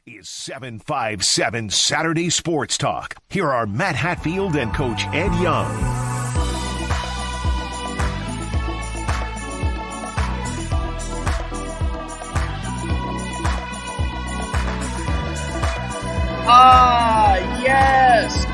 is 757 Saturday Sports Talk. Here are Matt Hatfield and Coach Ed Young. Yes!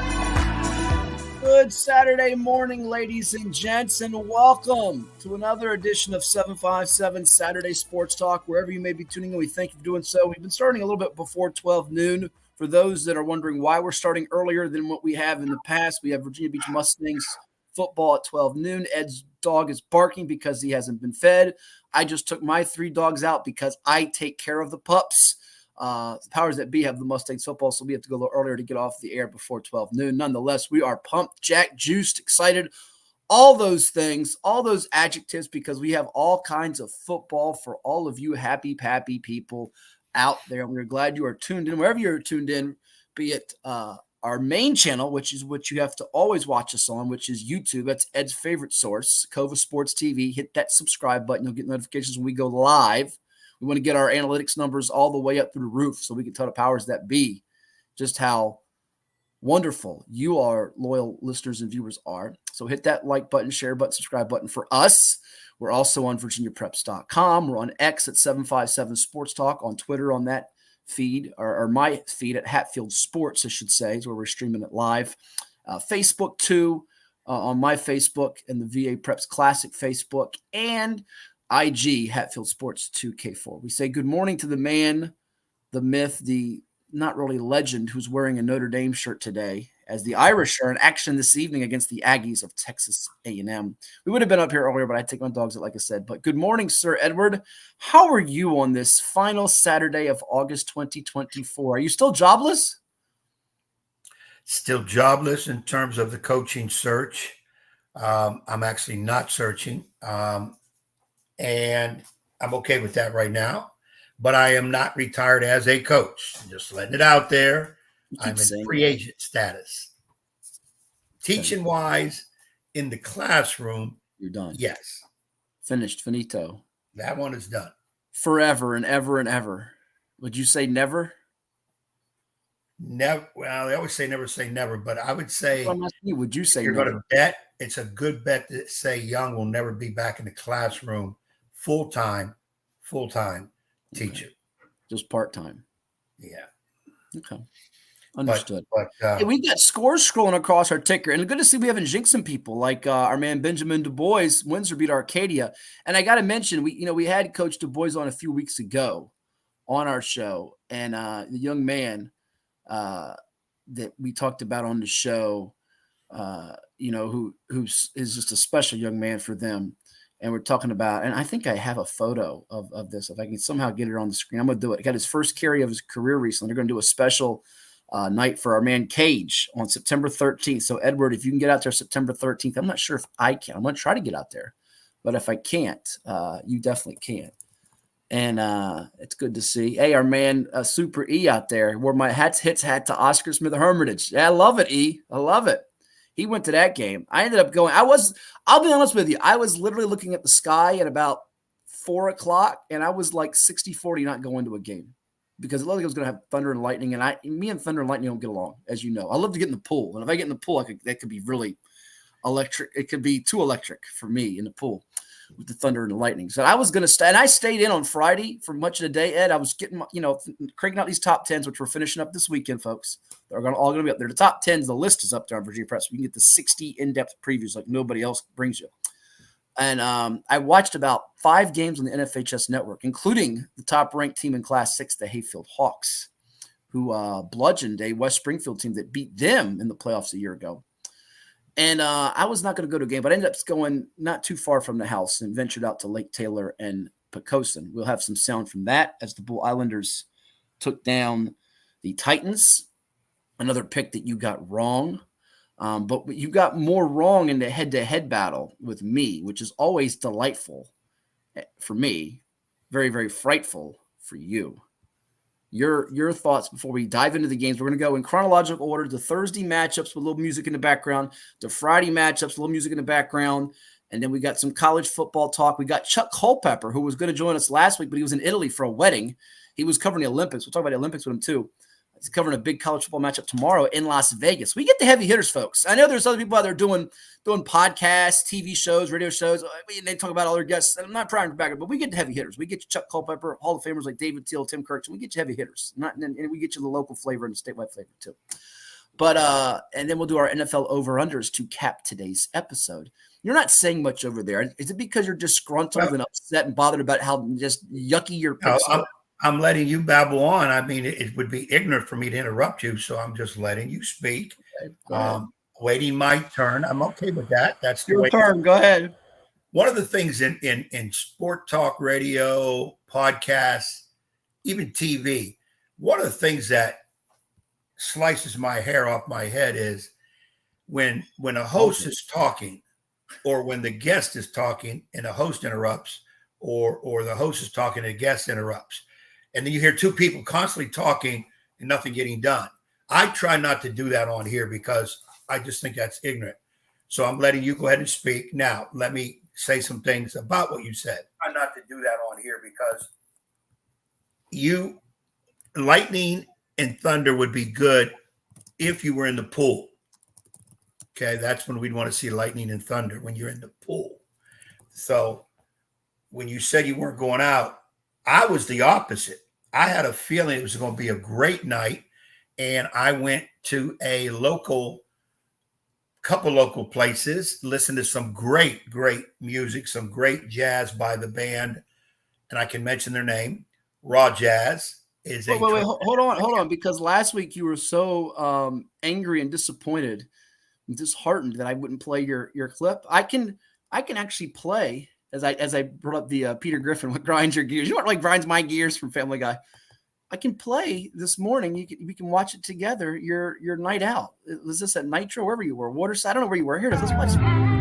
Good Saturday morning, ladies and gents, and welcome to another edition of 757 Saturday Sports Talk. Wherever you may be tuning in, we thank you for doing so. We've been starting a little bit before 12 noon. For those that are wondering why we're starting earlier than what we have in the past, we have Virginia Beach Mustangs football at 12 noon. Ed's dog is barking because he hasn't been fed. I just took my 3 dogs out because I take care of the pups. The powers that be have the Mustangs football, so we have to go a little earlier to get off the air before 12 noon. Nonetheless, we are pumped, jacked, juiced, excited, all those things, all those adjectives, because we have all kinds of football for all of you happy people out there. We're glad you are tuned in, wherever you're tuned in, be it our main channel, which is what you have to always watch us on, which is YouTube. That's Ed's favorite source, CoVA Sports TV. Hit that subscribe button. You'll get notifications when we go live. We want to get our analytics numbers all the way up through the roof so we can tell the powers that be just how wonderful you, our loyal listeners and viewers, are. So hit that like button, share button, subscribe button for us. We're also on virginiapreps.com. We're on X at 757 Sports Talk, on Twitter on that feed, or my feed at Hatfield Sports, I should say, is where we're streaming it live. Facebook, too, on my Facebook and the VA Preps Classic Facebook, and IG, Hatfield Sports 2K4. We say good morning to the man, the myth, the not really legend, who's wearing a Notre Dame shirt today, as the Irish are in action this evening against the Aggies of Texas A&M. We would have been up here earlier, but I take my dogs out, like I said. But good morning, Sir Edward. How are you on this final Saturday of August 2024? Are you still jobless? Still jobless in terms of the coaching search. I'm actually not searching. And I'm okay with that right now, but I am not retired as a coach. I'm just letting it out there. I'm in free agent status. Teaching wise, in the classroom, you're done. Yes. Finished, finito. That one is done. Forever and ever and ever. Would you say never? Never. Well, they always say never, but I would say, would you say you're never? going to bet, it's a good bet to say Young will never be back in the classroom full-time teacher. Okay. Just part-time. Yeah. Okay. Understood. But we got scores scrolling across our ticker, and good to see we haven't jinxed some people like our man Benjamin Du Bois. Windsor beat Arcadia, and I got to mention we had Coach Du Bois on a few weeks ago on our show, and the young man that we talked about on the show, who is just a special young man for them. And we're talking about, and I think I have a photo of this. If I can somehow get it on the screen, I'm going to do it. He got his first carry of his career recently. They're going to do a special night for our man Cage on September 13th. So, Edward, if you can get out there September 13th, I'm not sure if I can. I'm going to try to get out there. But if I can't, you definitely can. And it's good to see. Hey, our man Super E out there wore my hits hat to Oscar Smith Hermitage. Yeah, I love it, E. I love it. He went to that game. I ended up going. I'll be honest with you. I was literally looking at the sky at about 4 o'clock, and I was like 60-40 not going to a game because it looked like it was going to have thunder and lightning. And me and thunder and lightning don't get along, as you know. I love to get in the pool. And if I get in the pool, that could be really electric. It could be too electric for me in the pool with the thunder and the lightning. So I was going to stay, and I stayed in on Friday for much of the day, Ed. I was getting, cranking out these top 10s, which we're finishing up this weekend, folks. They're all going to be up there. The top 10s, the list is up there on Virginia Press. You can get the 60 in-depth previews like nobody else brings you. And I watched about 5 games on the NFHS network, including the top-ranked team in Class 6, the Hayfield Hawks, who bludgeoned a West Springfield team that beat them in the playoffs a year ago. And I was not going to go to a game, but I ended up going not too far from the house and ventured out to Lake Taylor and Poquoson. We'll have some sound from that as the Bull Islanders took down the Titans. Another pick that you got wrong. But you got more wrong in the head-to-head battle with me, which is always delightful for me, very, very frightful for you. Your thoughts before we dive into the games. We're going to go in chronological order. The Thursday matchups with a little music in the background. The Friday matchups, a little music in the background. And then we got some college football talk. We got Chuck Culpepper, who was going to join us last week, but he was in Italy for a wedding. He was covering the Olympics. We'll talk about the Olympics with him too. He's covering a big college football matchup tomorrow in Las Vegas. We get the heavy hitters, folks. I know there's other people out there doing podcasts, TV shows, radio shows. They talk about all their guests. And I'm not trying to back it, but we get the heavy hitters. We get you Chuck Culpepper, Hall of Famers like David Teal, Tim Kirk. We get you heavy hitters. And we get you the local flavor and the statewide flavor too. But and then we'll do our NFL over-unders to cap today's episode. You're not saying much over there. Is it because you're disgruntled and upset and bothered about how just yucky your picks are? I'm letting you babble on. I mean, it would be ignorant for me to interrupt you, so I'm just letting you speak. Okay, waiting my turn. I'm okay with that. That's your turn. Go ahead. One of the things in sport talk radio, podcasts, even TV, one of the things that slices my hair off my head is when a host is talking, or when the guest is talking and the host interrupts, or the host is talking and the guest interrupts. And then you hear two people constantly talking and nothing getting done. I try not to do that on here because I just think that's ignorant. So I'm letting you go ahead and speak. Now, let me say some things about what you said. I try not to do that on here because lightning and thunder would be good if you were in the pool. Okay, that's when we'd want to see lightning and thunder, when you're in the pool. So when you said you weren't going out, I was the opposite. I had a feeling it was going to be a great night, and I went to couple local places, listened to some great music, some great jazz by the band, and I can mention their name. Raw Jazz is wait, hold on, because last week you were so angry and disappointed and disheartened that I wouldn't play your clip. I can actually play. As I brought up the Peter Griffin, what grinds your gears? You know what really grinds my gears from Family Guy? I can play this morning. We can watch it together. Your night out. Was this at Nitro? Wherever you were, Waterside. I don't know where you were. Here it is. Let's play some.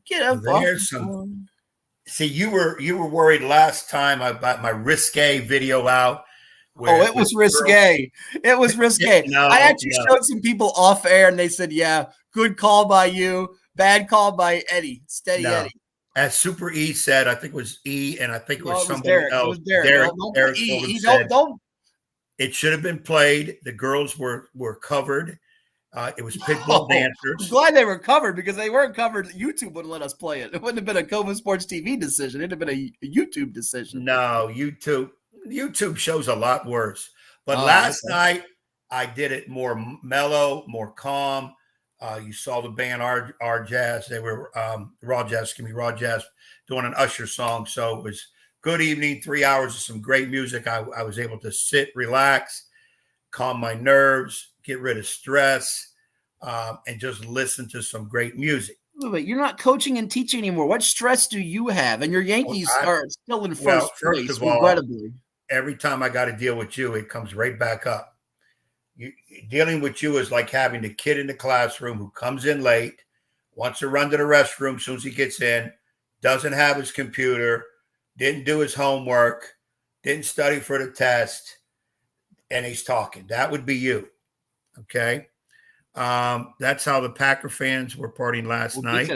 Get up. There's some. See, you were worried last time about my risque video out. It was risque. It was risque. I actually showed some people off air, and they said, "Yeah, good call by you, bad call by Eddie, Steady Eddie." As Super E said, I think it was E, and I think it was somebody Derrick. else. It was Derrick. Don't. It should have been played. The girls were covered. It was Pitbull dancers. I'm glad they were covered because they weren't covered. YouTube wouldn't let us play it. It wouldn't have been a CoVA Sports TV decision. It'd have been a YouTube decision. No, YouTube shows a lot worse. But last night I did it more mellow, more calm. You saw the band Raw Jazz. They were Raw Jazz doing an Usher song. So it was good evening, 3 hours of some great music. I was able to sit, relax, calm my nerves, get rid of stress, and just listen to some great music. But you're not coaching and teaching anymore. What stress do you have? And your Yankees are still in first place, of all, regrettably. Every time I got to deal with you, it comes right back up. Dealing with you is like having the kid in the classroom who comes in late, wants to run to the restroom as soon as he gets in, doesn't have his computer, didn't do his homework, didn't study for the test, and he's talking. That would be you. Okay. That's how the Packer fans were partying last night.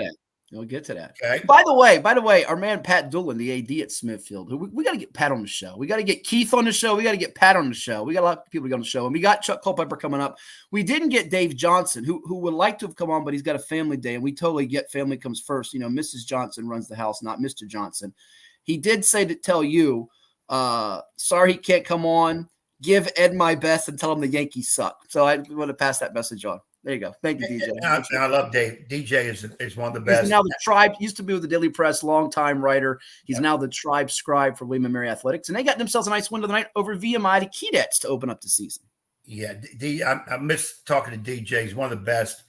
We'll get to that. Okay. By the way, our man Pat Doolin, the AD at Smithfield, we got to get Pat on the show. We got to get Keith on the show. We got to get Pat on the show. We got a lot of people on the show, and we got Chuck Culpepper coming up. We didn't get Dave Johnson, who would like to have come on, but he's got a family day, and we totally get family comes first. You know, Mrs. Johnson runs the house, not Mr. Johnson. He did say to tell you, sorry he can't come on. Give Ed my best and tell him the Yankees suck. So I want to pass that message on. There you go. Thank you, DJ. I love Dave. DJ is one of the best. He's now the Tribe. Used to be with the Daily Press, longtime writer. He's now the Tribe scribe for William & Mary Athletics. And they got themselves a nice win of the night over VMI to Keydets to open up the season. Yeah, I miss talking to DJ. He's one of the best.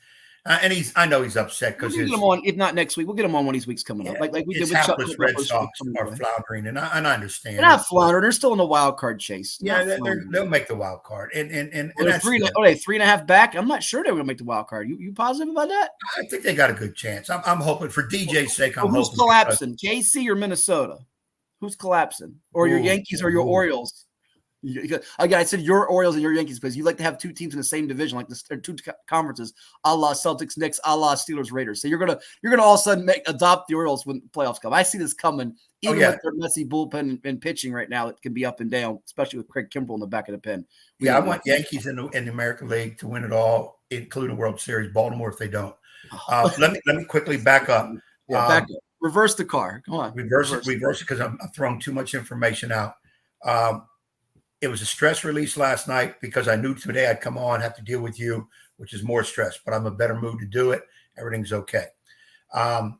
And I know he's upset because we'll get him on. If not next week, we'll get him on one of these weeks coming up. Like we did with Chuck Red Sox are floundering, and I understand. They're not floundering. They're still in the wild card chase. They'll make the wild card. And that's 3.5 back. I'm not sure they're going to make the wild card. You positive about that? I think they got a good chance. I'm hoping for DJ's sake. Who's collapsing? KC or Minnesota? Who's collapsing? Or your Yankees or your Orioles? Again, I said your Orioles and your Yankees because you like to have two teams in the same division, like two conferences, a la Celtics, Knicks, a la Steelers, Raiders. So you're gonna all of a sudden adopt the Orioles when the playoffs come. I see this coming, even with their messy bullpen and pitching right now. It can be up and down, especially with Craig Kimbrell in the back of the pen. I want Yankees in the American League to win it all, including World Series. Baltimore, if they don't. Let me quickly back up. Back up. Reverse the car. Come on. Reverse it because I'm throwing too much information out. It was a stress release last night because I knew today I'd come on, have to deal with you, which is more stress, but I'm in a better mood to do it. Everything's okay. I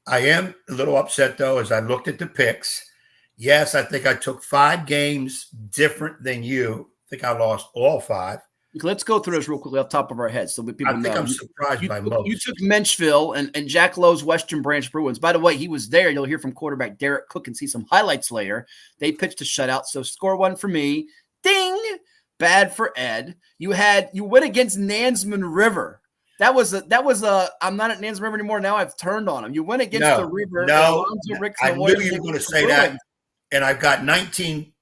am a little upset, though, as I looked at the picks. Yes, I think I took 5 games different than you. I think I lost all 5. Let's go through this real quickly off the top of our heads so that people know. I think I'm surprised by most. You took Menchville and Jack Lowe's Western Branch Bruins. By the way, he was there. You'll hear from quarterback Derrick Cook and see some highlights later. They pitched a shutout, so score 1 for me. Ding! Bad for Ed. You went against Nansman River. That was a I'm not at Nansman River anymore. Now I've turned on him. You went against the River. No, I knew you were going to say that. And I've got 19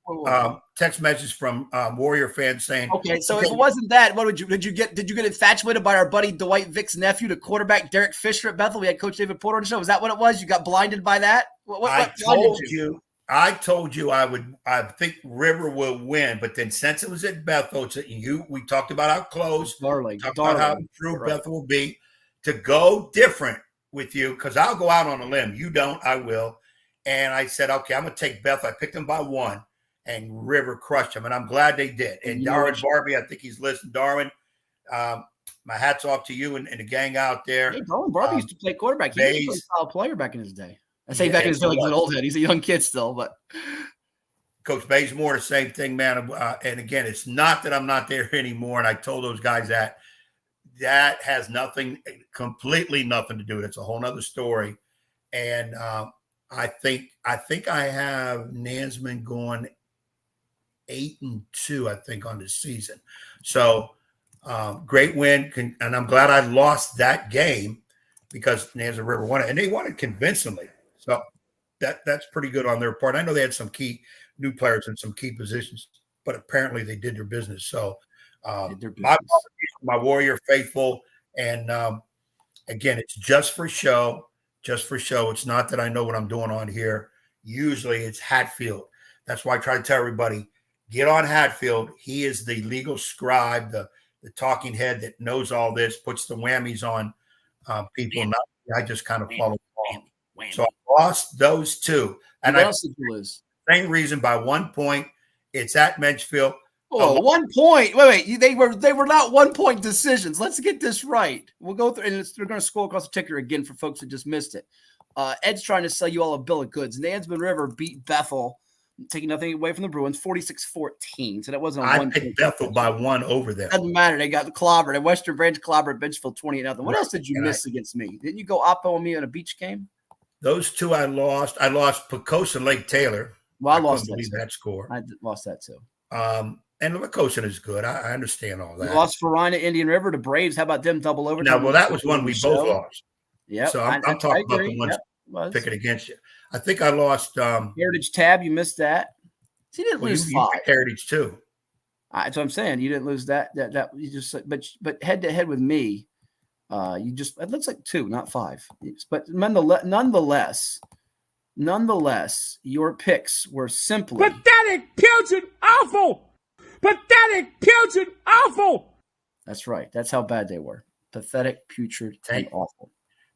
text messages from Warrior fans saying, okay, so if it wasn't that, what did you get infatuated by our buddy Dwight Vick's nephew, the quarterback Derrick Fisher at Bethel? We had Coach David Porter on the show. Is that what it was? You got blinded by that? I told you I think River will win, but then since it was at Bethel, we talked about how close, talked about how true Bethel will be. To go different with you, because I'll go out on a limb. You don't, I will. And I said, okay, I'm going to take Bethel. I picked them by 1. And River crushed them, and I'm glad they did. And Darwin Barbie, I think he's listening. Darwin, my hat's off to you and the gang out there. Hey, Darwin Barbie used to play quarterback. He was a solid player back in his day. I say back in his day like he's an old head. He's a young kid still, but Coach Bazemore, the same thing, man. And again, it's not that I'm not there anymore. And I told those guys that has completely nothing to do with it. It's a whole nother story. And I think I have Nansman going 8-2, I think, on this season. So great win. And I'm glad I lost that game because Nansman River won it. And they won it convincingly. So that's pretty good on their part. I know they had some key new players in some key positions, but apparently they did their business. So my Warrior faithful. And again, it's just for show. Just for show. It's not that I know what I'm doing on here. Usually it's Hatfield. That's why I try to tell everybody, get on Hatfield. He is the legal scribe, the talking head that knows all this, puts the whammies on people. I just kind of follow along. So I lost those 2. And what else did you lose? Same reason by 1 point. It's at Menchville. Oh, 1 point. Wait. They were not 1 point decisions. Let's get this right. We'll go through, and we're going to scroll across the ticker again for folks that just missed it. Ed's trying to sell you all a bill of goods. Nansman River beat Bethel, taking nothing away from the Bruins, 46-14. So that wasn't a 1 point. I picked Bethel by 1 over them. Doesn't matter. They got the clobbered. And Western Branch clobbered Menchville 28-0. What else did you miss against me? Didn't you go Oppo on me on a beach game? Those 2 I lost. I lost Poquoson Lake Taylor. Well, I lost that score. I lost that too. And Poquoson is good. I understand all that. You lost Farina, Indian River to Braves. How about them double overtime? Now, well, that was one we both lost. Yeah. So I'm talking about the ones picking against you. I think I lost Heritage Tab. You missed that. So you didn't lose 5. You Heritage too. That's what I'm saying. You didn't lose that. That you just but head to head with me, you just it looks like 2, not 5. But nonetheless, your picks were simply pathetic, putrid, awful. Pathetic, putrid, awful. That's right. That's how bad they were. Pathetic, putrid, and awful.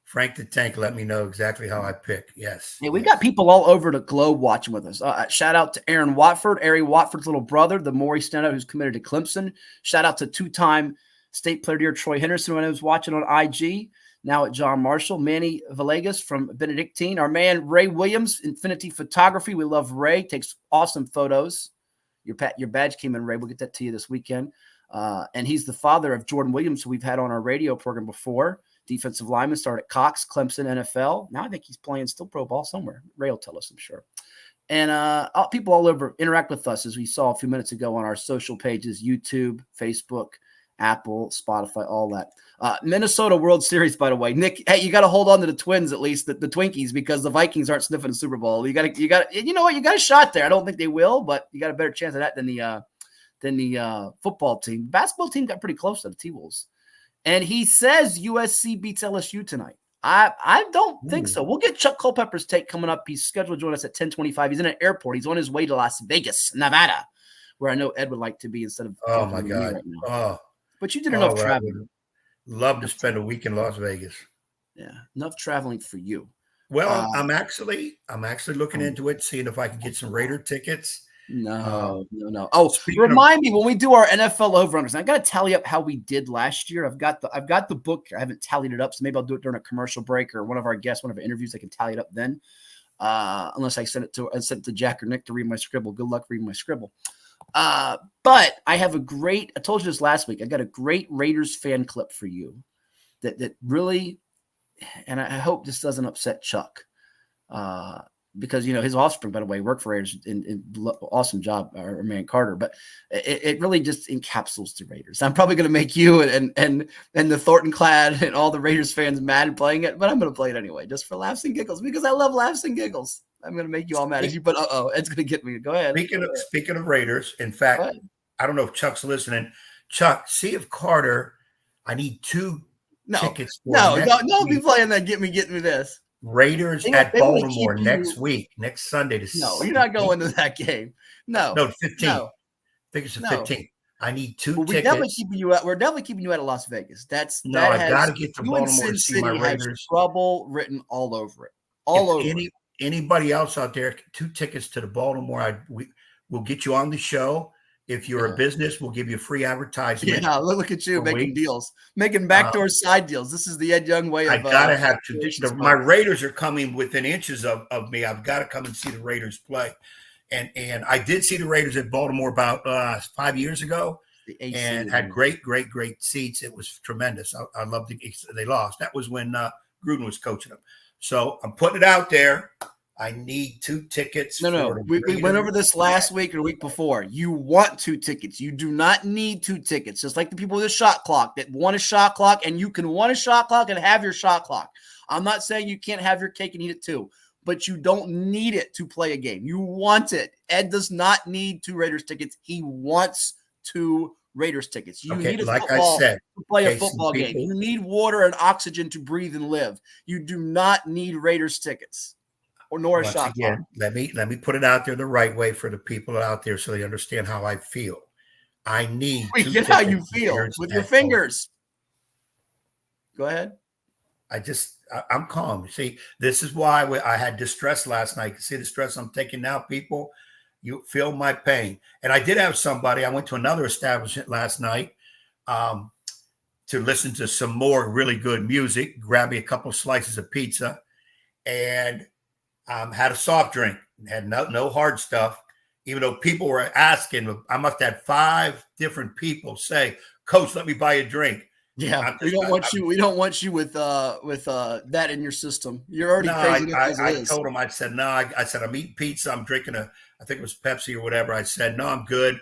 Frank the Tank let me know exactly how I pick. Yes. Hey, we've got people all over the globe watching with us. Shout out to Aaron Watford, Ari Watford's little brother, the Maury standout who's committed to Clemson. Shout out to 2-time state player of the year Troy Henderson when I was watching on IG. Now at John Marshall, Manny Villegas from Benedictine. Our man Ray Williams, Infinity Photography. We love Ray. Takes awesome photos. Your badge came in, Ray. We'll get that to you this weekend. And he's the father of Jordan Williams, who we've had on our radio program before. Defensive lineman, started at Cox, Clemson, NFL. Now I think he's playing still pro ball somewhere. Ray will tell us, I'm sure. And people all over interact with us, as we saw a few minutes ago on our social pages, YouTube, Facebook, Apple, Spotify, all that. Minnesota World Series, by the way. Nick, hey, you got to hold on to the Twins, at least the Twinkies, because the Vikings aren't sniffing the Super Bowl. You got, you know what? You got a shot there. I don't think they will, but you got a better chance of that than the football team. Basketball team got pretty close to the T-Wolves. And he says USC beats LSU tonight. I don't think so. We'll get Chuck Culpepper's take coming up. He's scheduled to join us at 10:25. He's in an airport. He's on his way to Las Vegas, Nevada, where I know Ed would like to be instead of. Oh my God! Right now. But you did enough traveling. Love to spend a week in Las Vegas. Yeah, enough traveling for you. Well, I'm actually looking into it, seeing if I can get some Raider tickets. No. Oh, remind me when we do our NFL over-unders. I got to tally up how we did last year. I've got the book. I haven't tallied it up, so maybe I'll do it during a commercial break or one of our guests, one of our interviews. I can tally it up then. Unless I send it to Jack or Nick to read my scribble. Good luck reading my scribble. But I have I told you this last week. I got a great Raiders fan clip for you that really, and I hope this doesn't upset Chuck. Because, his offspring, by the way, worked for Raiders in awesome job, our man Carter, but it really just encapsulates the Raiders. I'm probably going to make you and the Thornton clad and all the Raiders fans mad playing it, but I'm going to play it anyway, just for laughs and giggles, because I love laughs and giggles. I'm going to make you all mad. But Ed's going to get me. Go ahead. Speaking of Raiders, in fact, I don't know if Chuck's listening. Chuck, see if Carter, I need 2 tickets. Don't be playing that. Get me this. Raiders at Baltimore next Sunday. No, you're not going to that game. No, 15th. I think it's the 15th. I need 2 tickets. We're definitely keeping you out of Las Vegas. I got to get to Baltimore to see my Raiders. Trouble written all over it. Anybody else out there, 2 tickets to the Baltimore. We'll get you on the show. If you're a business, we'll give you free advertisement. Yeah, look at you making deals, making backdoor side deals. This is the Ed Young way of. I gotta have to. My Raiders are coming within inches of me. I've got to come and see the Raiders play, and I did see the Raiders at Baltimore about 5 years ago, and had great seats. It was tremendous. I loved it. They lost. That was when Gruden was coaching them. So I'm putting it out there. I need 2 tickets. No. We went over this last week or the week before. You want 2 tickets. You do not need 2 tickets. Just like the people with a shot clock that want a shot clock, and you can want a shot clock and have your shot clock. I'm not saying you can't have your cake and eat it too, but you don't need it to play a game. You want it. Ed does not need 2 Raiders tickets. He wants 2 Raiders tickets. You need to play a football game. You need water and oxygen to breathe and live. You do not need Raiders tickets. Or nor a shot clock. Let me put it out there the right way for the people out there so they understand how I feel. I need to get how you feel with your fingers. Go ahead. I'm calm. See, this is why I had distress last night. You see the stress I'm taking now, people? You feel my pain. And I did have somebody. I went to another establishment last night to listen to some more really good music, grab me a couple of slices of pizza, and had a soft drink, had no hard stuff, even though people were asking. I must have had 5 different people say, "Coach, let me buy you a drink." Yeah, we don't want you with that in your system. You're already crazy. I told him, I said, no, I said, I'm eating pizza. I'm drinking I think it was Pepsi or whatever. I said, no, I'm good.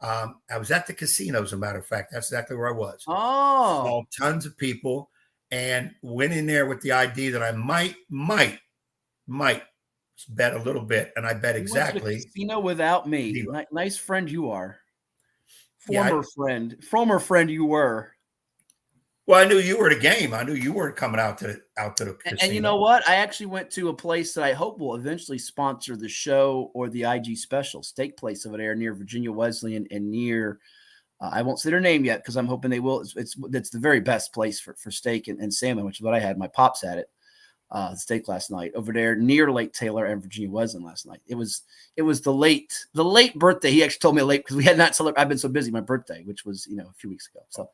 I was at the casino, as a matter of fact. That's exactly where I was. Oh, saw tons of people and went in there with the idea that I might bet a little bit, and I bet exactly. Casino without me. Nice friend you are. Former friend you were. Well, I knew you were at a game. I knew you weren't coming out to the casino. And you know what? I actually went to a place that I hope will eventually sponsor the show or the IG special, steak place over there near Virginia Wesleyan and near. I won't say their name yet because I'm hoping they will. It's the very best place for steak and salmon, which is what I had. My pops had it. Steak last night over there near Lake Taylor and Virginia Wesleyan last night. It was the late birthday. He actually told me late because we had not celebrated. I've been so busy, my birthday, which was, a few weeks ago. So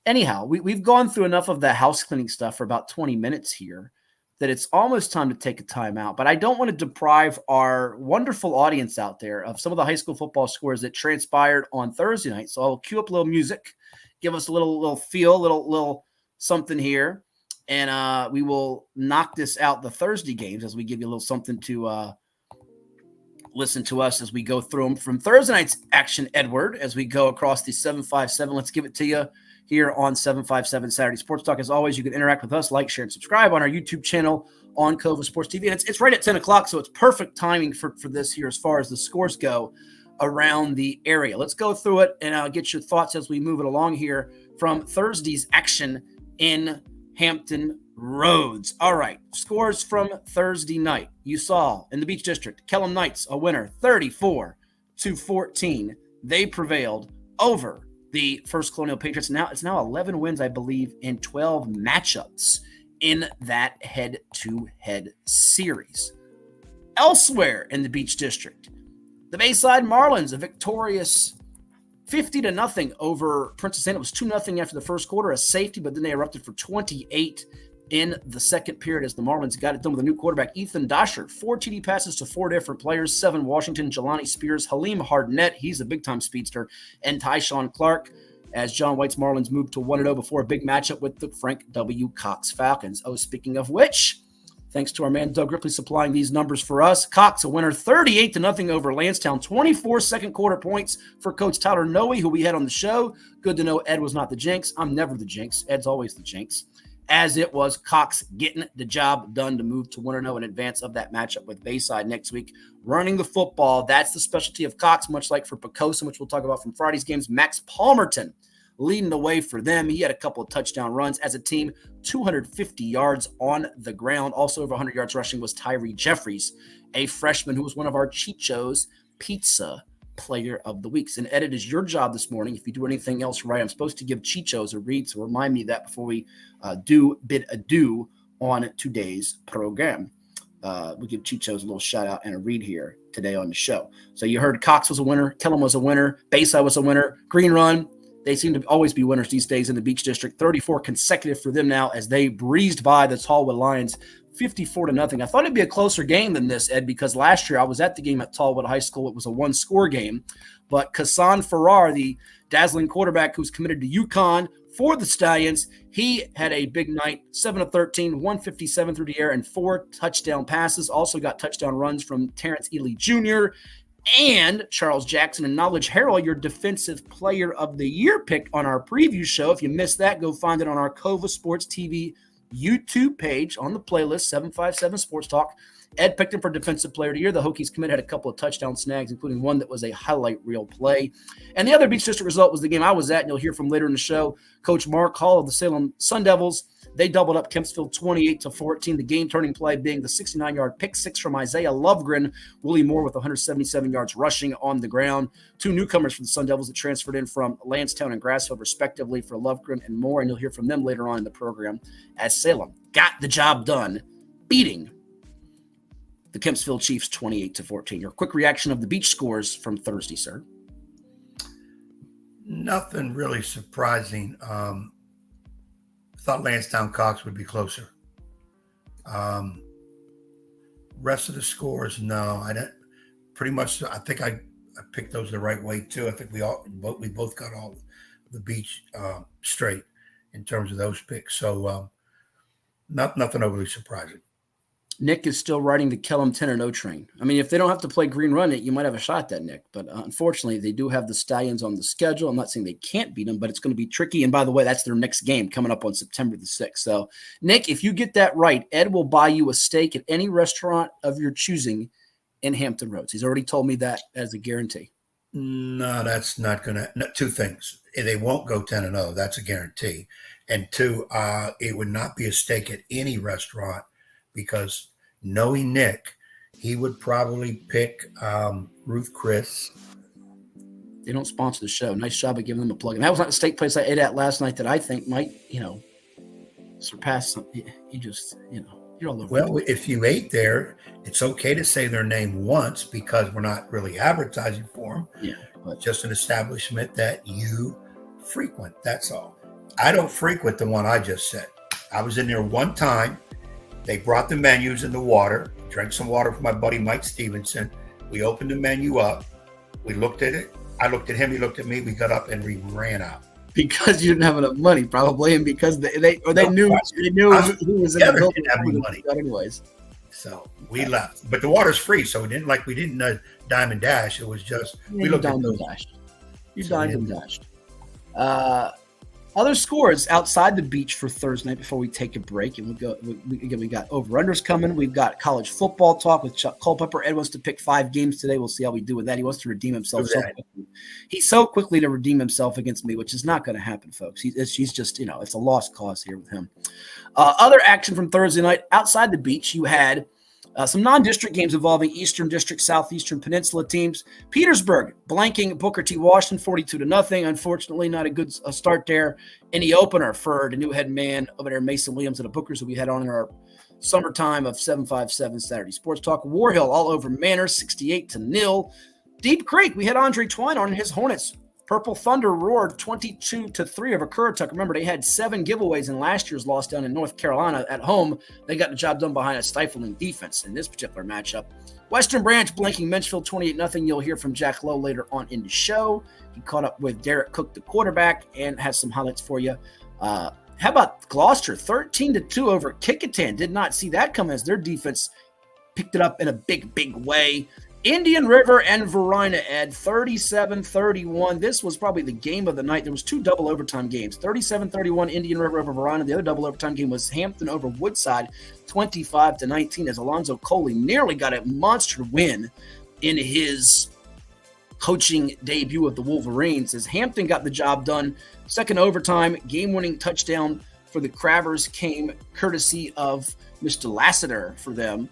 anyhow, we've gone through enough of the house cleaning stuff for about 20 minutes here. that it's almost time to take a timeout, but I don't want to deprive our wonderful audience out there of some of the high school football scores that transpired on Thursday night. So I'll cue up a little music, give us a little feel, little something here, and we will knock this out, the Thursday games, as we give you a little something to listen to us as we go through them from Thursday night's action, Edward, as we go across the 757. Let's give it to you here on 757 Saturday Sports Talk. As always, you can interact with us, like, share, and subscribe on our YouTube channel on CoVA Sports TV. And it's right at 10 o'clock, so it's perfect timing for this here as far as the scores go around the area. Let's go through it, and I'll get your thoughts as we move it along here from Thursday's action in Hampton Roads. All right, scores from Thursday night. You saw in the Beach District, Kellam Knights, a winner, 34-14. They prevailed over the First Colonial Patriots. Now it's 11 wins, I believe, in 12 matchups in that head-to-head series. Elsewhere in the Beach District, the Bayside Marlins, a victorious 50-0 over Princess Anne. It was 2-0 after the first quarter, a safety, but then they erupted for 28 in the second period as the Marlins got it done with a new quarterback, Ethan Dosher. 4 TD passes to 4 different players, 7 Washington, Jelani Spears, Halim Hardnett, he's a big-time speedster, and Tyshawn Clark, as John White's Marlins moved to 1-0 before a big matchup with the Frank W. Cox Falcons. Oh, speaking of which, thanks to our man Doug Ripley supplying these numbers for us, Cox a winner 38-0 over Lansdowne. 24 second quarter points for Coach Tyler Noe, who we had on the show. Good to know Ed was not the jinx. I'm never the jinx. Ed's always the jinx. As it was Cox getting the job done to move to 1-0 in advance of that matchup with Bayside next week. Running the football, that's the specialty of Cox, much like for Poquoson, which we'll talk about from Friday's games. Max Palmerton leading the way for them. He had a couple of touchdown runs as a team, 250 yards on the ground. Also over 100 yards rushing was Tyree Jeffries, a freshman who was one of our Chicho's Pizza Player of the Weeks. And Ed, it is your job this morning. If you do anything else right, I'm supposed to give Chicho's a read, so remind me of that before we do bid adieu on today's program. We'll give Chicho's a little shout out and a read here today on the show. So you heard Cox was a winner, Kellam was a winner, Bayside was a winner, Green Run. They seem to always be winners these days in the Beach District. 34 consecutive for them now as they breezed by the Tallwood Lions 54-0. I thought it'd be a closer game than this, Ed, because last year I was at the game at Tallwood High School. It was a one-score game. But Kassan Farrar, the dazzling quarterback who's committed to UConn for the Stallions, he had a big night, 7-13, 157 through the air, and 4 touchdown passes. Also got touchdown runs from Terrence Ely Jr., and Charles Jackson and Knowledge Harrell, your Defensive Player of the Year pick on our preview show. If you missed that, go find it on our CoVA Sports TV YouTube page on the playlist, 757 Sports Talk. Ed picked him for Defensive Player of the Year. The Hokies commit had a couple of touchdown snags, including one that was a highlight reel play. And the other Beach District result was the game I was at, and you'll hear from later in the show. Coach Mark Hall of the Salem Sun Devils, they doubled up Kempsville 28-14. The game-turning play being the 69-yard pick six from Isaiah Lovgren. Willie Moore with 177 yards rushing on the ground. 2 newcomers for the Sun Devils that transferred in from Lansdowne and Grassfield, respectively, for Lovgren and Moore. And you'll hear from them later on in the program as Salem got the job done, beating the Kempsville Chiefs 28-14. Your quick reaction of the Beach scores from Thursday, sir? Nothing really surprising. Thought Lansdowne Cox would be closer. Rest of the scores, no, I don't. Pretty much, I think I picked those the right way too. I think we both got all the Beach straight in terms of those picks. So nothing overly surprising. Nick is still riding the Kellam 10-0 train. I mean, if they don't have to play Green Run it, you might have a shot at that, Nick. But unfortunately, they do have the Stallions on the schedule. I'm not saying they can't beat them, but it's going to be tricky. And by the way, that's their next game coming up on September the 6th. So, Nick, if you get that right, Ed will buy you a steak at any restaurant of your choosing in Hampton Roads. He's already told me that as a guarantee. No, that's not going to – 2 things. They won't go 10-0. That's a guarantee. And 2, it would not be a steak at any restaurant, because knowing Nick, he would probably pick Ruth Chris. They don't sponsor the show. Nice job of giving them a plug. And that was not the steak place I ate at last night that I think might, surpass some. You just, you're all over. Well, if you ate there, it's okay to say their name once, because we're not really advertising for them. Yeah. But just an establishment that you frequent. That's all. I don't frequent the one I just said. I was in there one time. They brought the menus in the water. Drank some water from my buddy Mike Stevenson. We opened the menu up. We looked at it. I looked at him. He looked at me. We got up and we ran out. Because you didn't have enough money, probably, and because they knew who was in the building. Didn't have any money, anyways. So we left, but the water's free, so we didn't dime and dash. It was just we looked at the dash. You dined and dashed. Other scores outside the beach for Thursday night before we take a break, and we got over-unders coming. We've got college football talk with Chuck Culpepper. Ed wants to pick 5 games today. We'll see how we do with that. He wants to redeem himself so quickly. He's so quickly to redeem himself against me, which is not going to happen, folks. He's just, it's a lost cause here with him. Other action from Thursday night outside the beach, you had some non-district games involving Eastern District, Southeastern Peninsula teams. Petersburg blanking Booker T. Washington 42-0. Unfortunately, not a good start there in the opener for the new head man over there, Mason Williams, and the Bookers that we had on in our summertime of 757 Saturday Sports Talk. War Hill all over Manners, 68-0. Deep Creek, we had Andre Twine on his Hornets. Purple Thunder roared 22-3 over Currituck. Remember, they had 7 giveaways in last year's loss down in North Carolina at home. They got the job done behind a stifling defense in this particular matchup. Western Branch blanking Menchville 28-0. You'll hear from Jack Lowe later on in the show. He caught up with Derrick Cook, the quarterback, and has some highlights for you. How about Gloucester 13-2 over Kickintan? Did not see that come as their defense picked it up in a big way. Indian River and Verina, Ed, 37-31. This was probably the game of the night. There was 2 double overtime games. 37-31 Indian River over Verina. The other double overtime game was Hampton over Woodside, 25-19, as Alonzo Coley nearly got a monster win in his coaching debut of the Wolverines, as Hampton got the job done. Second overtime, game-winning touchdown for the Crabbers came courtesy of Mr. Lassiter for them.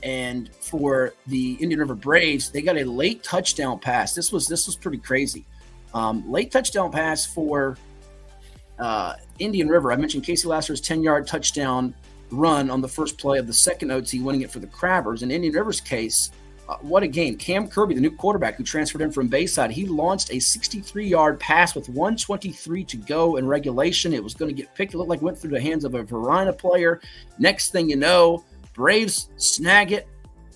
And for the Indian River Braves, they got a late touchdown pass. This was pretty crazy. Late touchdown pass for Indian River. I mentioned Casey Lassiter's 10-yard touchdown run on the first play of the second OT, winning it for the Crabbers. In Indian River's case, what a game. Cam Kirby, the new quarterback who transferred in from Bayside, he launched a 63-yard pass with 1:23 to go in regulation. It was going to get picked. It looked like it went through the hands of a Verina player. Next thing you know, Braves snag it,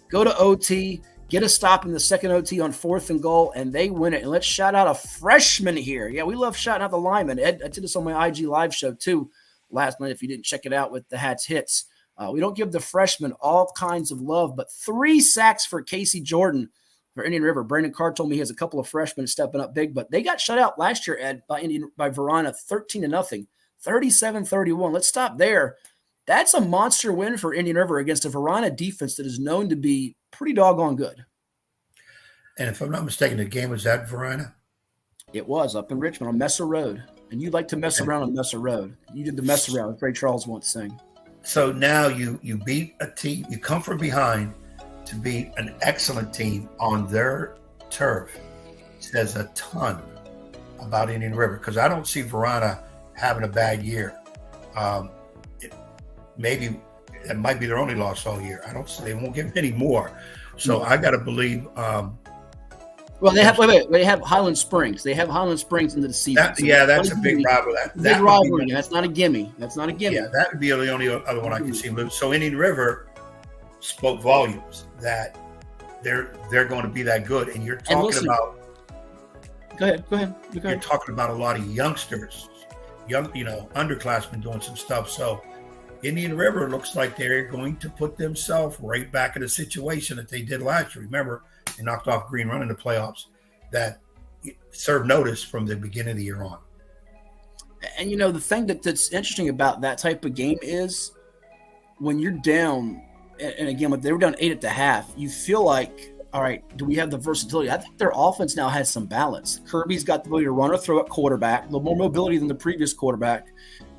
go to OT, get a stop in the second OT on 4th and goal, and they win it. And let's shout out a freshman here. Yeah, we love shouting out the linemen. Ed, I did this on my IG live show too last night if you didn't check it out with the Hats Hits. We don't give the freshmen all kinds of love, but 3 sacks for Casey Jordan for Indian River. Brandon Carr told me he has a couple of freshmen stepping up big, but they got shut out last year, Ed, by Verina 13-0, 37-31. Let's stop there. That's a monster win for Indian River against a Verina defense that is known to be pretty doggone good. And if I'm not mistaken, the game was at Verina? It was up in Richmond on Messer Road. And you like to mess around on Messer Road. You did the mess around. Afraid Charles won't sing. So now you beat a team. You come from behind to beat an excellent team on their turf. It says a ton about Indian River because I don't see Verina having a bad year. Maybe it might be their only loss all year. I don't see they won't give any more. So I got to believe. Well, they have they have Highland Springs. They have Highland Springs into the season. That's a big rivalry. Big rivalry. That's not a gimme. That's not a gimme. Yeah, that would be the only other one I can see lose. So Indian River spoke volumes that they're going to be that good. And you're talking about. Go ahead. You're talking about a lot of youngsters, underclassmen doing some stuff. So Indian River looks like they're going to put themselves right back in the situation that they did last year. Remember, they knocked off Green Run in the playoffs that served notice from the beginning of the year on. And, the thing that's interesting about that type of game is when you're down, and again, when they were down 8 at the half, you feel like, all right, do we have the versatility? I think their offense now has some balance. Kirby's got the ability to run or throw at quarterback, a little more mobility than the previous quarterback.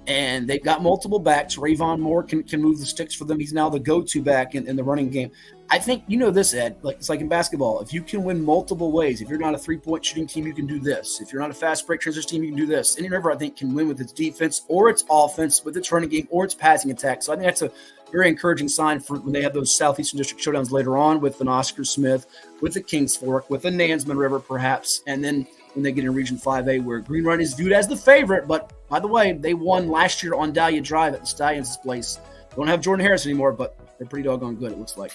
And they've got multiple backs. Rayvon Moore can move the sticks for them. He's now the go-to back in the running game. I think this, Ed. It's like in basketball. If you can win multiple ways, if you're not a three-point shooting team, you can do this. If you're not a fast break transition team, you can do this. Indian River, I think, can win with its defense or its offense, with its running game or its passing attack. So I think that's a very encouraging sign for when they have those Southeastern District showdowns later on with an Oscar Smith, with a Kings Fork, with a Nansman River perhaps, and then when they get in Region 5A where Green Run is viewed as the favorite. But, by the way, they won last year on Dahlia Drive at the Stallions' place Don't have Jordan Harris anymore, but they're pretty doggone good, it looks like.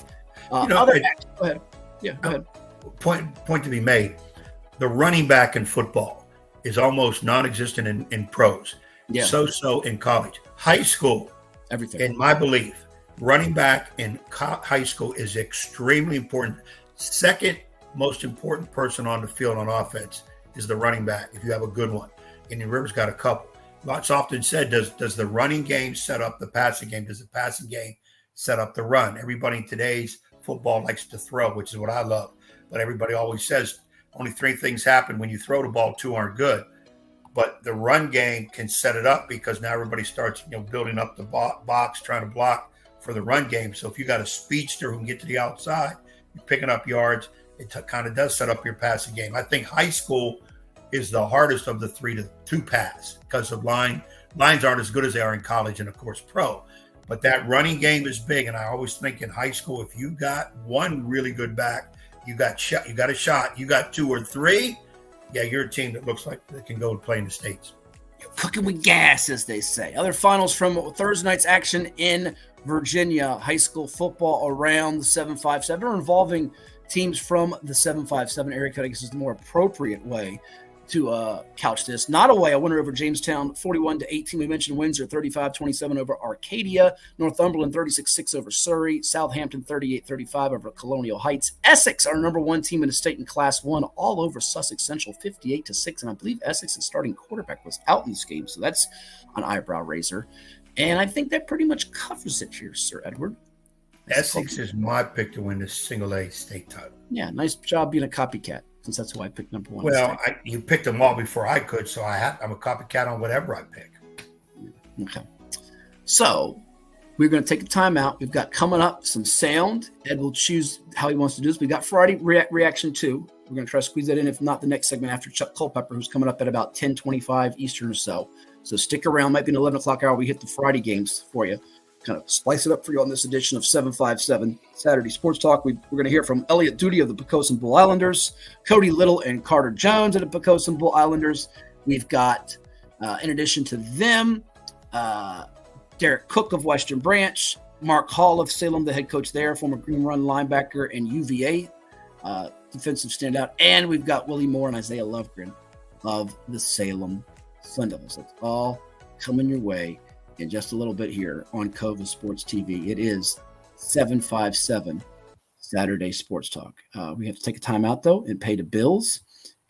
Go ahead. Yeah, go ahead. Point to be made. The running back in football is almost non-existent in pros. Yeah. So in college. High school, everything. In my belief, running back in high school is extremely important. Second most important person on the field on offense is the running back, if you have a good one. And Rivers got a couple. It's often said, does the running game set up the passing game? Does the passing game set up the run? Everybody in today's football likes to throw, which is what I love. But everybody always says only 3 things happen when you throw the ball, 2 aren't good. But the run game can set it up because now everybody starts, building up the box, trying to block for the run game. So if you got a speedster who can get to the outside, you're picking up yards, it kind of does set up your passing game. I think high school is the hardest of the 3 to pass because of lines aren't as good as they are in college and, of course, pro. But that running game is big. And I always think in high school, if you got one really good back, you got a shot, you got 2 or 3, yeah, you're a team that looks like they can go and play in the States. You're cooking with gas, as they say. Other finals from Thursday night's action in Virginia, high school football around the 757 or involving teams from the 757 area code, I guess is the more appropriate way to couch this. Not away, a winner over Jamestown, 41-18. We mentioned Windsor, 35-27 over Arcadia. Northumberland, 36-6 over Surrey. Southampton, 38-35 over Colonial Heights. Essex, our number 1 team in the state in Class 1, all over Sussex Central, 58-6. And I believe Essex's starting quarterback was out in this game, so that's an eyebrow raiser. And I think that pretty much covers it here, Sir Edward. Essex is my pick to win this single A state title. Yeah, nice job being a copycat, since that's who I picked number 1. Well, you picked them all before I could, so I'm a copycat on whatever I pick. Okay. So we're going to take a timeout. We've got coming up some sound. Ed will choose how he wants to do this. We got Friday reaction 2. We're going to try to squeeze that in, if not the next segment after Chuck Culpepper, who's coming up at about 10:25 Eastern or so. So stick around. Might be an 11 o'clock hour. We hit the Friday games for you. Kind of splice it up for you on this edition of 757 Saturday Sports Talk. We're going to hear from Elliott Duty of the Poquoson Bull Islanders, Cody Little and Carter Jones of the Poquoson Bull Islanders. We've got, in addition to them, Derrick Cook of Western Branch, Mark Hall of Salem, the head coach there, former Green Run linebacker and UVA defensive standout. And we've got Willie Moore and Isaiah Lovgren of the Salem Sun Devils. That's all coming your way in just a little bit here on CoVA Sports TV. It is 757 Saturday Sports Talk. We have to take a time out, though, and pay the bills.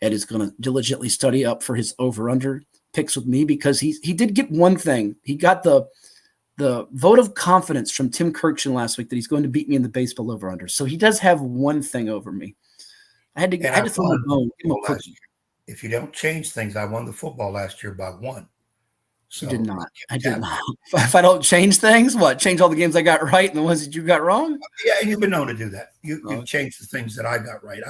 Ed is going to diligently study up for his over-under picks with me because he did get one thing. He got the vote of confidence from Tim Kirkshin last week that he's going to beat me in the baseball over-under. So he does have one thing over me. I had to throw him a bone. If you don't change things, I won the football last year by 1. So, you did not. I did not. If I don't change things, what? Change all the games I got right and the ones that you got wrong? Yeah, you've been known to do that. You've changed the things that I got right.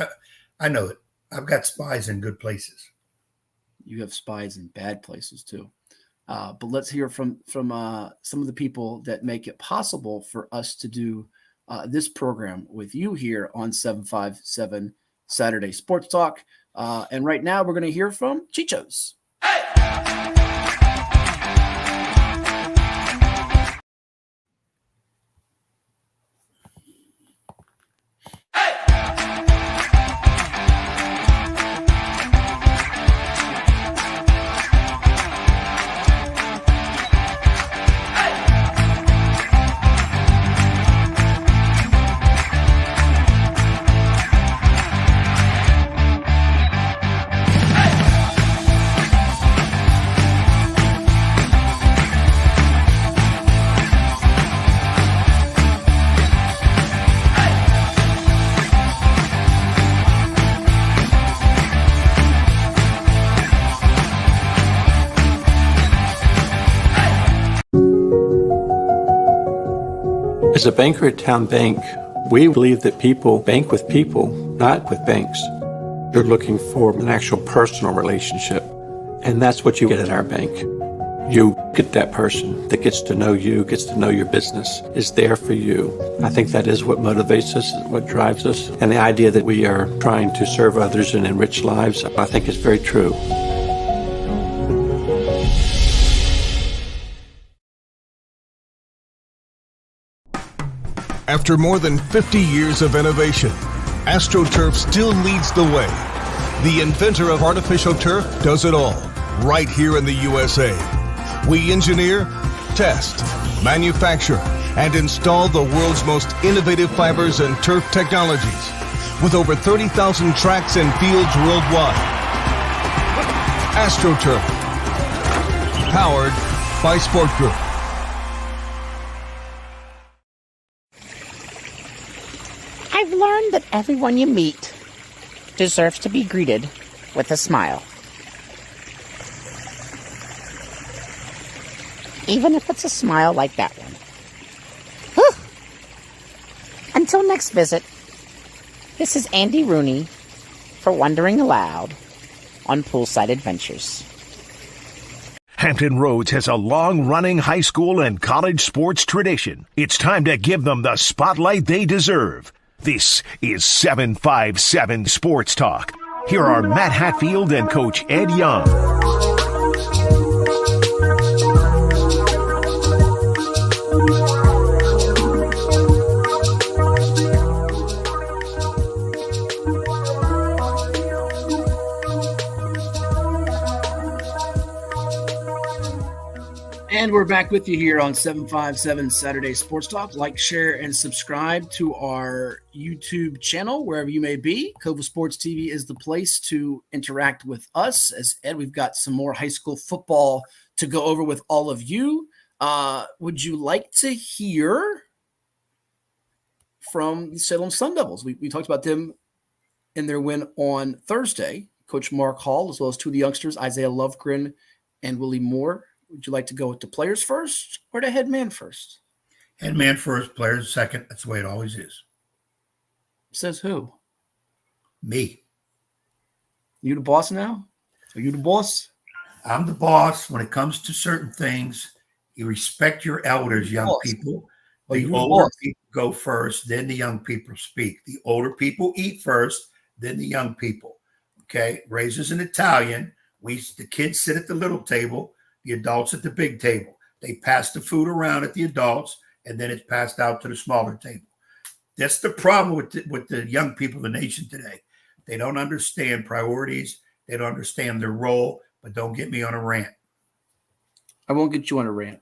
I know it. I've got spies in good places. You have spies in bad places too. But let's hear from some of the people that make it possible for us to do this program with you here on 757 Saturday Sports Talk. And right now we're going to hear from Chichos. As a banker at Town Bank, we believe that people bank with people, not with banks. You're looking for an actual personal relationship, and that's what you get at our bank. You get that person that gets to know you, gets to know your business, is there for you. I think that is what motivates us, what drives us, and the idea that we are trying to serve others and enrich lives, I think is very true. After more than 50 years of innovation, AstroTurf still leads the way. The inventor of artificial turf does it all, right here in the USA. We engineer, test, manufacture, and install the world's most innovative fibers and turf technologies, with over 30,000 tracks and fields worldwide. AstroTurf, powered by Sport Group. I've learned that everyone you meet deserves to be greeted with a smile. Even if it's a smile like that one. Whew. Until next visit, this is Andy Rooney for Wondering Aloud on Poolside Adventures. Hampton Roads has a long-running high school and college sports tradition. It's time to give them the spotlight they deserve. This is 757 Sports Talk. Here are Matt Hatfield and Coach Ed Young. And we're back with you here on 757 Saturday Sports Talk. Like, share, and subscribe to our YouTube channel, wherever you may be. CoVA Sports TV is the place to interact with us. As Ed, we've got some more high school football to go over with all of you. Would you like to hear from the Salem Sun Devils? We talked about them in their win on Thursday. Coach Mark Hall, as well as two of the youngsters, Isaiah Lovgren and Willie Moore. Would you like to go with the players first or the head man first? Head man first, players second. That's the way it always is. Says who? Me. You the boss now? Are you the boss? I'm the boss. When it comes to certain things, you respect your elders, young people. The older people go first, then the young people speak. The older people eat first, then the young people. Okay? Raises an Italian. The kids sit at the little table. The adults at the big table. They pass the food around at the adults, and then it's passed out to the smaller table. That's the problem with the young people of the nation today. They don't understand priorities. They don't understand their role, but don't get me on a rant. I won't get you on a rant.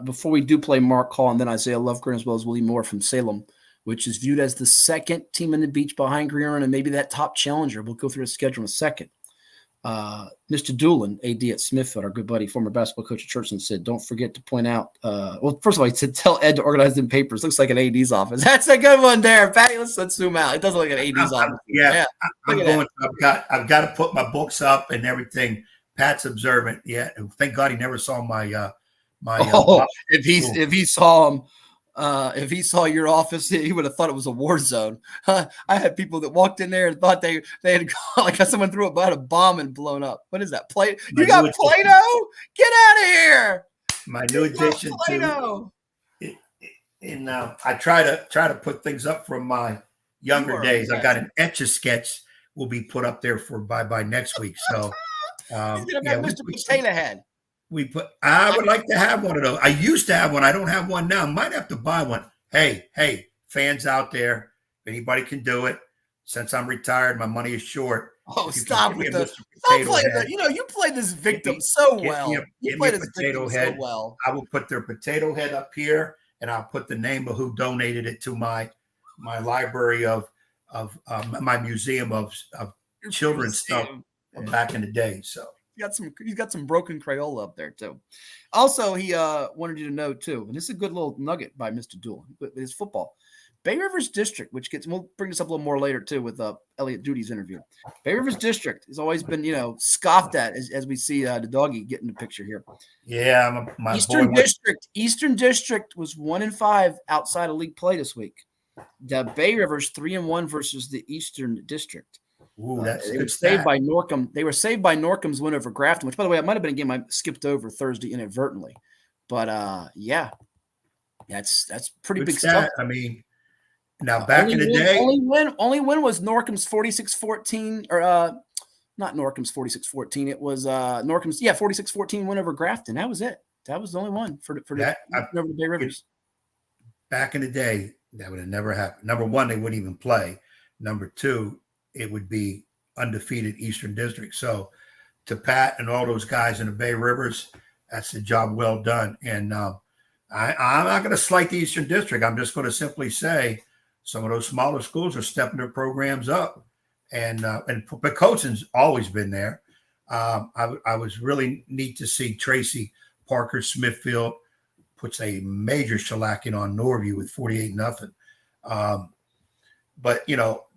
Before we do play Mark Hall and then Isaiah Lovgren as well as Willie Moore from Salem, which is viewed as the second team in the beach behind Green Run and maybe that top challenger. We'll go through the schedule in a second. Mr. Doolin, AD at Smithfield, our good buddy, former basketball coach at Churchland, said, don't forget to point out, well, first of all, he said, tell Ed to organize them papers. Looks like an AD's office. That's a good one there, Patty. Let's zoom out. It doesn't look like an AD's office. I've got to put my books up and everything. Pat's observant. Yeah. And thank God he never saw if he saw him, if he saw your office, he would have thought it was a war zone. I had people that walked in there and thought they had gone, like someone threw about a bomb and blown up. What is that? You got Play-Doh? Get out of here! My new addition to. I try to put things up from my younger days. I've got an Etch-a-Sketch will be put up there by next week. So, Mr. Potato Head. I would like to have one of those. I used to have one. I don't have one now. Might have to buy one. Hey, fans out there, if anybody can do it, since I'm retired, my money is short. Oh, stop with the play that. You play this victim so well. You play this victim so well. I will put their potato head up here, and I'll put the name of who donated it to my library of my museum of children's stuff from back in the day. So. He's got some broken Crayola up there too. Also, he wanted you to know too, and this is a good little nugget by Mr. Doolin with his football. Bay Rivers District, we'll bring this up a little more later too with Elliott Duty's interview. Bay Rivers District has always been, scoffed at as we see the doggy get in the picture here. Yeah, my Eastern District was 1-5 outside of league play this week. The Bay Rivers 3-1 versus the Eastern District. Ooh, that's they were saved by Norcom. They were saved by Norcom's win over Grafton, which, by the way, it might have been a game I skipped over Thursday inadvertently. But that's pretty big stuff. I mean, now back in the day, only win was Norcom's 46-14, or not Norcom's 46-14. It was Norcom's 46-14 win over Grafton. That was it. That was the only one for the over the Bay Rivers. Back in the day, That would have never happened. Number one, they wouldn't even play. Number two, it would be undefeated Eastern District. So to Pat and all those guys in the Bay Rivers, that's a job well done. And I'm not going to slight the Eastern District. I'm just going to simply say some of those smaller schools are stepping their programs up. And Poquoson's always been there. I was really neat to see Tracy Parker Smithfield puts a major shellacking on Norview with 48-0. But,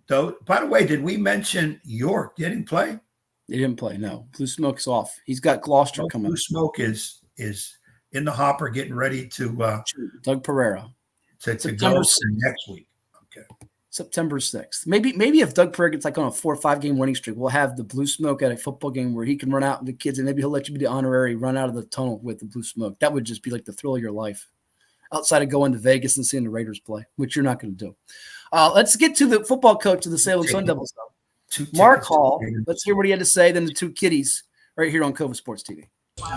though, by the way, did we mention York didn't play? He didn't play, no. Blue Smoke's off. He's got Gloucester coming. Blue Smoke is in the hopper getting ready to Doug Pereira. To go next week. Okay. September 6th. Maybe if Doug Pereira gets like on a 4 or 5 game winning streak, we'll have the Blue Smoke at a football game where he can run out with the kids, and maybe he'll let you be the honorary run out of the tunnel with the Blue Smoke. That would just be like the thrill of your life, outside of going to Vegas and seeing the Raiders play, which you're not going to do. Let's get to the football coach of the Salem Sun Devils, Mark Hall. Let's hear what he had to say. Then the two kiddies right here on CoVA Sports TV. All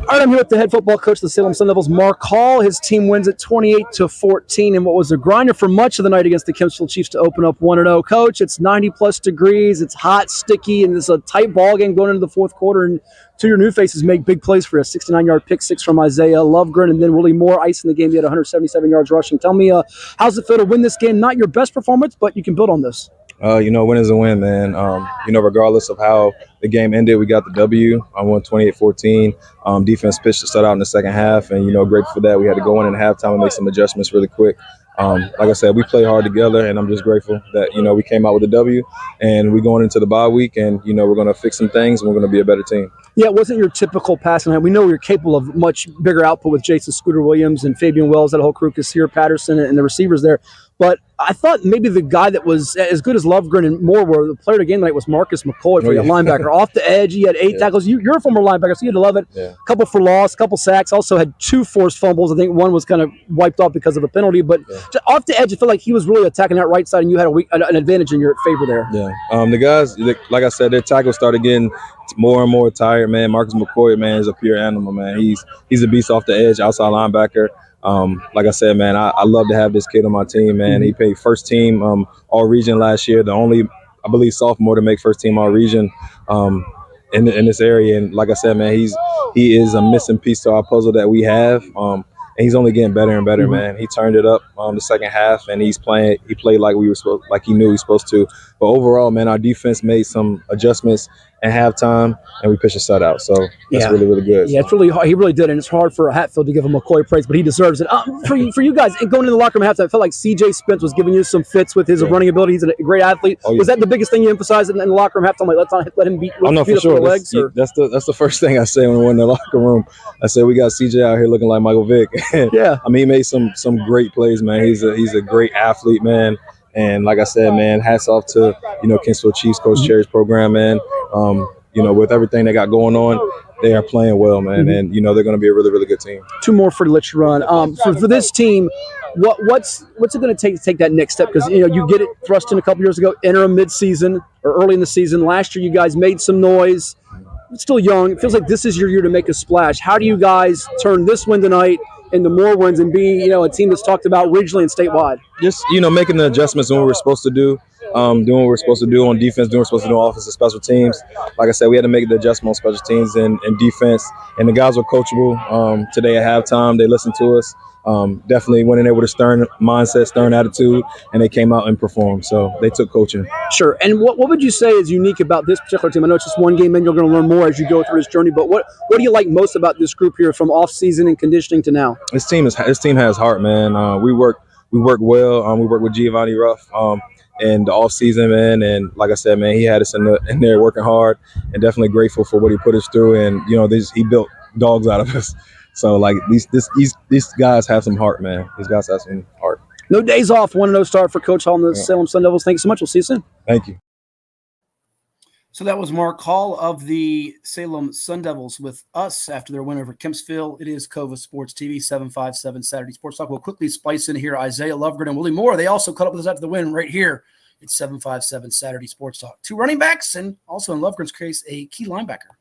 right, I'm here with the head football coach of the Salem Sun Devils, Mark Hall. His team wins at 28-14 in what was a grinder for much of the night against the Kempsville Chiefs to open up 1-0. Coach, it's 90-plus degrees, it's hot, sticky, and it's a tight ball game going into the fourth quarter, and two of your new faces make big plays for you. A 69-yard pick six from Isaiah Lovgren, and then Willie Moore icing the game. He had 177 yards rushing. Tell me, how's it feel to win this game? Not your best performance, but you can build on this. Win is a win, man. Regardless of how the game ended, we got the W. I won 28-14. Defense pitched to start out in the second half, and, grateful for that. We had to go in at halftime and make some adjustments really quick. Like I said, we play hard together, and I'm just grateful that, we came out with a W, and we're going into the bye week, and, we're going to fix some things, and we're going to be a better team. Yeah, it wasn't your typical passing night. We know you're capable of much bigger output with Jason Scooter Williams and Fabian Wells, that whole crew, Kassir Patterson, and the receivers there. But I thought maybe the guy that was as good as Lovgren and Moore were, the player of the game tonight was Marcus McCoy for your linebacker. Off the edge, he had 8 tackles. You're a former linebacker, so you had to love it. Yeah. A couple for loss, a couple sacks. Also had 2 forced fumbles. I think one was kind of wiped off because of a penalty. But off the edge, I feel like he was really attacking that right side, and you had an advantage in your favor there. Yeah. The guys, like I said, their tackles started getting more and more tired, man. Marcus McCoy, man, is a pure animal, man. He's a beast off the edge, outside linebacker. Like I said, man, I love to have this kid on my team, man. He played first team all region last year, the only, I believe, sophomore to make first team all region in this area. And like I said, man, he is a missing piece to our puzzle that we have. And he's only getting better and better, man. He turned it up the second half, and he played like he knew he was supposed to. But overall, man, our defense made some adjustments at halftime, and we pitched a shutout. So that's really, really good. Yeah, it's really hard. He really did, and it's hard for Hatfield to give him McCoy praise, but he deserves it. For you guys, and going into the locker room at halftime, I felt like C.J. Spence was giving you some fits with his running ability. He's a great athlete. Was that the biggest thing you emphasized in the locker room halftime? Like, let's not let him beat for sure. The legs? That's the first thing I say when we're in the locker room. I say we got C.J. out here looking like Michael Vick. Yeah. I mean, he made some great plays, man. He's a great athlete, man. And like I said, man, hats off to, Kempsville Chiefs, Coach Cherry's program, man. With everything they got going on, they are playing well, man. And, they're going to be a really, really good team. 2 more for to let you run. For this team, what's it going to take that next step? Because, you get it thrust in a couple years ago, interim mid-season or early in the season. Last year, you guys made some noise. It's still young. It feels like this is your year to make a splash. How do you guys turn this win tonight into more wins and be, a team that's talked about regionally and statewide? Just, making the adjustments doing what we're supposed to do. Doing what we're supposed to do on defense, doing what we're supposed to do on offense and special teams. Like I said, we had to make the adjustment on special teams and defense. And the guys were coachable today at halftime. They listened to us. Definitely went in there with a stern mindset, stern attitude, and they came out and performed. So they took coaching. Sure. And what would you say is unique about this particular team? I know it's just one game, and you're going to learn more as you go through this journey. But what do you like most about this group here from off-season and conditioning to now? This team has heart, man. We work well. We work with Giovanni Ruff. In the off season, man, and like I said, man, he had us in there working hard, and definitely grateful for what he put us through. And he built dogs out of us. So like these guys have some heart, man. These guys have some heart. No days off. 1-0 start for Coach Hall and the Salem Sun Devils. Thank you so much. We'll see you soon. Thank you. So that was Mark Hall of the Salem Sun Devils with us after their win over Kempsville. It is CoVA Sports TV, 757 Saturday Sports Talk. We'll quickly spice in here Isaiah Lovgren and Willie Moore. They also caught up with us after the win right here. It's 757 Saturday Sports Talk. 2 running backs and also in Lovgren's case, a key linebacker.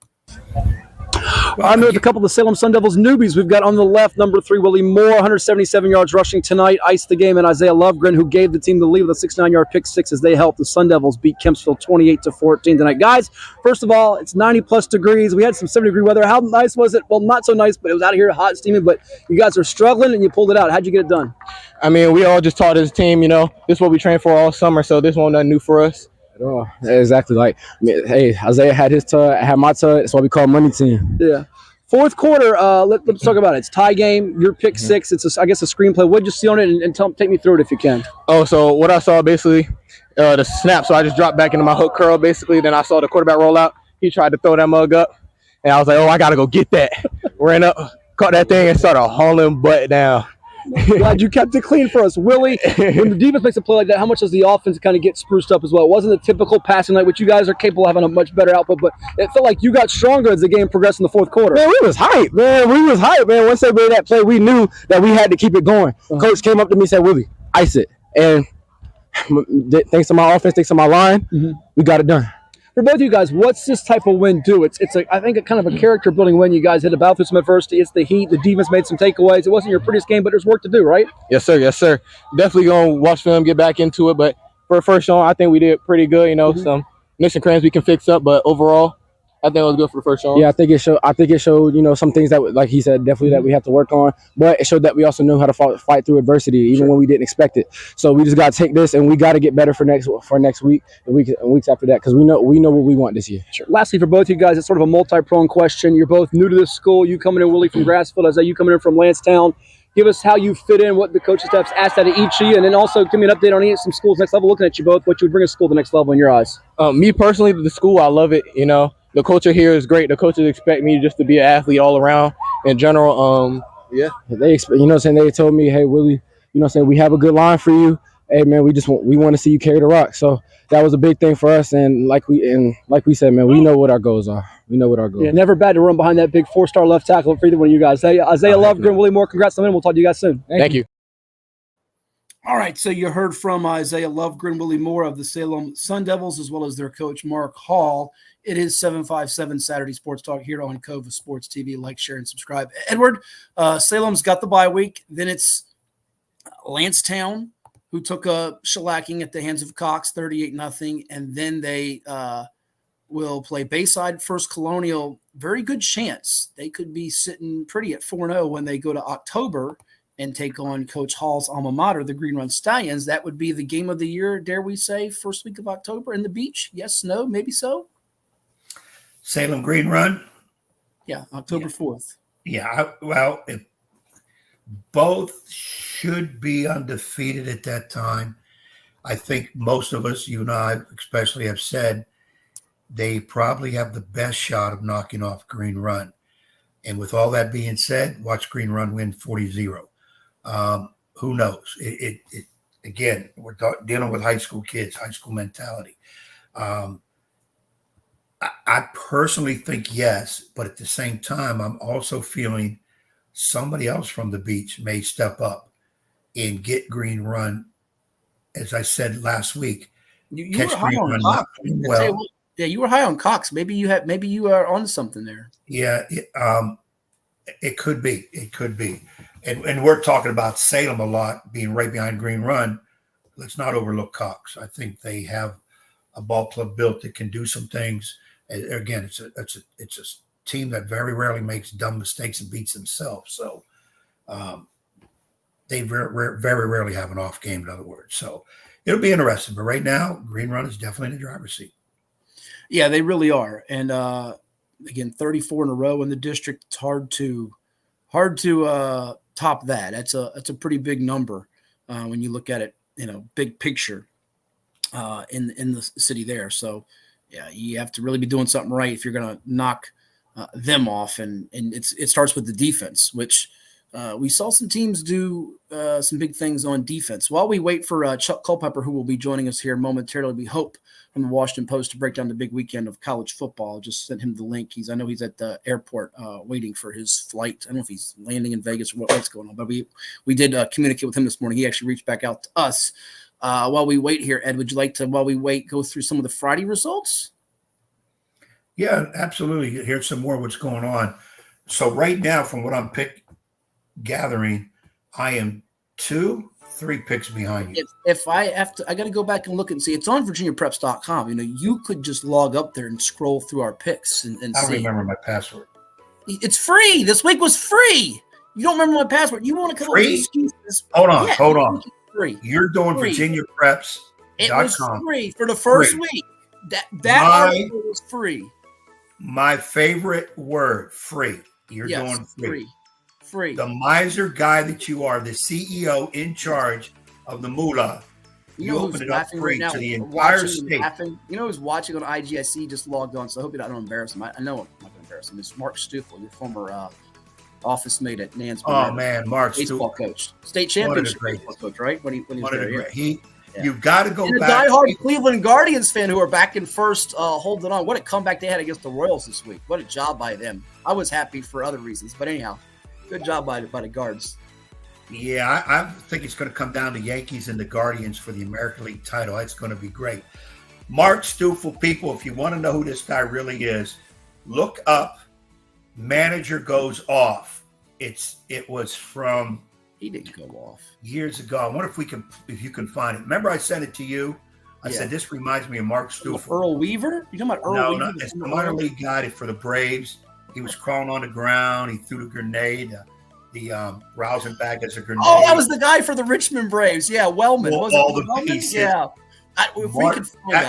I know a couple of the Salem Sun Devils newbies. We've got on the left, number 3, Willie Moore, 177 yards rushing tonight, iced the game, and Isaiah Lovgren, who gave the team the lead with a 69-yard pick six as they helped the Sun Devils beat Kempsville 28-14 tonight. Guys, first of all, it's 90-plus degrees. We had some 70-degree weather. How nice was it? Well, not so nice, but it was out here hot and steamy, but you guys are struggling, and you pulled it out. How'd you get it done? I mean, we all just taught as a team, this is what we trained for all summer, so this won't nothing new for us. Oh, exactly. Like, hey, Isaiah had his tug, I had my tug. That's why we call money team. Yeah. Fourth quarter, let's talk about it. It's tie game. Your pick six. It's, I guess, a screenplay. What did you see on it? And take me through it if you can. Oh, so what I saw basically, the snap. So I just dropped back into my hook curl basically. Then I saw the quarterback roll out. He tried to throw that mug up. And I was like, oh, I got to go get that. Ran up, caught that thing, and started hauling butt down. Glad you kept it clean for us, Willie. When the defense makes a play like that, how much does the offense kind of get spruced up as well? It wasn't a typical passing night, which you guys are capable of having a much better output, but it felt like you got stronger as the game progressed in the fourth quarter. Man, we was hyped, man. Once they made that play, we knew that we had to keep it going. Coach came up to me and said, Willie, ice it. And thanks to my offense, thanks to my line, we got it done. For both of you guys, what's this type of win do? It's I think, a kind of a character-building win. You guys had to battle through some adversity. It's the heat. The defense made some takeaways. It wasn't your prettiest game, but there's work to do, right? Yes, sir. Yes, sir. Definitely going to watch film, get back into it. But for the first show, I think we did pretty good. Some nicks and cramps we can fix up. But overall, I think it was good for the first show. Yeah, I think it showed, some things that, like he said, definitely that we have to work on. But it showed that we also knew how to fight through adversity, even when we didn't expect it. So we just got to take this, and we got to get better for next week and weeks after that, because we know what we want this year. Sure. Lastly, for both of you guys, it's sort of a multi-pronged question. You're both new to this school. You coming in, Willie, from Grassfield, Isaiah, you coming in from Lansetown. Give us how you fit in, what the coaching staff's asked out of each of you, and then also give me an update on some schools next level. Looking at you both, what you would bring a school to the next level in your eyes. Me personally, the school, I love it. The culture here is great. The coaches expect me just to be an athlete all around. In general, yeah. They expect, they told me, hey, Willie, we have a good line for you. Hey, man, we want to see you carry the rock. So that was a big thing for us. And like we said, man, we know what our goals are. Yeah, never bad to run behind that big 4-star left tackle for either one of you guys. Hey, Isaiah Lovgren, Willie Moore, congrats on them. We'll talk to you guys soon. Thank you. All right, so you heard from Isaiah Lovgren, Willie Moore of the Salem Sun Devils, as well as their coach, Mark Hall. It is 757 Saturday Sports Talk here on CoVA Sports TV. Like, share, and subscribe. Edward, Salem's got the bye week. Then it's Lansetown, who took a shellacking at the hands of Cox, 38-0. And then they will play Bayside, First Colonial. Very good chance they could be sitting pretty at 4-0 when they go to October and take on Coach Hall's alma mater, the Green Run Stallions. That would be the game of the year, dare we say, first week of October in the Beach? Yes, no, maybe so? Salem Green Run? Yeah, October 4th. Yeah, if both should be undefeated at that time. I think most of us, you and I especially, have said they probably have the best shot of knocking off Green Run. And with all that being said, watch Green Run win 40-0. Who knows? Again, we're dealing with high school kids, high school mentality. I personally think yes, but at the same time, I'm also feeling somebody else from the Beach may step up and get Green Run. As I said last week, you were high on Cox. Well, yeah, you were high on Cox. Maybe you are on something there. Yeah, it could be. It could be. And we're talking about Salem a lot, being right behind Green Run. Let's not overlook Cox. I think they have a ball club built that can do some things. And again, it's a team that very rarely makes dumb mistakes and beats themselves. So they very rarely have an off game, in other words. So it'll be interesting. But right now, Green Run is definitely in the driver's seat. Yeah, they really are. And again, 34 in a row in the district. It's hard to top that. That's a pretty big number when you look at it, big picture in the city there. So yeah, you have to really be doing something right if you're going to knock them off. And it starts with the defense, which we saw some teams do some big things on defense. While we wait for Chuck Culpepper, who will be joining us here momentarily, we hope, from the Washington Post, to break down the big weekend of college football. Just sent him the link. I know he's at the airport waiting for his flight. I don't know if he's landing in Vegas or what's going on, but we did communicate with him this morning. He actually reached back out to us. While we wait here, Ed, would you like to, while we wait, go through some of the Friday results? Yeah, absolutely. Here's some more what's going on. So right now, from what I'm gathering, I am 3 picks behind you. If I have to, I got to go back and look and see. It's on VirginiaPreps.com. You know, you could just log up there and scroll through our picks and I don't see. remember my password. It's free. This week was free. You don't remember my password. You want to come up with excuses? Hold on. Free. You're doing VirginiaPreps.com. It was free for the first week. That article was free. My favorite word, free. You're doing free. The miser guy that you are, the CEO in charge of the moolah. You open it up free to the entire state. You know who's watching on IG? I see he just logged on, so I hope I don't embarrass him. I know I'm not going to embarrass him. It's Mark Stufel, your former office mate at Nance. Oh, man, Mark baseball coach. State championship baseball coach, right? When he was there. You've got to go back. A diehard Cleveland Guardians fan who are back in first, holding on. What a comeback they had against the Royals this week. What a job by them. I was happy for other reasons, but anyhow, good job by the Guards. Yeah, I think it's going to come down to Yankees and the Guardians for the American League title. It's going to be great. Mark Stufel, people, if you want to know who this guy really is, look up Manager Goes Off. It was from... He didn't go off years ago. I wonder if you can find it. Remember, I sent it to you. I said this reminds me of Mark Stufel. Earl Weaver? You talking about Earl Weaver? No, it's the minor league guy for the Braves. He was crawling on the ground. He threw the grenade. The Rosenbach as a grenade. Oh, that was the guy for the Richmond Braves. Yeah, Wellman. Pieces. Yeah. That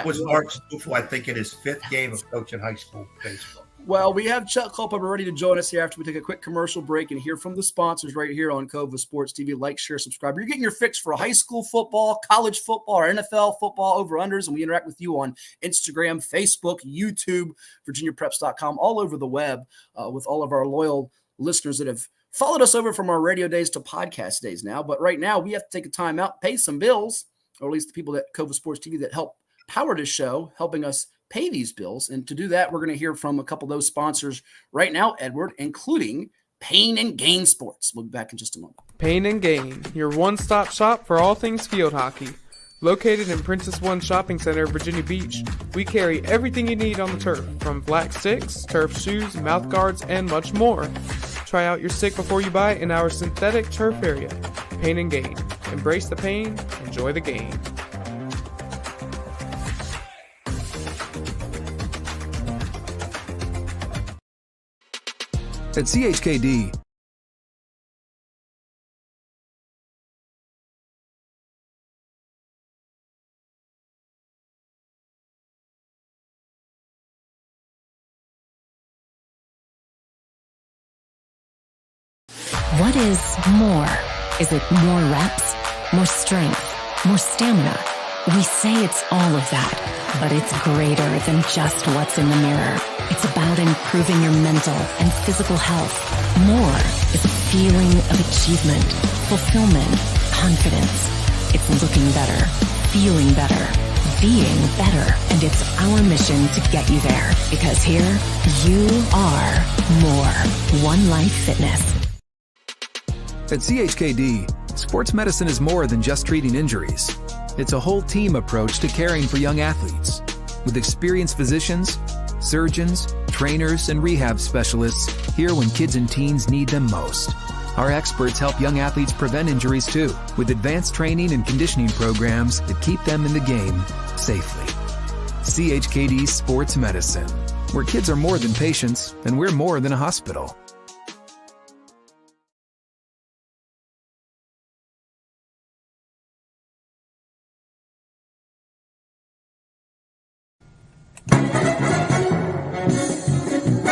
was Mark Stufel, I think, in his 5th game of coaching high school baseball. Well, we have Chuck Culpepper ready to join us here after we take a quick commercial break and hear from the sponsors right here on CoVA Sports TV. Like, share, subscribe. You're getting your fix for high school football, college football, or NFL football over-unders, and we interact with you on Instagram, Facebook, YouTube, VirginiaPreps.com, all over the web with all of our loyal listeners that have followed us over from our radio days to podcast days now. But right now, we have to take a time out, pay some bills, or at least the people at CoVA Sports TV that help power this show, helping us pay these bills. And to do that, we're going to hear from a couple of those sponsors right now, Edward, including Pain and Gain Sports. We'll be back in just a moment. Pain and Gain, your one-stop shop for all things field hockey. Located in Princess One Shopping Center, Virginia Beach, we carry everything you need on the turf, from black sticks, turf shoes, mouth guards, and much more. Try out your stick before you buy in our synthetic turf area. Pain and Gain. Embrace the pain, enjoy the gain. At CHKD, what is more? Is it more reps, more strength, more stamina? We say it's all of that, but it's greater than just what's in the mirror. It's about improving your mental and physical health. More is a feeling of achievement, fulfillment, confidence. It's looking better, feeling better, being better. And it's our mission to get you there. Because here, you are more. One Life Fitness. At CHKD, sports medicine is more than just treating injuries. It's a whole team approach to caring for young athletes. With experienced physicians, surgeons, trainers, and rehab specialists here when kids and teens need them most. Our experts help young athletes prevent injuries too, with advanced training and conditioning programs that keep them in the game safely. CHKD Sports Medicine, where kids are more than patients and we're more than a hospital.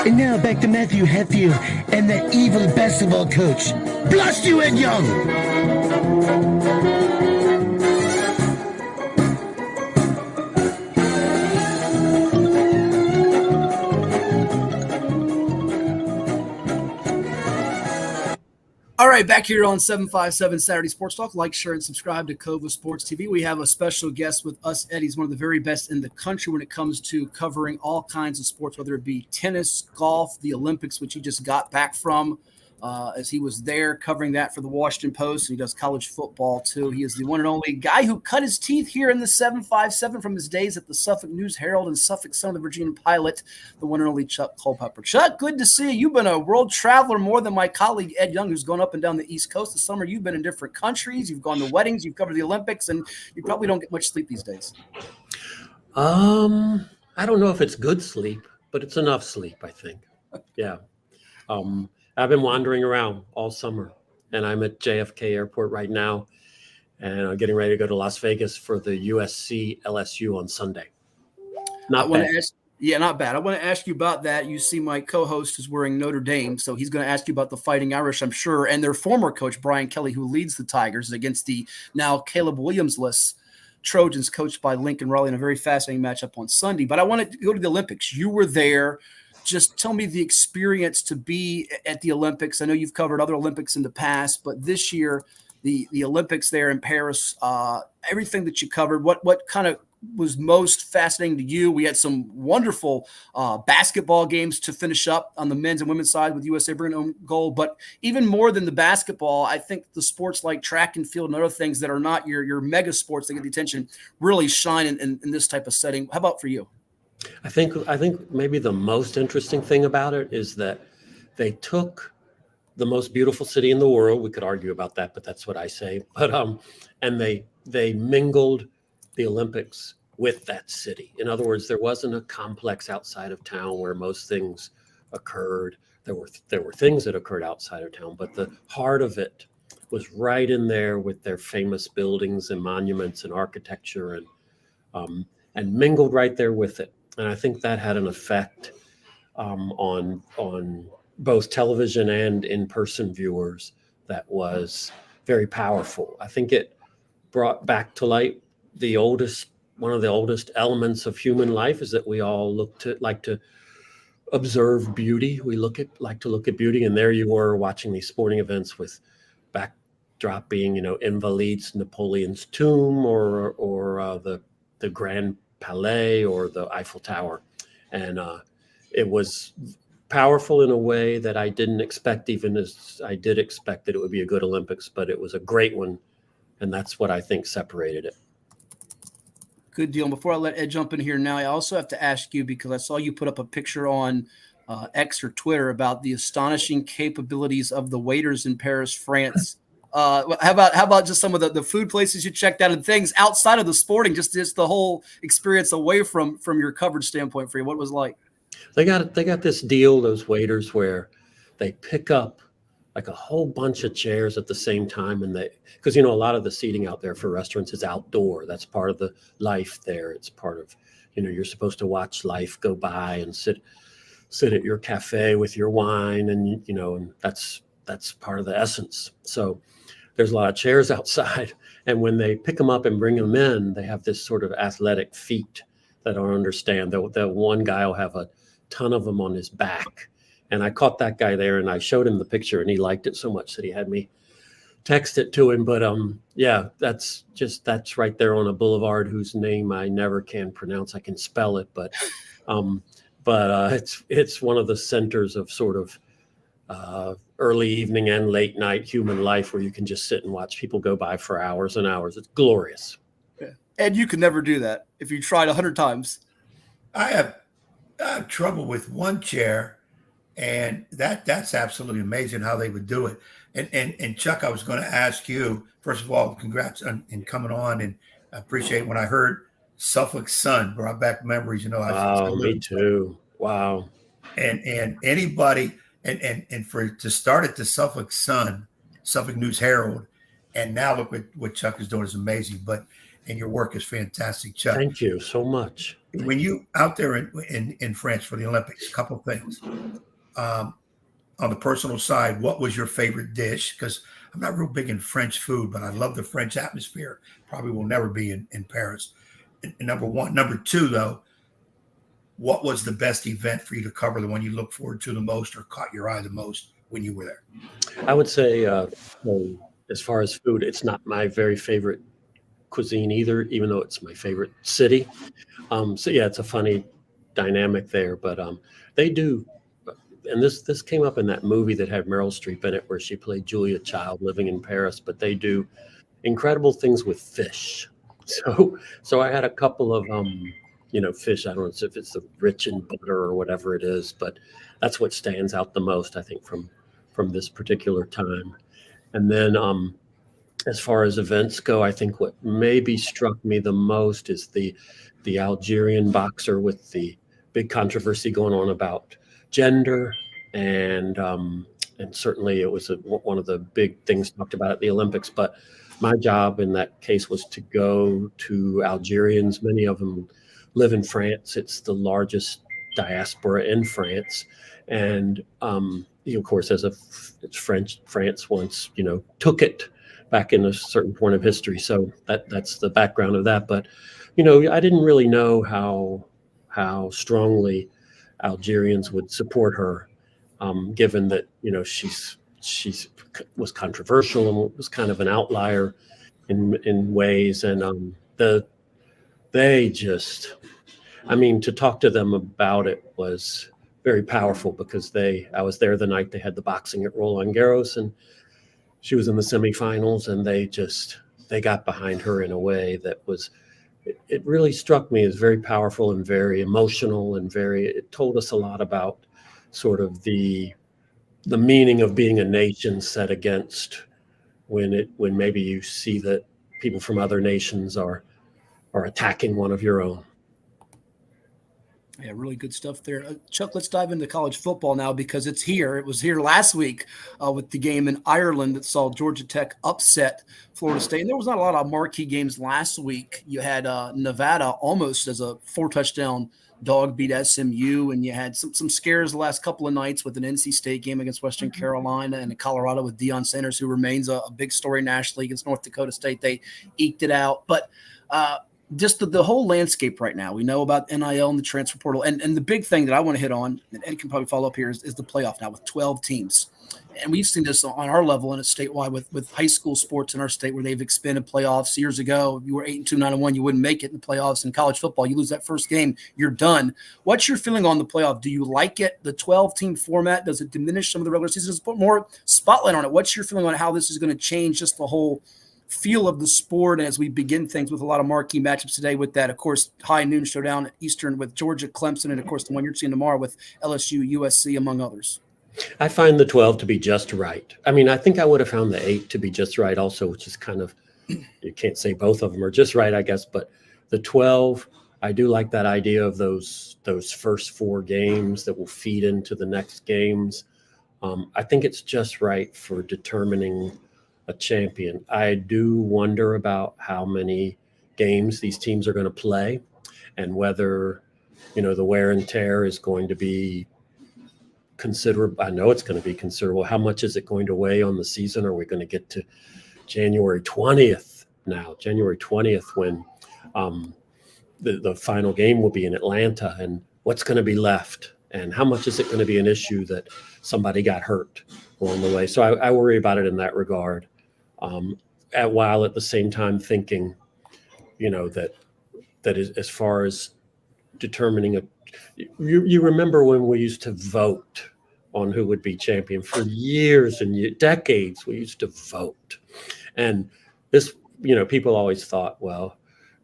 And now back to Matthew Hatfield and the evil basketball coach. Blast you, Ed Young! All right, back here on 757 Saturday Sports Talk. Like, share, and subscribe to CoVA Sports TV. We have a special guest with us, Ed. He's one of the very best in the country when it comes to covering all kinds of sports, whether it be tennis, golf, the Olympics, which he just got back from. as he was there covering that for the Washington Post, and he does college football too. He is the one and only guy who cut his teeth here in the 757 from his days at the Suffolk News Herald and Suffolk Sun of the Virginia Pilot, the one and only Chuck Culpepper. Chuck, good to see you. You've been a world traveler more than my colleague Ed Young, who's gone up and down the East Coast this summer. You've been in different countries. You've gone to weddings. You've covered the Olympics, and you probably don't get much sleep these days. I don't know if it's good sleep, but it's enough sleep, I think. Yeah. I've been wandering around all summer, and I'm at JFK Airport right now, and I'm getting ready to go to Las Vegas for the USC LSU on Sunday. Not bad. Not bad. I want to ask you about that. You see my co-host is wearing Notre Dame, so he's going to ask you about the Fighting Irish, I'm sure, and their former coach, Brian Kelly, who leads the Tigers against the now Caleb Williams-less Trojans, coached by Lincoln Riley, in a very fascinating matchup on Sunday. But I want to go to the Olympics. You were there. Just tell me the experience to be at the Olympics. I know you've covered other Olympics in the past, but this year, the Olympics there in Paris, everything that you covered, what kind of was most fascinating to you? We had some wonderful basketball games to finish up on the men's and women's side with USA bringing home gold. But even more than the basketball, I think the sports like track and field and other things that are not your mega sports that get the attention really shine in this type of setting. How about for you? I think maybe the most interesting thing about it is that they took the most beautiful city in the world. We could argue about that, but that's what I say. But and they mingled the Olympics with that city. In other words, there wasn't a complex outside of town where most things occurred. There were things that occurred outside of town, but the heart of it was right in there with their famous buildings and monuments and architecture and mingled right there with it. And I think that had an effect on both television and in-person viewers that was very powerful. I think it brought back to light one of the oldest elements of human life is that we all like to observe beauty. We like to look at beauty, and there you were watching these sporting events with backdrop being, Invalides, Napoleon's tomb, or the Grand Palais or the Eiffel Tower. And it was powerful in a way that I didn't expect, even as I did expect that it would be a good Olympics, but it was a great one. And that's what I think separated it. Good deal. And before I let Ed jump in here now, I also have to ask you, because I saw you put up a picture on X or Twitter about the astonishing capabilities of the waiters in Paris, France. How about just some of the food places you checked out and things outside of the sporting, just the whole experience away from your coverage standpoint for you? What was it like? They got this deal, those waiters, where they pick up like a whole bunch of chairs at the same time, and because a lot of the seating out there for restaurants is outdoor. That's part of the life there. It's part of you're supposed to watch life go by and sit at your cafe with your wine, and and that's part of the essence. So there's a lot of chairs outside, and when they pick them up and bring them in, they have this sort of athletic feat that I don't understand. The one guy will have a ton of them on his back. And I caught that guy there, and I showed him the picture, and he liked it so much that he had me text it to him. But that's right there on a boulevard whose name I never can pronounce. I can spell it, but it's one of the centers of sort of early evening and late night human life, where you can just sit and watch people go by for hours and hours. It's glorious. Yeah. Ed, you could never do that if you tried 100 times. I have trouble with one chair. And that's absolutely amazing how they would do it. And Chuck, I was going to ask you, first of all, congrats on coming on, and I appreciate when I heard Suffolk Sun, brought back memories. Wow, me too. Wow. And anybody and to start at the Suffolk Sun, Suffolk News Herald, and now look what Chuck is doing is amazing. And your work is fantastic, Chuck. Thank you so much. When you out there in France for the Olympics, a couple of things. On the personal side, what was your favorite dish? Because I'm not real big in French food, but I love the French atmosphere. Probably will never be in Paris. And number one. Number two, though, what was the best event for you to cover, the one you look forward to the most or caught your eye the most when you were there? I would say, as far as food, it's not my very favorite cuisine either, even though it's my favorite city. So, yeah, it's a funny dynamic there. But they do and this came up in that movie that had Meryl Streep in it, where she played Julia Child living in Paris, but they do incredible things with fish. So I had a couple of, fish. I don't know if it's rich in butter or whatever it is, but that's what stands out the most, I think, from this particular time. And then as far as events go, I think what maybe struck me the most is the Algerian boxer with the big controversy going on about gender, and certainly it was one of the big things talked about at the Olympics. But my job in that case was to go to Algerians. Many of them live in France. It's the largest diaspora in France, and of course, it's France once took it back in a certain point of history. So that's the background of that. But I didn't really know how strongly Algerians would support her, given that she was controversial and was kind of an outlier in ways, and to talk to them about it was very powerful, because I was there the night they had the boxing at Roland Garros, and she was in the semifinals, and they got behind her in a way that was, it really struck me as very powerful and very emotional, and it told us a lot about sort of the meaning of being a nation set against when maybe you see that people from other nations are attacking one of your own. Yeah, really good stuff there. Chuck, let's dive into college football now, because it's here. It was here last week with the game in Ireland that saw Georgia Tech upset Florida State. And there was not a lot of marquee games last week. You had Nevada almost as a 4-touchdown dog beat SMU, and you had some scares the last couple of nights with an NC State game against Western Carolina, and in Colorado with Deion Sanders, who remains a big story nationally, against North Dakota State. They eked it out. But just the whole landscape right now. We know about NIL and the transfer portal. And the big thing that I want to hit on, and Ed can probably follow up here, is the playoff now with 12 teams. And we've seen this on our level and a statewide with high school sports in our state, where they've expanded playoffs. Years ago, you were 8-2, 9-1, you wouldn't make it in the playoffs. In college football, you lose that first game, you're done. What's your feeling on the playoff? Do you like it, the 12-team format? Does it diminish some of the regular season? Does it put more spotlight on it? What's your feeling on how this is going to change just the whole feel of the sport as we begin things with a lot of marquee matchups today, with that, of course, high noon showdown at Eastern with Georgia, Clemson, and of course the one you're seeing tomorrow with LSU, USC, among others? I find the 12 to be just right. I mean, I think I would have found the 8 to be just right also, which is kind of, you can't say both of them are just right, I guess, but the 12, I do like that idea of those first 4 games that will feed into the next games. I think it's just right for determining a champion. I do wonder about how many games these teams are going to play, and whether, the wear and tear is going to be considerable. I know it's going to be considerable. How much is it going to weigh on the season? Are we going to get to January 20th now? January 20th, when the final game will be in Atlanta, and what's going to be left? And how much is it going to be an issue that somebody got hurt along the way? So I worry about it in that regard. While at the same time thinking, that is, as far as determining you remember when we used to vote on who would be champion for years and decades. We used to vote, and this, people always thought, well,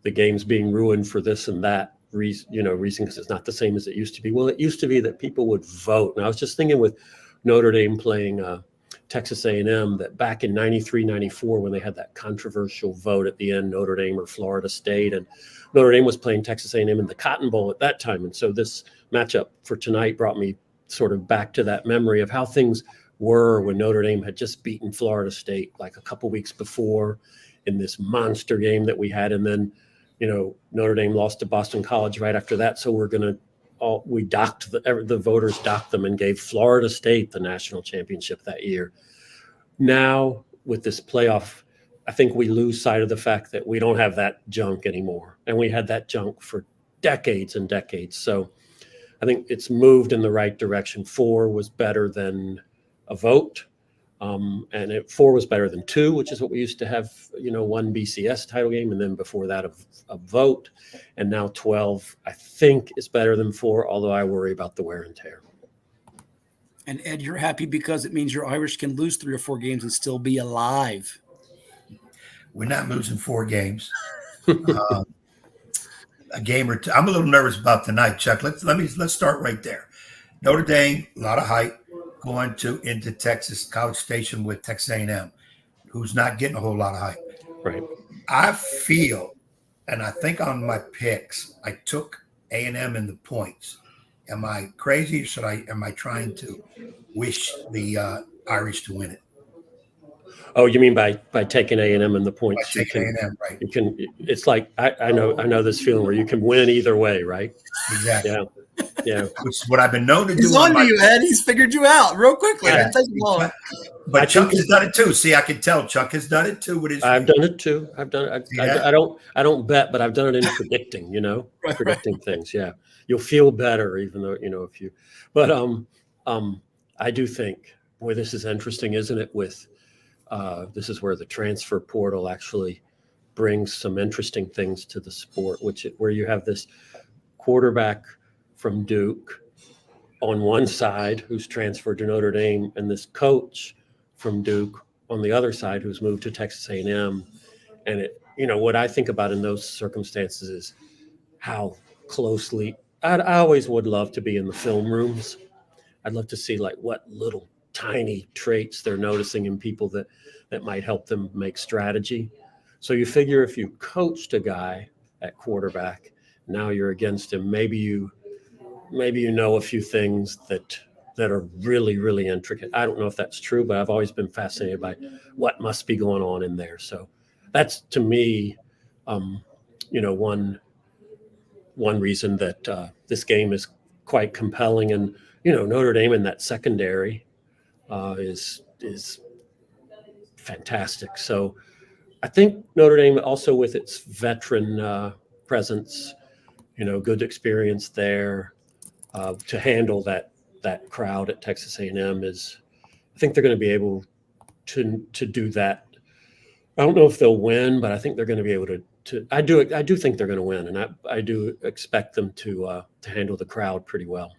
the game's being ruined for this and that reason, because it's not the same as it used to be. Well, it used to be that people would vote, and I was just thinking with Notre Dame playing Texas A&M, that back in 93, 94, when they had that controversial vote at the end, Notre Dame or Florida State, and Notre Dame was playing Texas A&M in the Cotton Bowl at that time. And so this matchup for tonight brought me sort of back to that memory of how things were when Notre Dame had just beaten Florida State like a couple weeks before in this monster game that we had. And then, Notre Dame lost to Boston College right after that. So we docked the voters docked them and gave Florida State the national championship that year. Now with this playoff, I think we lose sight of the fact that we don't have that junk anymore. And we had that junk for decades and decades. So I think it's moved in the right direction. 4 was better than a vote. And 4 was better than 2, which is what we used to have, one BCS title game, and then before that a vote. And now 12, I think, is better than 4, although I worry about the wear and tear. And Ed, you're happy because it means your Irish can lose 3 or 4 games and still be alive. We're not losing 4 games. A game or two. I'm a little nervous about tonight, Chuck. Let's start right there. Notre Dame, a lot of hype going into Texas College Station with Texas A&M, who's not getting a whole lot of hype. Right. I feel, and I think on my picks, I took A&M in the points. Am I crazy? Am I trying to wish the Irish to win it? Oh, you mean by taking A&M in the points? By taking A&M, right? You can. It's like I know this feeling where you can win either way, right? Exactly. Yeah. Which is what I've been known to do. He's on to you, Ed. He's figured you out real quickly. Yeah. It doesn't take long. But Chuck has done it too. See, I can tell Chuck has done it too with his. I've done it too. I've done it. I don't bet, but I've done it in predicting. Predicting things. Yeah, you'll feel better, even though if you. But I do think, boy, this is interesting, isn't it? With this is where the transfer portal actually brings some interesting things to the sport, where you have this quarterback from Duke on one side who's transferred to Notre Dame, and this coach from Duke on the other side who's moved to Texas A&M. And what I think about in those circumstances is how closely I always would love to be in the film rooms. I'd love to see like what little tiny traits they're noticing in people that might help them make strategy. So you figure if you coached a guy at quarterback, now you're against him. Maybe you know a few things that are really, really intricate. I don't know if that's true, but I've always been fascinated by what must be going on in there. So that's, to me, one reason that this game is quite compelling. And, Notre Dame in that secondary is fantastic. So I think Notre Dame also with its veteran presence, good experience there to handle that crowd at Texas A&M I think they're going to be able to do that. I don't know if they'll win, but I think they're going to be able to I do think they're going to win, and I do expect them to handle the crowd pretty well.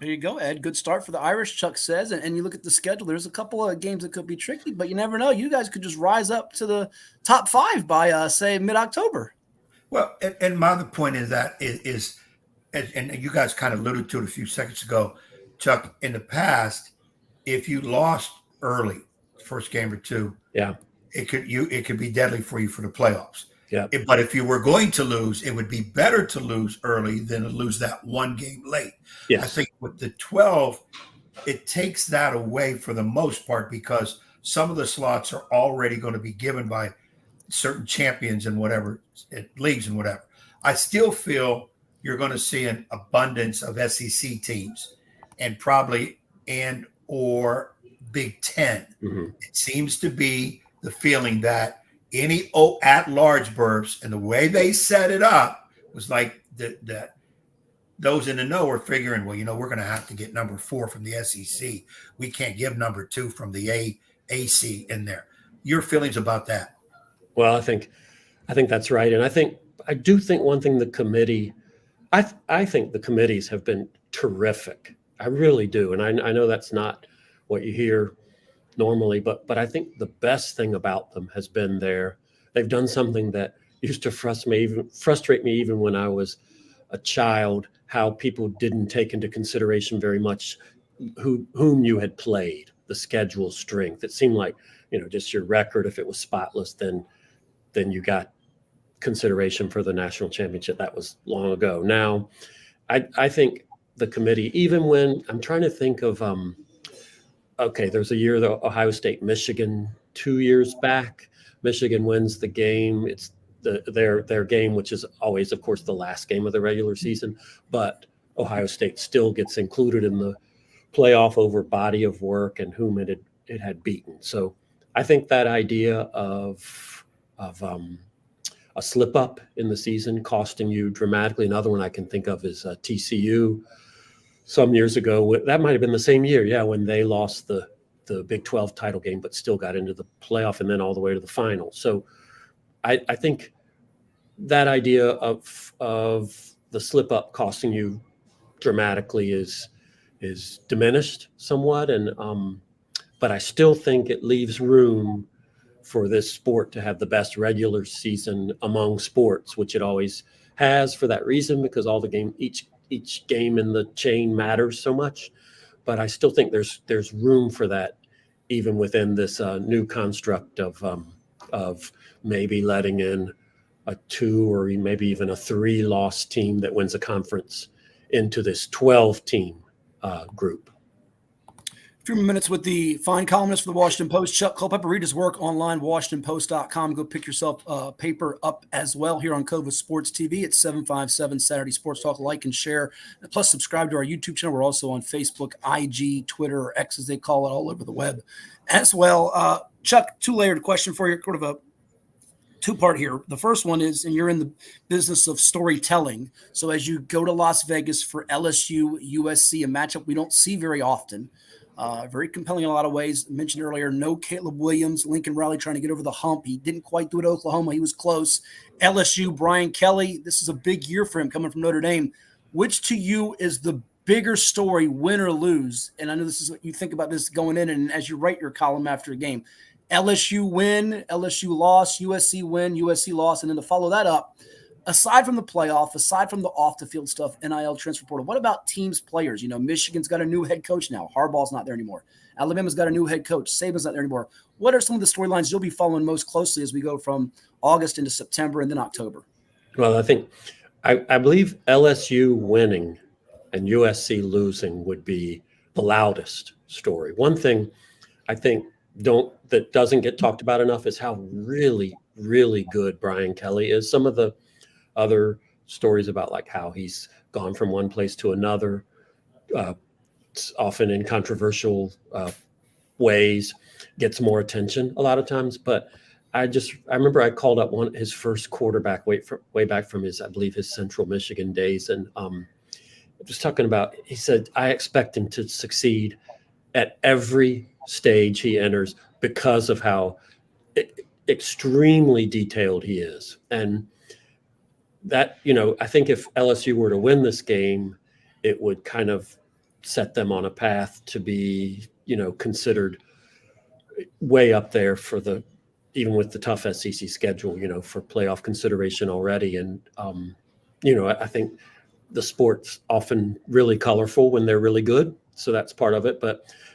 There you go, Ed. Good start for the Irish, Chuck says. And you look at the schedule, there's a couple of games that could be tricky, but you never know. You guys could just rise up to the top 5 by, say, mid-October. Well, and my other point is that and you guys kind of alluded to it a few seconds ago, Chuck, in the past, if you lost early, first game or two, it could be deadly for you for the playoffs. Yeah. But if you were going to lose, it would be better to lose early than to lose that one game late. Yes. I think with the 12, it takes that away for the most part because some of the slots are already going to be given by certain champions and whatever, leagues and whatever. I still feel you're going to see an abundance of SEC teams and probably or Big Ten. Mm-hmm. It seems to be the feeling that any at-large berths and the way they set it up was like that those in the know are figuring, well, we're going to have to get number 4 from the SEC. We can't give number 2 from the AC in there. Your feelings about that? Well, I think that's right. And I do think one thing the committee, I think the committees have been terrific. I really do. And I know that's not what you hear normally, but I think the best thing about them has been they've done something that used to frustrate me even when I was a child, how people didn't take into consideration very much whom you had played, the schedule strength. It seemed like, just your record, if it was spotless, then you got consideration for the national championship. That was long ago. Now, I think the committee, even when I'm trying to think of, there's a year the Ohio State, Michigan, 2 years back, Michigan wins the game. It's their game, which is always, of course, the last game of the regular season, but Ohio State still gets included in the playoff over body of work and whom it had beaten. So I think that idea of a slip up in the season costing you dramatically. Another one I can think of is TCU some years ago. That might have been the same year, when they lost the Big 12 title game, but still got into the playoff and then all the way to the final. So I think that idea of the slip up costing you dramatically is is diminished somewhat, and but I still think it leaves room for this sport to have the best regular season among sports, which it always has for that reason, because all the each game in the chain matters so much. But I still think there's room for that, even within this new construct of maybe letting in a 2 or maybe even a 3-loss team that wins a conference into this 12-team group. A few minutes with the fine columnist for the Washington Post, Chuck Culpepper. Read his work online, WashingtonPost.com. Go pick yourself a paper up as well here on CoVA Sports TV. It's 757 Saturday Sports Talk. Like and share. Plus, subscribe to our YouTube channel. We're also on Facebook, IG, Twitter, or X as they call it, all over the web as well. Chuck, 2-layered question for you, sort of a two-part here. The first one is, and you're in the business of storytelling. So as you go to Las Vegas for LSU, USC, a matchup we don't see very often, very compelling in a lot of ways. Mentioned earlier, no Caleb Williams, Lincoln Riley trying to get over the hump. He didn't quite do it at Oklahoma. He was close. LSU, Brian Kelly, this is a big year for him coming from Notre Dame. Which to you is the bigger story, win or lose? And I know this is what you think about this going in and as you write your column after a game. LSU win, LSU loss, USC win, USC loss, and then to follow that up, aside from the playoff, aside from the off-the-field stuff, NIL transfer portal, what about teams, players? You know, Michigan's got a new head coach now. Harbaugh's not there anymore. Alabama's got a new head coach. Saban's not there anymore. What are some of the storylines you'll be following most closely as we go from August into September and then October? Well, I believe LSU winning and USC losing would be the loudest story. One thing I think that doesn't get talked about enough is how really, really good Brian Kelly is. Some of the other stories about like how he's gone from one place to another, often in controversial ways, gets more attention a lot of times. But I remember I called up his first quarterback way back from his, I believe, his Central Michigan days, and just talking about, he said, I expect him to succeed at every stage he enters because of how extremely detailed he is. And that, I think if LSU were to win this game, it would kind of set them on a path to be, considered way up there for even with the tough SEC schedule, for playoff consideration already. And, I think the sport's often really colorful when they're really good. So that's part of it.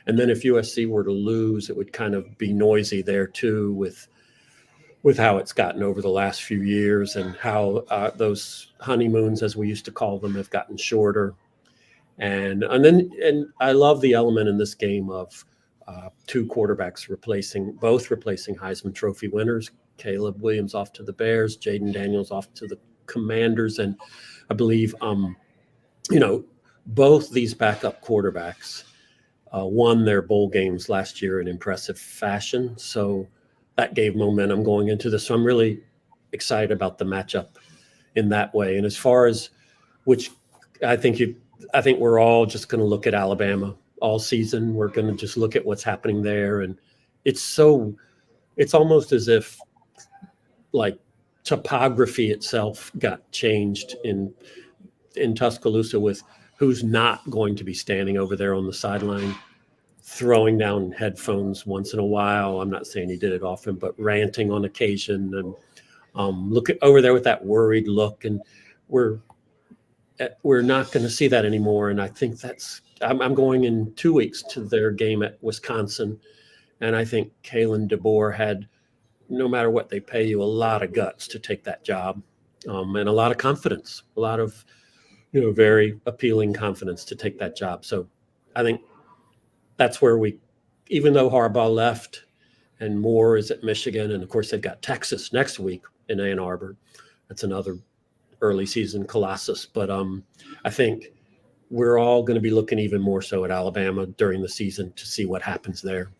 And then if USC were to lose, it would kind of be noisy there too, with how it's gotten over the last few years and how those honeymoons, as we used to call them, have gotten shorter. And I love the element in this game of two quarterbacks both replacing Heisman Trophy winners. Caleb Williams off to the Bears, Jaden Daniels off to the Commanders, and I believe both these backup quarterbacks won their bowl games last year in impressive fashion. So that gave momentum going into this. So I'm really excited about the matchup in that way. And as far as which I think we're all just going to look at Alabama all season. We're going to just look at what's happening there. And it's almost as if like topography itself got changed in Tuscaloosa with who's not going to be standing over there on the sideline, throwing down headphones once in a while. I'm not saying he did it often, but ranting on occasion and look over there with that worried look. And we're not going to see that anymore. And I think I'm going in 2 weeks to their game at Wisconsin. And I think Kalen DeBoer had, no matter what they pay you, a lot of guts to take that job, and a lot of confidence, a lot of, very appealing confidence to take that job. So I think that's where even though Harbaugh left and Moore is at Michigan, and of course they've got Texas next week in Ann Arbor. That's another early season colossus. But I think we're all going to be looking even more so at Alabama during the season to see what happens there.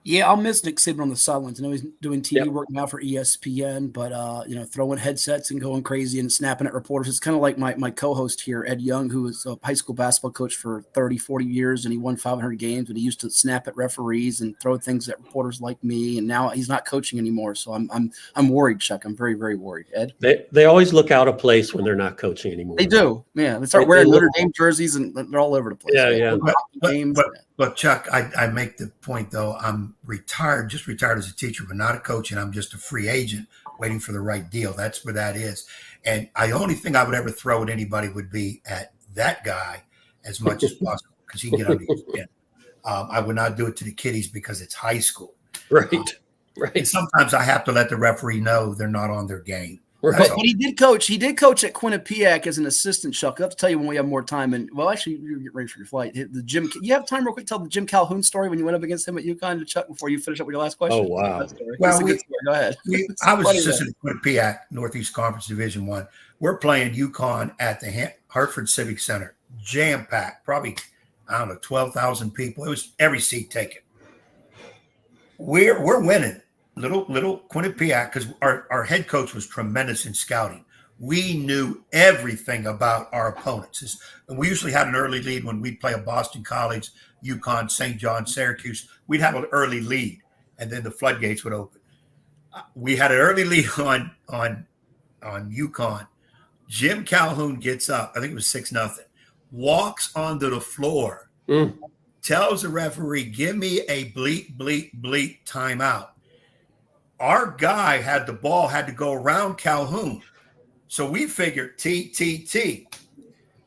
Yeah, I'll miss Nick Saban on the sidelines. I know he's doing TV work now for ESPN, but throwing headsets and going crazy and snapping at reporters. It's kind of like my co-host here, Ed Young, who was a high school basketball coach for 30, 40 years, and he won 500 games, and he used to snap at referees and throw things at reporters like me, and now he's not coaching anymore. So I'm worried, Chuck. I'm very, very worried. Ed? They always look out of place when they're not coaching anymore. They do. Yeah, they start wearing Notre Dame jerseys, and they're all over the place. Yeah. But Chuck, I make the point, though, I'm just retired as a teacher, but not a coach, and I'm just a free agent waiting for the right deal. That's where that is. And the only thing I would ever throw at anybody would be at that guy as much as possible because he can get under your skin. I would not do it to the kiddies because it's high school. Right. And sometimes I have to let the referee know they're not on their game. Right. But he did coach at Quinnipiac as an assistant, Chuck. I'll have to tell you when we have more time. And actually, you're getting ready for your flight. You have time real quick to tell the Jim Calhoun story when you went up against him at UConn to Chuck before you finish up with your last question? Oh, wow. Well, go ahead. I was assistant at Quinnipiac, Northeast Conference Division I. We're playing UConn at the Hartford Civic Center, jam-packed, probably, 12,000 people. It was every seat taken. We're winning. Little Quinnipiac, because our head coach was tremendous in scouting. We knew everything about our opponents. And we usually had an early lead when we'd play a Boston College, UConn, St. John, Syracuse. We'd have an early lead, and then the floodgates would open. We had an early lead on UConn. Jim Calhoun gets up. I think it was 6-0. Walks onto the floor. Tells the referee, give me a bleep, bleep, bleep timeout. Our guy had the ball, had to go around Calhoun. So we figured T.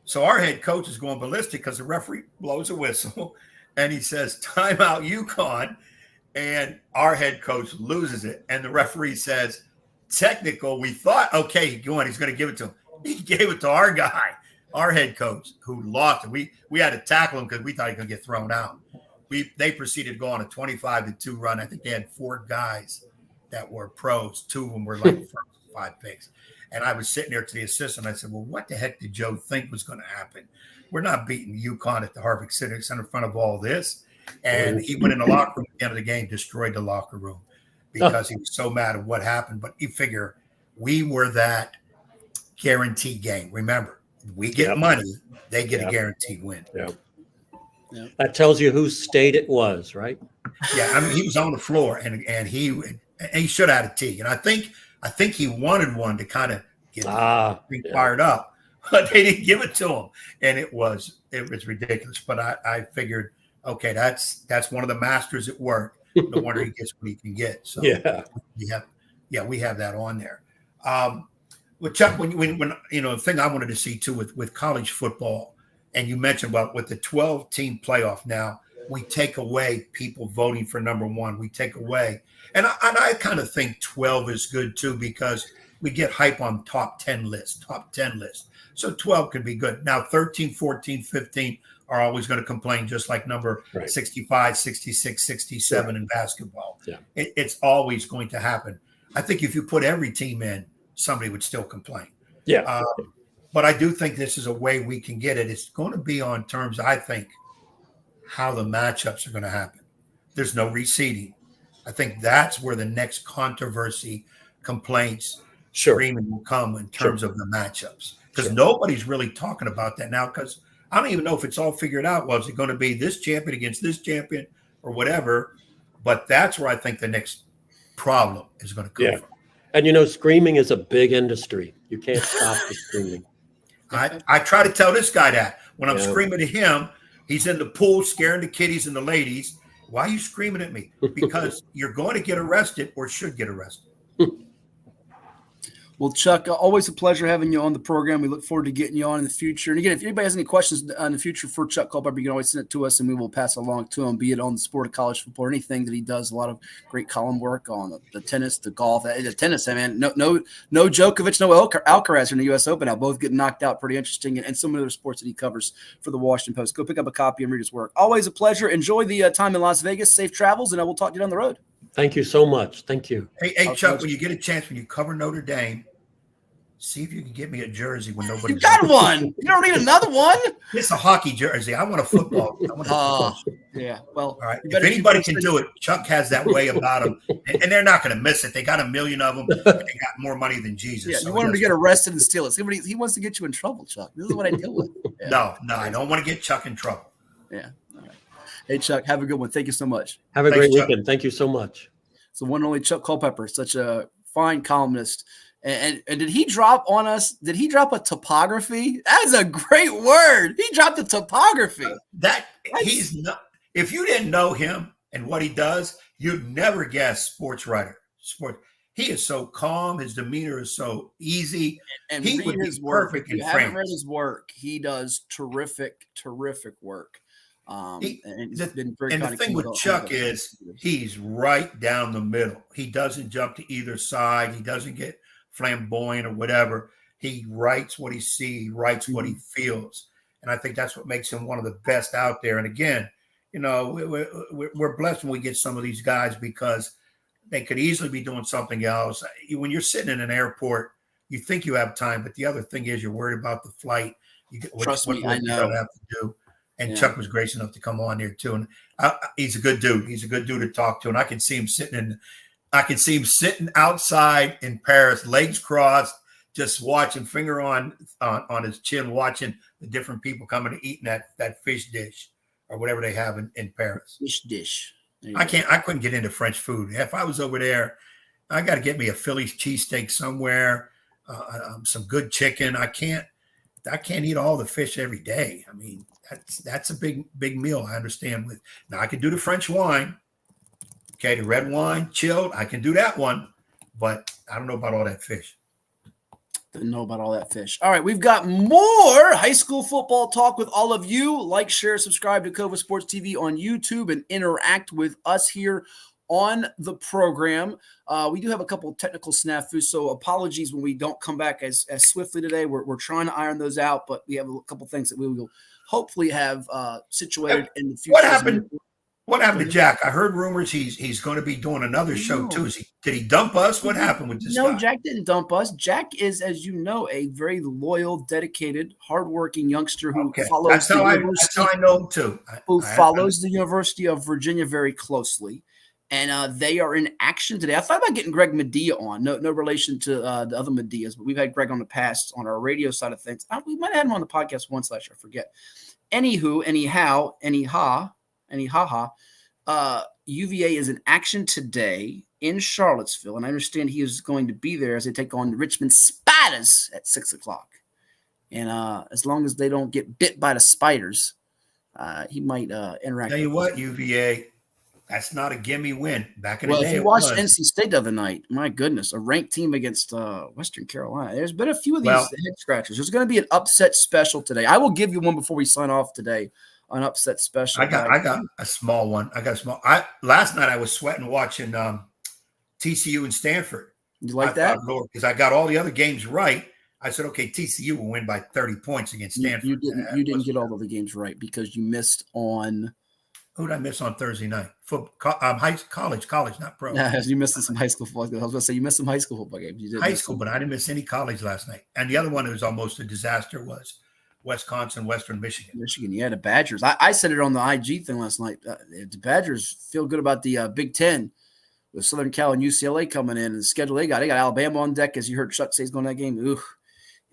So our head coach is going ballistic because the referee blows a whistle and he says, timeout UConn. And our head coach loses it. And the referee says, technical. We thought, okay, he's going to give it to him. He gave it to our guy, our head coach, who lost it. We had to tackle him because we thought he was going to get thrown out. They proceeded to go on a 25-2 run. I think they had 4 guys that were pros. 2 of them were like first 5 picks. And I was sitting there to the assistant. I said, well, what the heck did Joe think was going to happen? We're not beating UConn at the Harvick Civic Center in front of all this. And he went in the locker room at the end of the game, destroyed the locker room because he was so mad at what happened. But you figure we were that guarantee game. Remember, we get money, they get a guaranteed win. Yeah. That tells you whose state it was, right? Yeah, I mean, he was on the floor, and he should have had a tee. And I think he wanted one to kind of get fired up, but they didn't give it to him, and it was ridiculous. But I figured, okay, that's one of the masters at work. No wonder he gets what he can get. So we have that on there. Well, Chuck, when the thing I wanted to see too with college football, and you mentioned about with the 12-team playoff now, we take away people voting for number 1. We take away, and I kind of think 12 is good too because we get hype on top 10 lists. So 12 could be good. Now 13, 14, 15 are always going to complain, just like number 65, 66, 67 in basketball. Yeah. It's always going to happen. I think if you put every team in, somebody would still complain. Yeah. But I do think this is a way we can get it. It's going to be on terms, I think, how the matchups are going to happen. There's no reseeding. I think that's where the next controversy, complaints, screaming will come in terms of the matchups. Because nobody's really talking about that now because I don't even know if it's all figured out. Was it going to be this champion against this champion or whatever? But that's where I think the next problem is going to come from. And, screaming is a big industry. You can't stop the screaming. I try to tell this guy that when I'm screaming at him, he's in the pool scaring the kiddies and the ladies. Why are you screaming at me? Because you're going to get arrested or should get arrested. Well, Chuck, always a pleasure having you on the program. We look forward to getting you on in the future. And again, if anybody has any questions in the future for Chuck Culpepper, you can always send it to us and we will pass it along to him, be it on the sport of college football or anything that he does. A lot of great column work on the tennis, the golf, the tennis. Man, no Djokovic, no Alcaraz in the U.S. Open now, both getting knocked out. Pretty interesting. And some other sports that he covers for the Washington Post. Go pick up a copy and read his work. Always a pleasure. Enjoy the time in Las Vegas. Safe travels, and I will talk to you down the road. Thank you so much. Thank you. Hey Chuck, when you get a chance, when you cover Notre Dame, see if you can get me a jersey when nobody's. You got one. You don't need another one. It's a hockey jersey. I want a football. Yeah. Well, all right. If anybody can do it, Chuck has that way about him, and they're not going to miss it. They got a million of them. And they got more money than Jesus. Yeah, so you want him to get arrested and steal it. He wants to get you in trouble, Chuck. This is what I deal with. Yeah. No, I don't want to get Chuck in trouble. Yeah. All right. Hey, Chuck, have a good one. Thank you so much. Have a great weekend. Thank you so much. So one and only Chuck Culpepper, such a fine columnist. And did he drop on us? Did he drop a topography? That's a great word. He dropped a topography. He's not. If you didn't know him and what he does, you'd never guess sports writer. He is so calm. His demeanor is so easy. And he read would his be work. perfect If you in haven't France. read his work, he does terrific work. And he's been very And the kind thing with Chuck is he's right down the middle. He doesn't jump to either side. He doesn't get flamboyant or whatever. He writes what he sees. He writes what he feels. And I think that's what makes him one of the best out there. And again, we're blessed when we get some of these guys because they could easily be doing something else. When you're sitting in an airport, you think you have time, but the other thing is you're worried about the flight. Trust me, I know. You have to do. And Chuck was gracious enough to come on there too. And he's a good dude. He's a good dude to talk to. And I can see him sitting outside in Paris, legs crossed, just watching, finger on his chin, watching the different people coming and eating that fish dish or whatever they have in Paris. Fish dish. I couldn't get into French food. If I was over there, I got to get me a Philly's cheesesteak somewhere, some good chicken. I can't eat all the fish every day. I mean, that's a big meal. I understand. Now I can do the French wine. Okay, the red wine, chilled. I can do that one, but I don't know about all that fish. Didn't know about all that fish. All right, we've got more high school football talk with all of you. Like, share, subscribe to CoVA Sports TV on YouTube and interact with us here on the program. We do have a couple of technical snafus, so apologies when we don't come back as swiftly today. We're trying to iron those out, but we have a couple things that we will hopefully have situated in the future. What happened to Jack? I heard rumors he's going to be doing another show too. Did he dump us? What happened with this guy? Jack didn't dump us. Jack is, as you know, a very loyal, dedicated, hardworking youngster who follows that's how I know him too. Who follows the University of Virginia very closely. And they are in action today. I thought about getting Greg Medea on. No relation to the other Medeas, but we've had Greg on the past on our radio side of things. We might have had him on the podcast once last year. I forget. Anywho, UVA is in action today in Charlottesville, and I understand he is going to be there as they take on the Richmond Spiders at 6:00. And as long as they don't get bit by the spiders, he might interact. Tell you what, UVA, that's not a gimme win. Back in the day, if you watched NC State the other night, my goodness, a ranked team against Western Carolina. There's been a few of these head scratchers. There's going to be an upset special today. I will give you one before we sign off today. An upset special. I got a small one. Last night I was sweating watching TCU and Stanford. You like that? Because I got all the other games right. I said, okay, TCU will win by 30 points against Stanford. You didn't get all of the games right because you missed on. Who did I miss on Thursday night? College, not pro. Yeah, you missed some high school football. I was going to say you missed some high school football games. You did high school, but I didn't miss any college last night. And the other one that was almost a disaster was Wisconsin, Western Michigan. Yeah, the Badgers. I said it on the IG thing last night. The Badgers feel good about the Big Ten with Southern Cal and UCLA coming in and the schedule they got. They got Alabama on deck, as you heard Chuck say he's going to that game. Ooh,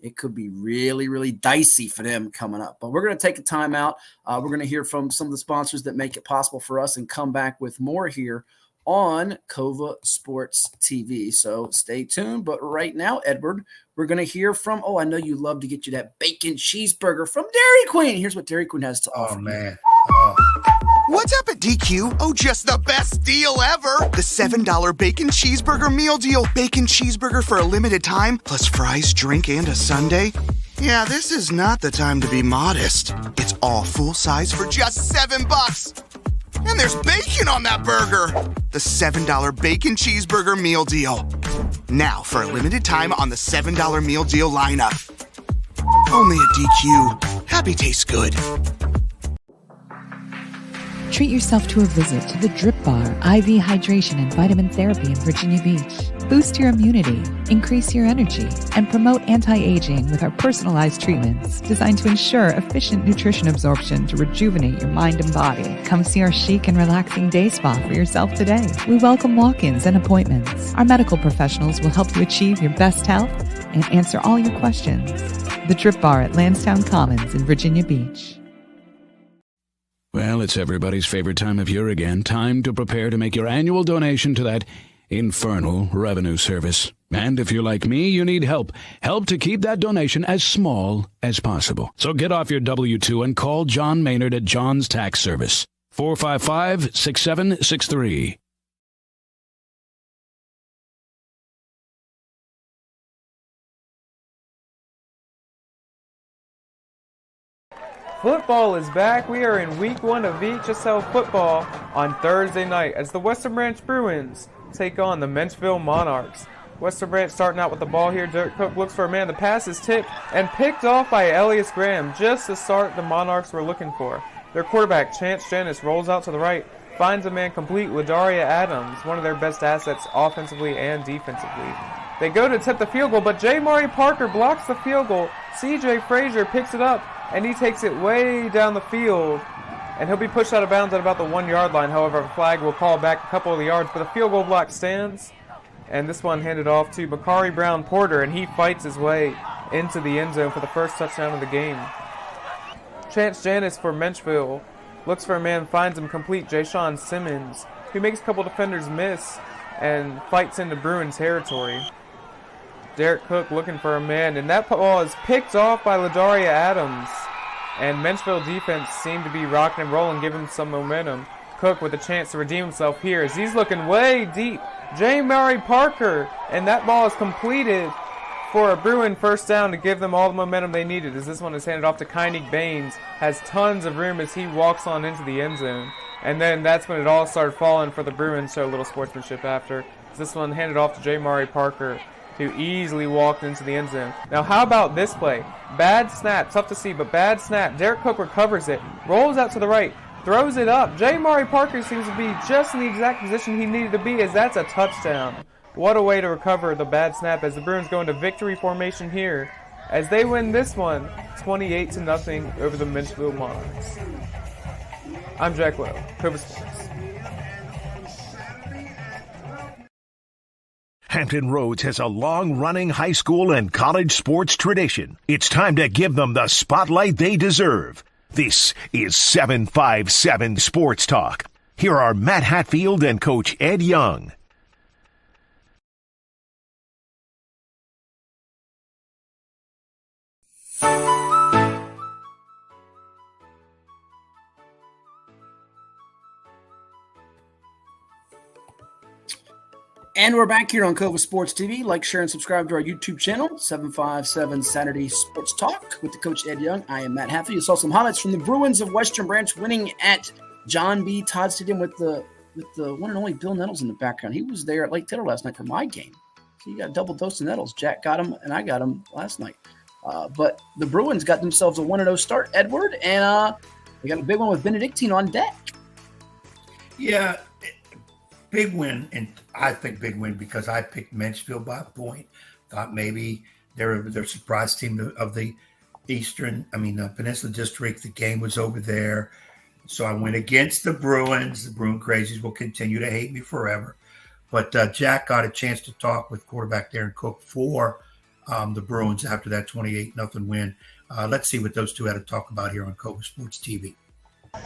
it could be really, really dicey for them coming up. But we're going to take a time out. We're going to hear from some of the sponsors that make it possible for us and come back with more here on CoVA Sports TV. So stay tuned. But right now, Edward, we're going to hear from, I know you love to get you that bacon cheeseburger from Dairy Queen. Here's what Dairy Queen has to offer. Oh, man. What's up at DQ? Oh, just the best deal ever. The $7 bacon cheeseburger meal deal. Bacon cheeseburger for a limited time, plus fries, drink, and a sundae. Yeah, this is not the time to be modest. It's all full size for just $7. And there's bacon on that burger. The $7 bacon cheeseburger meal deal. Now, for a limited time on the $7 meal deal lineup. Only at DQ. Happy tastes good. Treat yourself to a visit to the Drip Bar IV Hydration and Vitamin Therapy in Virginia Beach. Boost your immunity, increase your energy, and promote anti-aging with our personalized treatments designed to ensure efficient nutrition absorption to rejuvenate your mind and body. Come see our chic and relaxing day spa for yourself today. We welcome walk-ins and appointments. Our medical professionals will help you achieve your best health and answer all your questions. The Drip Bar at Lansdowne Commons in Virginia Beach. Well, it's everybody's favorite time of year again. Time to prepare to make your annual donation to that infernal revenue service. And if you're like me, you need help. Help to keep that donation as small as possible. So get off your W-2 and call John Maynard at John's Tax Service. 455-6763. Football is back. We are in week 1 of VHSL football on Thursday night as the Western Branch Bruins take on the Menchville Monarchs. Western Branch starting out with the ball here. Derrick Cook looks for a man. The pass is tipped and picked off by Elias Graham. Just the start the Monarchs were looking for. Their quarterback, Chance Janis, rolls out to the right, finds a man complete, Ladaria Adams, one of their best assets offensively and defensively. They go to tip the field goal, but J. Murray Parker blocks the field goal. C.J. Frazier picks it up, and he takes it way down the field, and he'll be pushed out of bounds at about the 1-yard line. However, a flag will call back a couple of the yards, but the field goal block stands, and this one handed off to Makari Brown Porter, and he fights his way into the end zone for the first touchdown of the game. Chance Janis for Menchville looks for a man, finds him complete, Ja'Shawn Simmons, who makes a couple defenders miss and fights into Bruin territory. Derrick Cook looking for a man, and that ball is picked off by Ladaria Adams. And Menchville defense seemed to be rocking and rolling, giving him some momentum. Cook with a chance to redeem himself here as he's looking way deep. J. Murray Parker, and that ball is completed for a Bruin first down to give them all the momentum they needed, as this one is handed off to Kynick Baines. Has tons of room as he walks on into the end zone. And then that's when it all started falling for the Bruins, so a little sportsmanship after. This one handed off to J. Murray Parker, who easily walked into the end zone. Now how about this play? Bad snap, tough to see, but bad snap. Derrick Cook recovers it, rolls out to the right, throws it up. J. Murray Parker seems to be just in the exact position he needed to be, as that's a touchdown. What a way to recover the bad snap as the Bruins go into victory formation here as they win this one 28-0 over the Menchville Monarchs. I'm Jack Lowe, CoVA Sports. Hampton Roads has a long-running high school and college sports tradition. It's time to give them the spotlight they deserve. This is 757 Sports Talk. Here are Matt Hatfield and Coach Ed Young. And we're back here on CoVA Sports TV. Like, share, and subscribe to our YouTube channel, 757 Saturday Sports Talk with the Coach Ed Young. I am Matt Hatfield. You saw some highlights from the Bruins of Western Branch winning at John B. Todd Stadium with the one and only Bill Nettles in the background. He was there at Lake Taylor last night for my game. So you got a double dose of Nettles. Jack got him, and I got him last night. But the Bruins got themselves a 1-0 start, Edward, and they got a big one with Benedictine on deck. Yeah, big win, and I think big win because I picked Menchville by a point. Thought maybe they're surprise team of the Peninsula District. The game was over there. So I went against the Bruins. The Bruin Crazies will continue to hate me forever. But Jack got a chance to talk with quarterback Darren Cook for the Bruins after that 28-0 win. Let's see what those two had to talk about here on CoVA Sports TV. All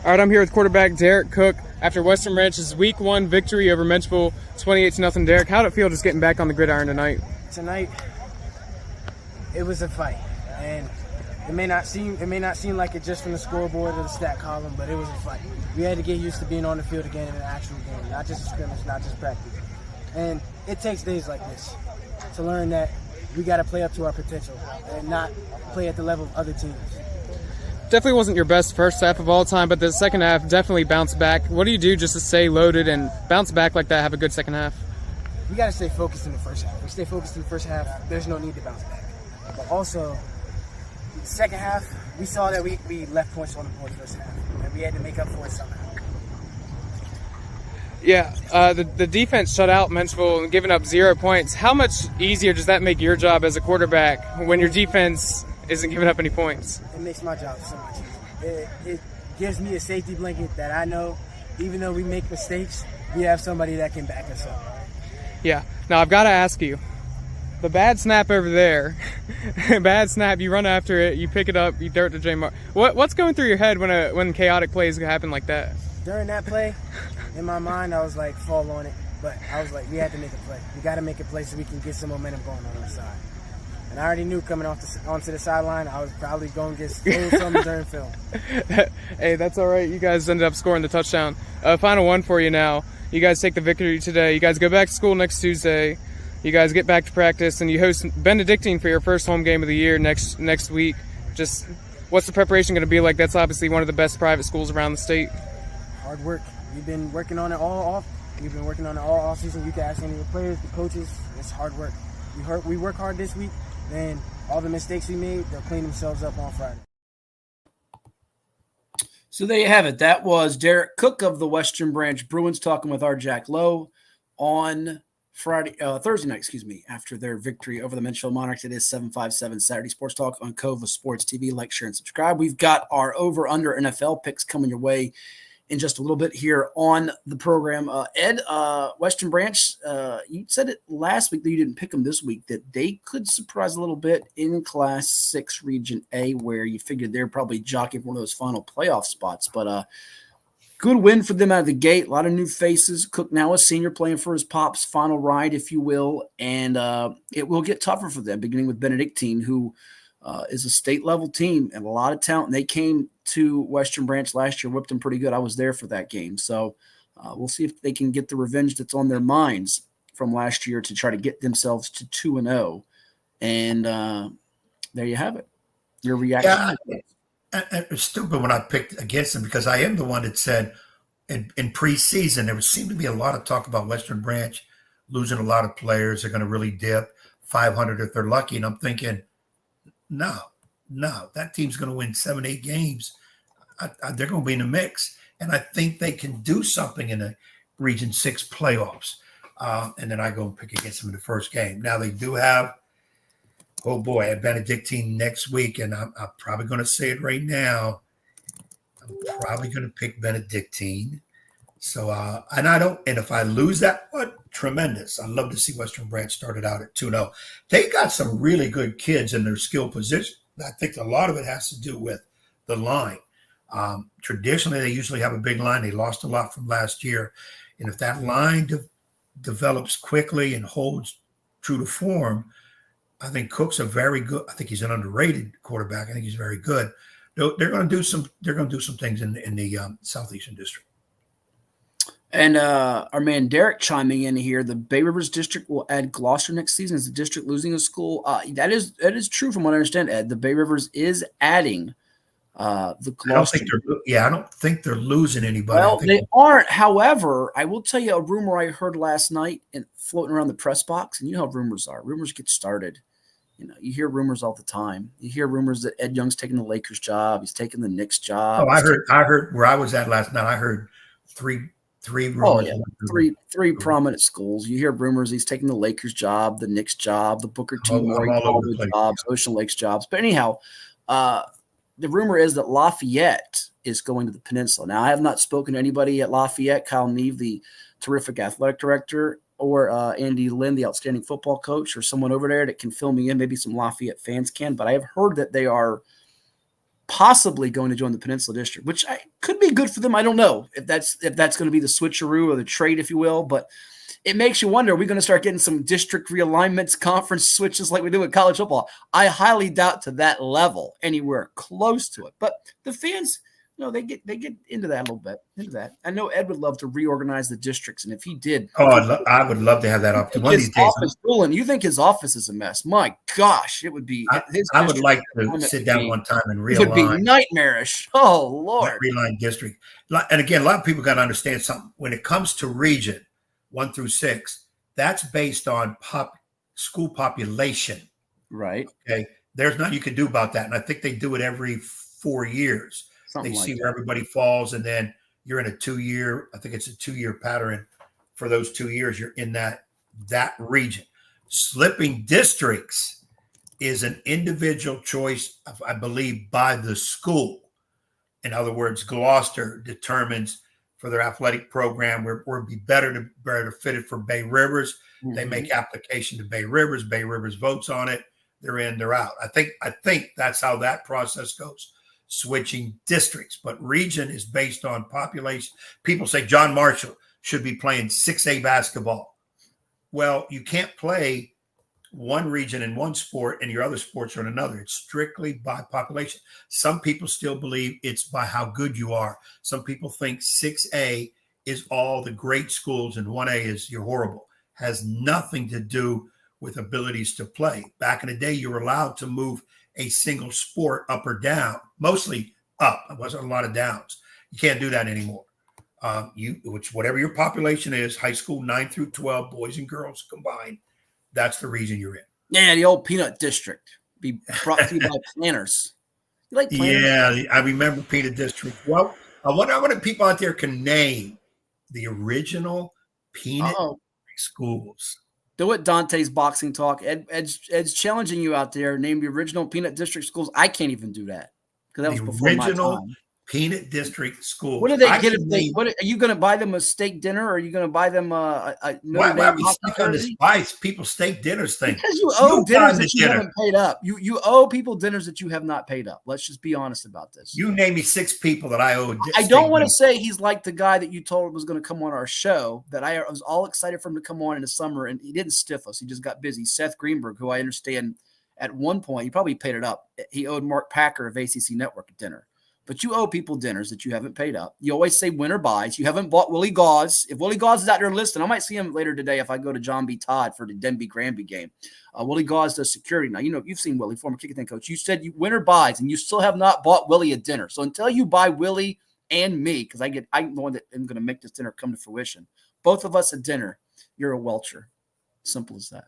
right, I'm here with quarterback Derrick Cook after Western Branch's Week 1 victory over Menchville, 28-0. Derrick, how did it feel just getting back on the gridiron tonight? Tonight, it was a fight, and it may not seem like it just from the scoreboard or the stat column, but it was a fight. We had to get used to being on the field again in an actual game, not just a scrimmage, not just practice. And it takes days like this to learn that we got to play up to our potential and not play at the level of other teams. Definitely wasn't your best first half of all time, but the second half definitely bounced back. What do you do just to stay loaded and bounce back like that, have a good second half? We got to stay focused in the first half. If we stay focused in the first half, there's no need to bounce back. But also, second half, we saw that we left points on the board first half, and we had to make up for it somehow. Yeah, the defense shut out Menchville and giving up 0 points. How much easier does that make your job as a quarterback when your defense isn't giving up any points? It makes my job so much easier. It gives me a safety blanket that I know, even though we make mistakes, we have somebody that can back us up. Yeah. Now, I've got to ask you, the bad snap over there, bad snap, you run after it, you pick it up, you throw it to J. Mark. What's going through your head when chaotic plays happen like that? During that play, in my mind, I was like, fall on it. But I was like, we had to make a play. We got to make a play so we can get some momentum going on our side. And I already knew coming onto the sideline, I was probably going to get something during film. Hey, that's all right. You guys ended up scoring the touchdown. Final one for you now. You guys take the victory today. You guys go back to school next Tuesday. You guys get back to practice, and you host Benedictine for your first home game of the year next week. Just what's the preparation going to be like? That's obviously one of the best private schools around the state. Hard work. We've been working on it all off. We've been working on it all off season. You can ask any of the players, the coaches. It's hard work. We work hard this week, then all the mistakes we made, they'll clean themselves up on Friday. So there you have it. That was Derrick Cook of the Western Branch Bruins talking with our Jack Lowe on Thursday night, after their victory over the Menchville Monarchs. It is 757 Saturday Sports Talk on CoVA Sports TV. Like, share, and subscribe. We've got our over-under NFL picks coming your way in just a little bit here on the program. Ed, Western Branch, you said it last week that you didn't pick them this week, that they could surprise a little bit in Class 6 Region A, where you figured they're probably jockeying for one of those final playoff spots. But good win for them out of the gate. A lot of new faces. Cook now a senior playing for his pop's final ride, if you will. And it will get tougher for them, beginning with Benedictine, who is a state-level team and a lot of talent. And they came to Western Branch last year, whipped them pretty good. I was there for that game. So we'll see if they can get the revenge that's on their minds from last year to try to get themselves to 2-0. And there you have it. Your reaction? Yeah, it was stupid when I picked against them, because I am the one that said in preseason there seemed to be a lot of talk about Western Branch losing a lot of players. They're going to really dip 500 if they're lucky. And I'm thinking, no, that team's going to win 7-8 games. They're going to be in the mix. And I think they can do something in the Region 6 playoffs. And then I go and pick against them in the first game. Now, they do have, at Benedictine next week. And I'm probably going to say it right now. I'm probably going to pick Benedictine. So, and if I lose that one, tremendous. I'd love to see Western Branch started out at 2-0. They got some really good kids in their skill position. I think a lot of it has to do with the line. Traditionally, they usually have a big line. They lost a lot from last year. And if that line develops quickly and holds true to form, I think Cook's a very good. I think he's an underrated quarterback. I think he's very good. They're going to do some. They're going to do some things in the Southeastern District. And our man Derrick chiming in here. The Bay Rivers District will add Gloucester next season. Is the district losing a school? That is true from what I understand, Ed. The Bay Rivers is adding the Gloucester. I don't think they're losing anybody. Well, they aren't. However, I will tell you a rumor I heard last night and floating around the press box. And you know how rumors are. Rumors get started. You hear rumors all the time. You hear rumors that Ed Young's taking the Lakers job. He's taking the Knicks job. Oh, I heard where I was at last night. I heard three rumors. Oh, yeah. Three prominent schools. You hear rumors he's taking the Lakers job, the Knicks job, the Booker T. Morey jobs, Ocean Lakes jobs. But anyhow, the rumor is that Lafayette is going to the Peninsula. Now, I have not spoken to anybody at Lafayette, Kyle Neve, the terrific athletic director, or Andy Lynn, the outstanding football coach, or someone over there that can fill me in. Maybe some Lafayette fans can. But I have heard that they are possibly going to join the Peninsula District, which could be good for them. I don't know if that's going to be the switcheroo or the trade, if you will, but it makes you wonder, are we going to start getting some district realignments, conference switches like we do with college football? I highly doubt to that level, anywhere close to it. But the fans, they get into that a little bit, into that. I know Ed would love to reorganize the districts, and if he did. I would love to have that opportunity. You think his office is a mess? My gosh, it would be. I would like to sit down one time and realign. It would be nightmarish. Oh, Lord. Realign district. And again, a lot of people got to understand something. When it comes to region 1 through 6, that's based on school population. Right. Okay. there's nothing you can do about that. And I think they do it every 4 years. Something they like see that. where everybody falls, and then you're in a 2-year. I think it's a 2-year pattern. For those 2 years, you're in that region. Slipping districts is an individual choice, I believe, by the school. In other words, Gloucester determines for their athletic program where it'd be better fitted for Bay Rivers. Mm-hmm. They make application to Bay Rivers. Bay Rivers votes on it. They're in, they're out. I think that's how that process goes. Switching districts, but region is based on population. People say John Marshall should be playing 6A basketball. Well, you can't play one region in one sport and your other sports are in another. It's strictly by population. Some people still believe it's by how good you are. Some people think 6A is all the great schools and 1A is you're horrible. Has nothing to do with abilities to play. Back in the day, you were allowed to move a single sport up or down, mostly up. There wasn't a lot of downs. You can't do that anymore. Whatever your population is, high school 9 through 12, boys and girls combined, that's the region you're in. Yeah, the old Peanut District. Be brought to you by planners. You like planners? Yeah, I remember Peanut District. Well, I wonder if people out there can name the original Peanut schools. Do it, Dante's Boxing Talk. Ed's challenging you out there. Name the original Peanut District schools. I can't even do that because that was before my time. Peanut District schools. What do they get if they? What are you going to buy them a steak dinner, or are you going to buy them a why are we stuck on this buy people steak dinners thing? Because you owe dinners that you haven't paid up. You owe people dinners that you have not paid up. Let's just be honest about this. You name me 6 people that I owe. I don't want to say he's like the guy that you told was going to come on our show. That I was all excited for him to come on in the summer, and he didn't stiff us. He just got busy. Seth Greenberg, who I understand at one point he probably paid it up. He owed Mark Packer of ACC Network a dinner. But you owe people dinners that you haven't paid up. You always say winner buys. You haven't bought Willie Gauze. If Willie Gauze is out there listening, I might see him later today if I go to John B. Todd for the Denby-Granby game. Willie Gauze does security. Now, you've seen Willie, former kicking coach. You said you winner buys, and you still have not bought Willie a dinner. So until you buy Willie and me, because I'm the one that am going to make this dinner come to fruition, both of us a dinner, you're a welcher. Simple as that.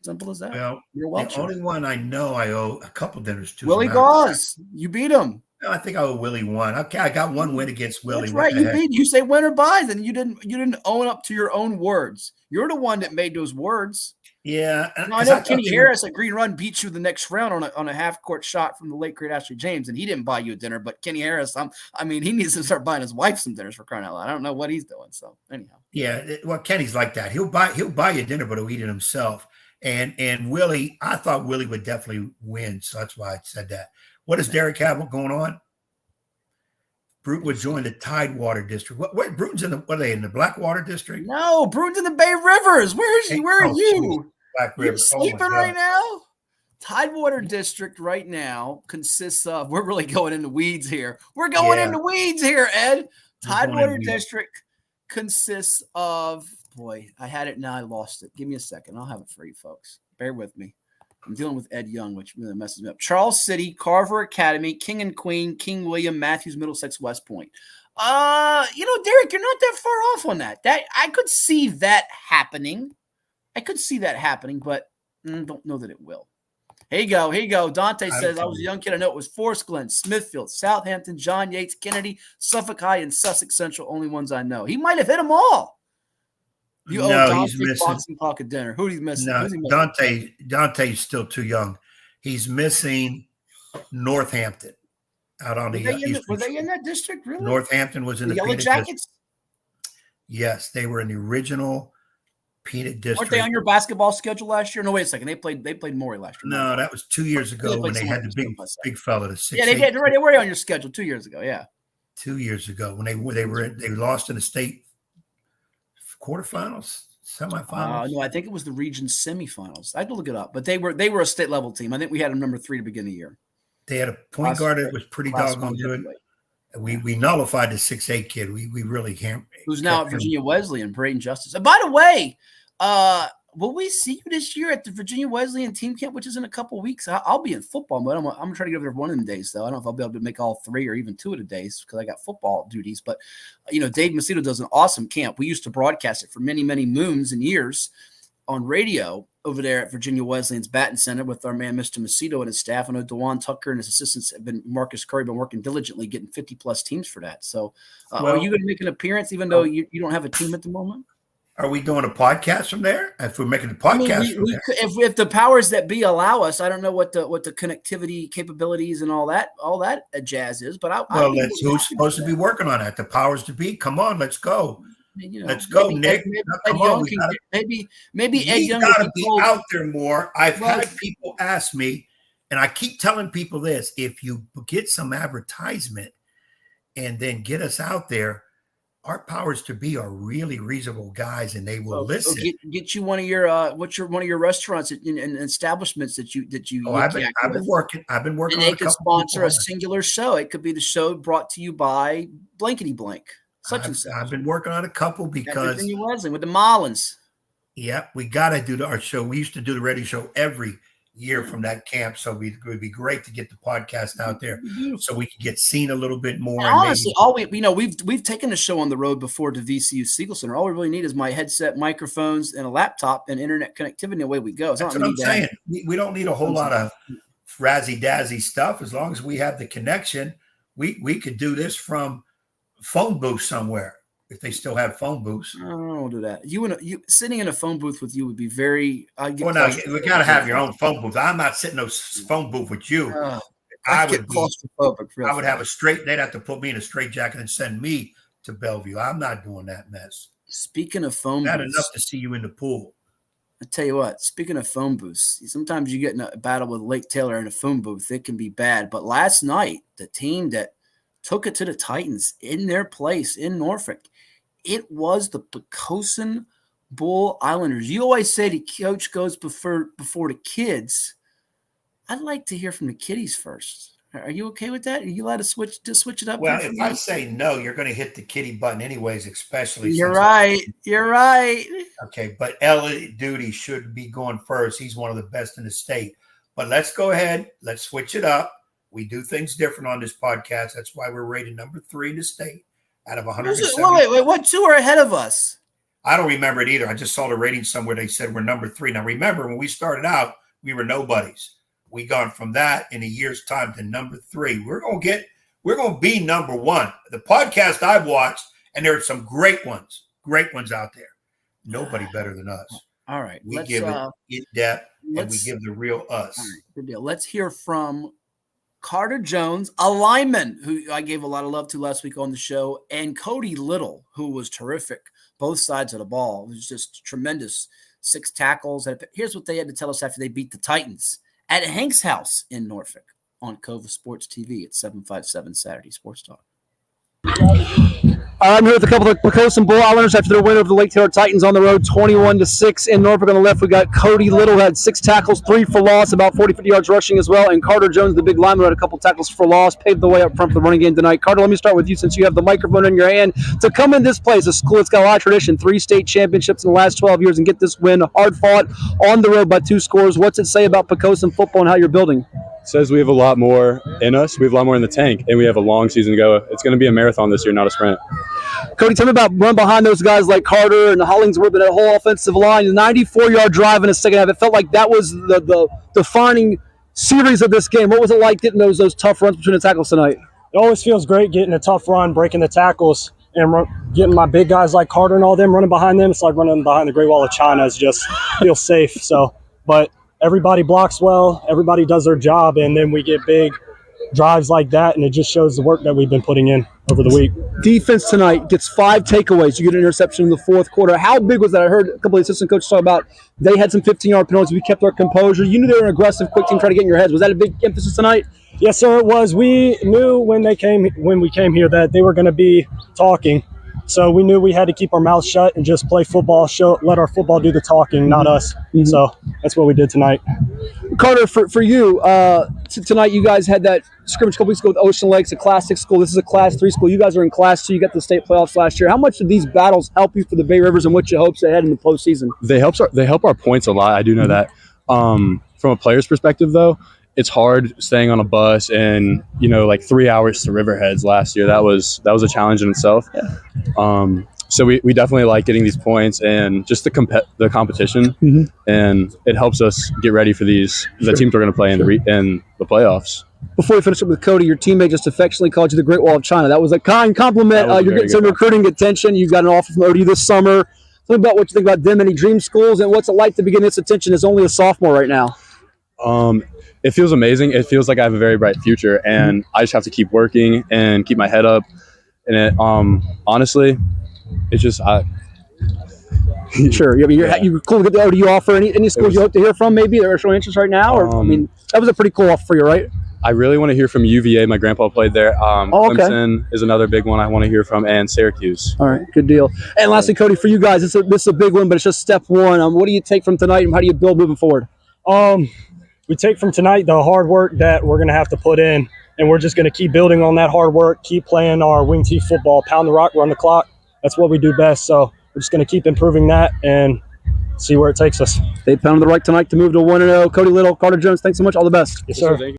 Simple as that. Well, you're welcher. The only one I know I owe a couple dinners to. Willie Gauze. You beat him. No, I think I owe Willie one. Okay, I got one win against Willie. That's right. You say winner buys, and you didn't own up to your own words. You're the one that made those words. Yeah. I know Kenny Harris at Green Run beat you the next round on a half court shot from the late great Ashley James, and he didn't buy you a dinner. But Kenny Harris, he needs to start buying his wife some dinners for crying out loud. I don't know what he's doing. So anyhow. Yeah, well, Kenny's like that. He'll buy you a dinner, but he'll eat it himself. And Willie, I thought Willie would definitely win, so that's why I said that. What does Derrick have going on? Bruton would join the Tidewater District. What Bruton's in what are they in the Blackwater District? No, Bruton's in the Bay Rivers. Where are you? Black River. You're sleeping right now? Tidewater District right now consists of, we're really going into weeds here. We're going into weeds here, Ed. Tidewater District consists of, boy, I had it now, I lost it. Give me a second. I'll have it for you folks. Bear with me. I'm dealing with Ed Young, which really messes me up. Charles City, Carver Academy, King and Queen, King William, Matthews, Middlesex, West Point. Derrick, you're not that far off on that. I could see that happening. But don't know that it will. Here you go. Dante says, I was a young kid. I know it was Forest Glen, Smithfield, Southampton, John Yates, Kennedy, Suffolk High, and Sussex Central. Only ones I know. He might have hit them all. You owe Dante Boxing Talk a dinner. Who's he missing? No, Dante's still too young. He's missing Northampton out on Were they in that district, really? Northampton was in the Yellow Jackets? Yes, they were in the original Peanut District. Weren't they on your basketball schedule last year? No, wait a second. They played Morey last year. No, that was 2 years ago when they had the big fella, the 6'8". Yeah, they were on your schedule 2 years ago. Yeah, 2 years ago when they lost in the state quarterfinals, semifinals. No, I think it was the region semifinals. I had to look it up, but they were a state level team. I think we had them number 3 to begin the year. They had a point guard that was pretty doggone good. We nullified the 6'8" kid. We really can't. Who's now at Virginia Wesleyan, Brayden Justice. And by the way, will we see you this year at the Virginia Wesleyan team camp, which is in a couple weeks? I'll be in football mode. I'm gonna try to get over there one of them days, though. I don't know if I'll be able to make all 3 or even 2 of the days because I got football duties. But Dave Macedo does an awesome camp. We used to broadcast it for many, many moons and years on radio. over there at Virginia Wesleyan's batting center with our man, Mr. Macedo, and his staff. I know DeJuan Tucker and his assistants Marcus Curry, been working diligently getting 50-plus teams for that. So are you going to make an appearance even though you don't have a team at the moment? Are we doing a podcast from there? If we're making a podcast from there. If the powers that be allow us, I don't know what the connectivity capabilities and all that jazz is, but who's supposed to be working on that? The powers to be. Come on, let's go. Let's go, Nick. Maybe Ed Young got to be out there more. I've had people ask me, and I keep telling people this: if you get some advertisement and then get us out there, our powers to be are really reasonable guys, and they will listen. Get you one of your one of your restaurants and establishments that you. I've been working. And they could sponsor a singular show. It could be the show brought to you by blankety blank. I've been working on a couple because Virginia Wesleyan with the Mullins. Yeah, we got to do our show. We used to do the radio show every year from that camp, so it would be great to get the podcast out there so we can get seen a little bit more. And honestly, we've taken the show on the road before to VCU Siegel Center. All we really need is my headset, microphones, and a laptop and internet connectivity. And away we go. That's what I'm saying. We don't need a whole lot of razzy dazzy stuff. As long as we have the connection, we could do this from phone booth somewhere if they still have phone booths. I don't do that. You sitting in a phone booth with you would be very. We got to have your own phone booth. I'm not sitting in a phone booth with you. I would have a straight. They'd have to put me in a straight jacket and send me to Bellevue. I'm not doing that mess. Speaking of phone booths, not booths, enough to see you in the pool. I tell you what. Speaking of phone booths, sometimes you get in a battle with Lake Taylor in a phone booth. It can be bad. But last night, the team that took it to the Titans in their place in Norfolk, it was the Poquoson Bull Islanders. You always say the coach goes before the kids. I'd like to hear from the kiddies first. Are you okay with that? Are you allowed to switch it up? Well, if I say no, you're going to hit the kiddie button anyways, especially. You're right. Okay, but Elliott Duty should be going first. He's one of the best in the state. But let's go ahead. Let's switch it up. We do things different on this podcast. That's why we're rated number 3 in the state out of 170. Wait, what 2 are ahead of us? I don't remember it either. I just saw the rating somewhere. They said we're number 3. Now, remember, when we started out, we were nobodies. We gone from that in a year's time to number 3. We're going to be number 1. The podcast I've watched, and there are some great ones out there. Nobody better than us. All right. We give it in depth, and we give the real us. All right, good deal. Let's hear from Carter Jones, a lineman who I gave a lot of love to last week on the show, and Cody Little, who was terrific, both sides of the ball. It was just tremendous. 6 tackles. Here's what they had to tell us after they beat the Titans at Hank's house in Norfolk on CoVA Sports TV at 757 Saturday Sports Talk. I'm here with a couple of Poquoson Bull Islanders after their win over the Lake Taylor Titans on the road, 21-6 in Norfolk. On the left, we got Cody Little, had 6 tackles, 3 for loss, about 40-50 yards rushing as well. And Carter Jones, the big lineman, had a couple tackles for loss, paved the way up front for the running game tonight. Carter, let me start with you since you have the microphone in your hand. To come in this place, a school that's got a lot of tradition, 3 state championships in the last 12 years, and get this win, hard fought, on the road by 2 scores. What's it say about Poquoson football and how you're building? Says we have a lot more in us. We have a lot more in the tank, and we have a long season to go. It's going to be a marathon this year, not a sprint. Cody, tell me about run behind those guys like Carter and Hollingsworth and that whole offensive line. 94-yard drive in the second half. It felt like that was the defining series of this game. What was it like getting those tough runs between the tackles tonight? It always feels great getting a tough run, breaking the tackles, and getting my big guys like Carter and all them running behind them. It's like running behind the Great Wall of China. It just feels safe. But everybody blocks well, everybody does their job, and then we get big drives like that, and it just shows the work that we've been putting in over the week. Defense tonight gets 5 takeaways. You get an interception in the fourth quarter. How big was that? I heard a couple of assistant coaches talk about they had some 15-yard penalties. We kept our composure. You knew they were an aggressive, quick team trying to get in your heads. Was that a big emphasis tonight? Yes, sir, it was. We knew when we came here that they were going to be talking. So we knew we had to keep our mouths shut and just play football, let our football do the talking, not us. Mm-hmm. So that's what we did tonight. Carter, for you, tonight you guys had that scrimmage a couple weeks ago with Ocean Lakes, a Class 6 school. This is a Class 3 school. You guys are in Class 2. You got the state playoffs last year. How much do these battles help you for the Bay Rivers, and what's your hopes ahead in the postseason? They help our points a lot. I do know that. From a player's perspective, though, it's hard staying on a bus and, 3 hours to Riverheads last year. That was a challenge in itself. Yeah. So we definitely like getting these points and just the competition, and it helps us get ready for the teams we're going to play in the playoffs. Before we finish up with Cody, your teammate just affectionately called you the Great Wall of China. That was a kind compliment. You're getting some recruiting attention. You got an offer from ODU this summer. Tell me about what you think about them, any dream schools, and what's it like to begin this attention as only a sophomore right now? It feels amazing. It feels like I have a very bright future, and I just have to keep working and keep my head up. And it, honestly, it's just Sure. I mean, you're cool to get the ODU offer. Any schools you hope to hear from, maybe, that are showing interest right now? Or I mean, that was a pretty cool offer for you, right? I really want to hear from UVA. My grandpa played there. Clemson is another big one I want to hear from, and Syracuse. All right, good deal. And lastly, Cody, for you guys, this is a big one, but it's just step one. What do you take from tonight, and how do you build moving forward? We take from tonight the hard work that we're going to have to put in, and we're just going to keep building on that hard work, keep playing our wing tee football, pound the rock, run the clock. That's what we do best. So we're just going to keep improving that and see where it takes us. They pounded the right tonight to move to 1-0. Cody Little, Carter Jones, thanks so much. All the best. Yes, sir.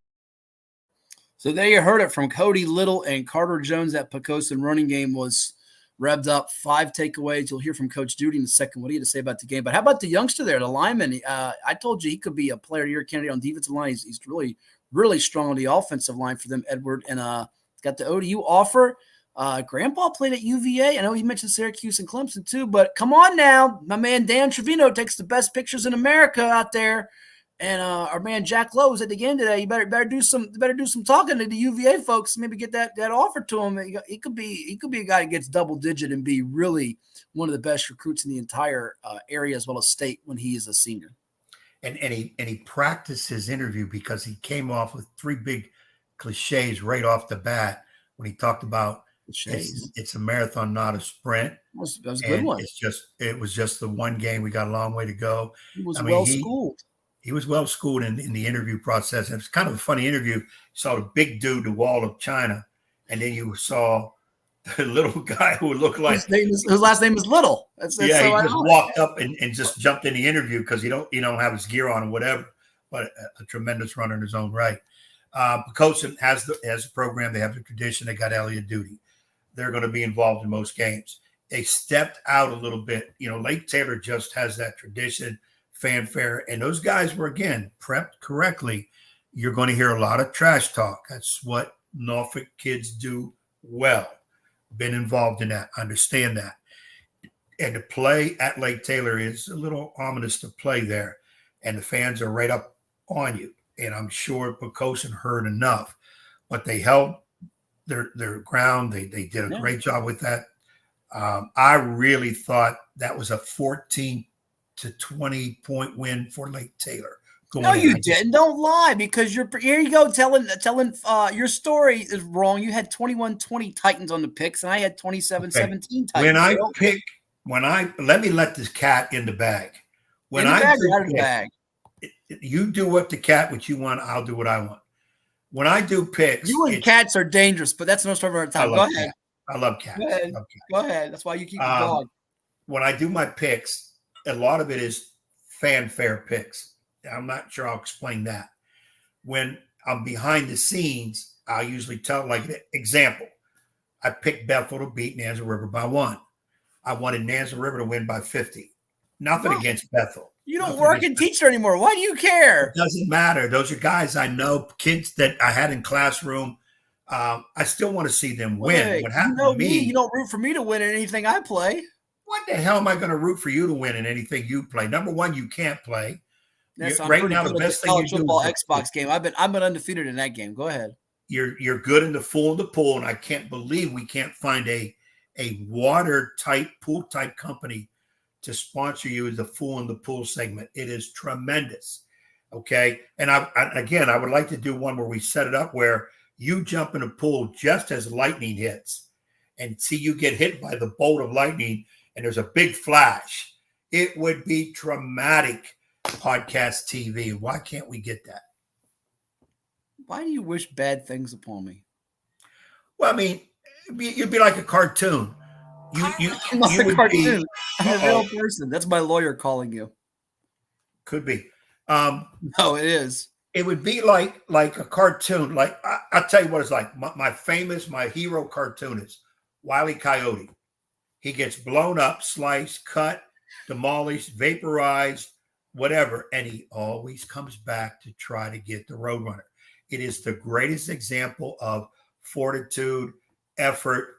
So there you heard it from Cody Little and Carter Jones. That Poquoson running game was revved up. 5 takeaways. You'll hear from Coach Duty in a second. What do you have to say about the game? But how about the youngster there, the lineman? I told you he could be a player of the year candidate on defensive line. He's really, really strong on the offensive line for them, Edward. And got the ODU offer. Grandpa played at UVA. I know he mentioned Syracuse and Clemson too, but come on now. My man Dan Trevino takes the best pictures in America out there. And our man Jack Lowe was at the game today. You better do some talking to the UVA folks. Maybe get that offer to him. He could be a guy that gets double digit and be really one of the best recruits in the entire area as well as state when he is a senior. And he practiced his interview because he came off with 3 big cliches right off the bat when he talked about it's a marathon, not a sprint. That was a good one. It was just the one game. We got a long way to go. He was well schooled. He was well schooled in the interview process. And it's kind of a funny interview. You saw the big dude, the Wall of China, and then you saw the little guy who looked like his last name is Little. He just walked up and just jumped in the interview because you don't have his gear on or whatever. But a tremendous runner in his own right. Poquoson has a program. They have the tradition. They got Elliott Duty. They're going to be involved in most games. They stepped out a little bit. Lake Taylor just has that tradition, fanfare, and those guys were, again, prepped correctly. You're going to hear a lot of trash talk. That's what Norfolk kids do well. Been involved in that, understand that. And to play at Lake Taylor is a little ominous to play there, and the fans are right up on you. And I'm sure Poquoson heard enough, but they held their ground. They did a great job with that. I really thought that was a 14 to 20 point win for Lake Taylor. No, you didn't. Don't lie, because here you go telling your story is wrong. You had 21-20 Titans on the picks, and I had 27-17 Titans. Let me let this cat in the bag. You do what you want, I'll do what I want. When I do picks, you and cats are dangerous, but that's no story for our time. Go ahead. I love cats. Go ahead. That's why you keep the dog. When I do my picks, a lot of it is fanfare picks. I'm not sure I'll explain that. When I'm behind the scenes, I'll usually tell, like, an example. I picked Bethel to beat Nansemond River by 1. I wanted Nansemond River to win by 50. Nothing against Bethel. You don't work and teach there anymore. Why do you care? It doesn't matter. Those are guys I know, kids that I had in classroom. I still want to see them win. What happened to me? You don't root for me to win in anything I play. What the hell am I going to root for you to win in anything you play? Number one, you can't play. Right now, the best thing you do football Xbox game. I've been undefeated in that game. Go ahead. You're good in the full and the pool, and I can't believe we can't find a water type pool type company to sponsor you as the full and the pool segment. It is tremendous. Okay. And I would like to do one where we set it up where you jump in a pool just as lightning hits and see you get hit by the bolt of lightning and there's a big flash. It would be traumatic. Podcast TV. Why can't we get that? Why do you wish bad things upon me? Well, I mean, you'd be like a cartoon. I'm not a cartoon. I'm a real person. That's my lawyer calling you. Could be. No, it is. It would be like a cartoon. Like I'll tell you what it's like. My hero cartoonist, Wile E. Coyote. He gets blown up, sliced, cut, demolished, vaporized, whatever, and he always comes back to try to get the Roadrunner. It is the greatest example of fortitude, effort,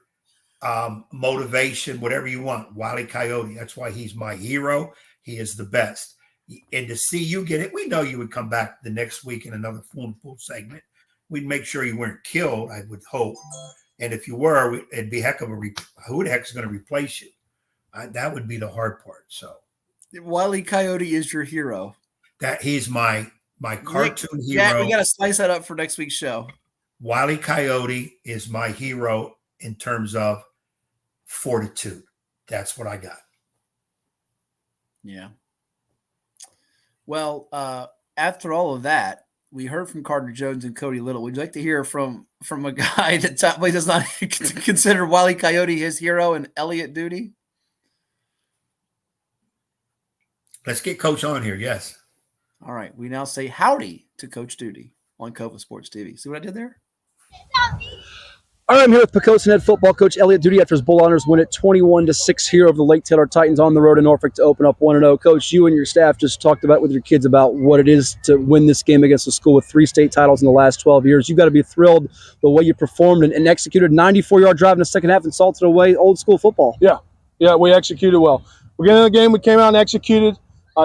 motivation, whatever you want. Wile E. Coyote. That's why he's my hero. He is the best. And to see you get it, we know you would come back the next week in another phone pool segment. We'd make sure you weren't killed, I would hope. And if you were, it'd be heck of a who the heck is going to replace you? That would be the hard part. So, Wile E. Coyote is your hero. That he's my cartoon hero. Yeah, we got to slice that up for next week's show. Wile E. Coyote is my hero in terms of fortitude. That's what I got. Yeah. Well, after all of that, we heard from Carter Jones and Cody Little. Would you like to hear from a guy that does not consider Wile E. Coyote his hero and Elliott Duty? Let's get Coach on here. Yes. All right. We now say howdy to Coach Duty on CoVA Sports TV. See what I did there? All right, I'm here with Poquoson head football coach Elliott Duty after his Bull Honors win it 21-6 here over the Lake Taylor Titans on the road in Norfolk to open up 1-0. Coach, you and your staff just talked about with your kids about what it is to win this game against a school with 3 state titles in the last 12 years. You've got to be thrilled the way you performed and executed a 94-yard drive in the second half and salted away old school football. Yeah, we executed well. Beginning of the game, we came out and executed.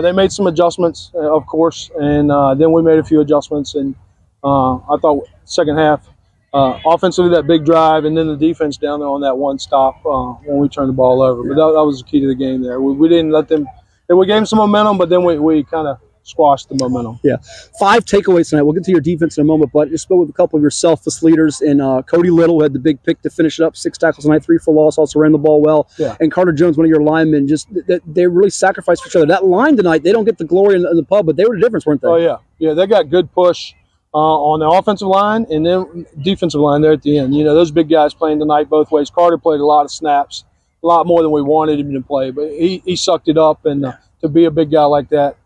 They made some adjustments, of course, and then we made a few adjustments. And I thought second half, offensively, that big drive, and then the defense down there on that one stop when we turned the ball over. But that was the key to the game there. We didn't let them – we gave them some momentum, but then we kind of squashed the momentum. Yeah. 5 takeaways tonight. We'll get to your defense in a moment, but just spoke with a couple of your selfless leaders. And Cody Little, who had the big pick to finish it up, 6 tackles tonight, 3 for loss, also ran the ball well. Yeah. And Carter Jones, one of your linemen, just they really sacrificed for each other. That line tonight, they don't get the glory in the pub, but they were the difference, weren't they? Oh, yeah. Yeah, they got good push on the offensive line and then defensive line there at the end. You know, those big guys playing tonight both ways. Carter played a lot of snaps, a lot more than we wanted him to play, but he sucked it up. And to be a big guy like that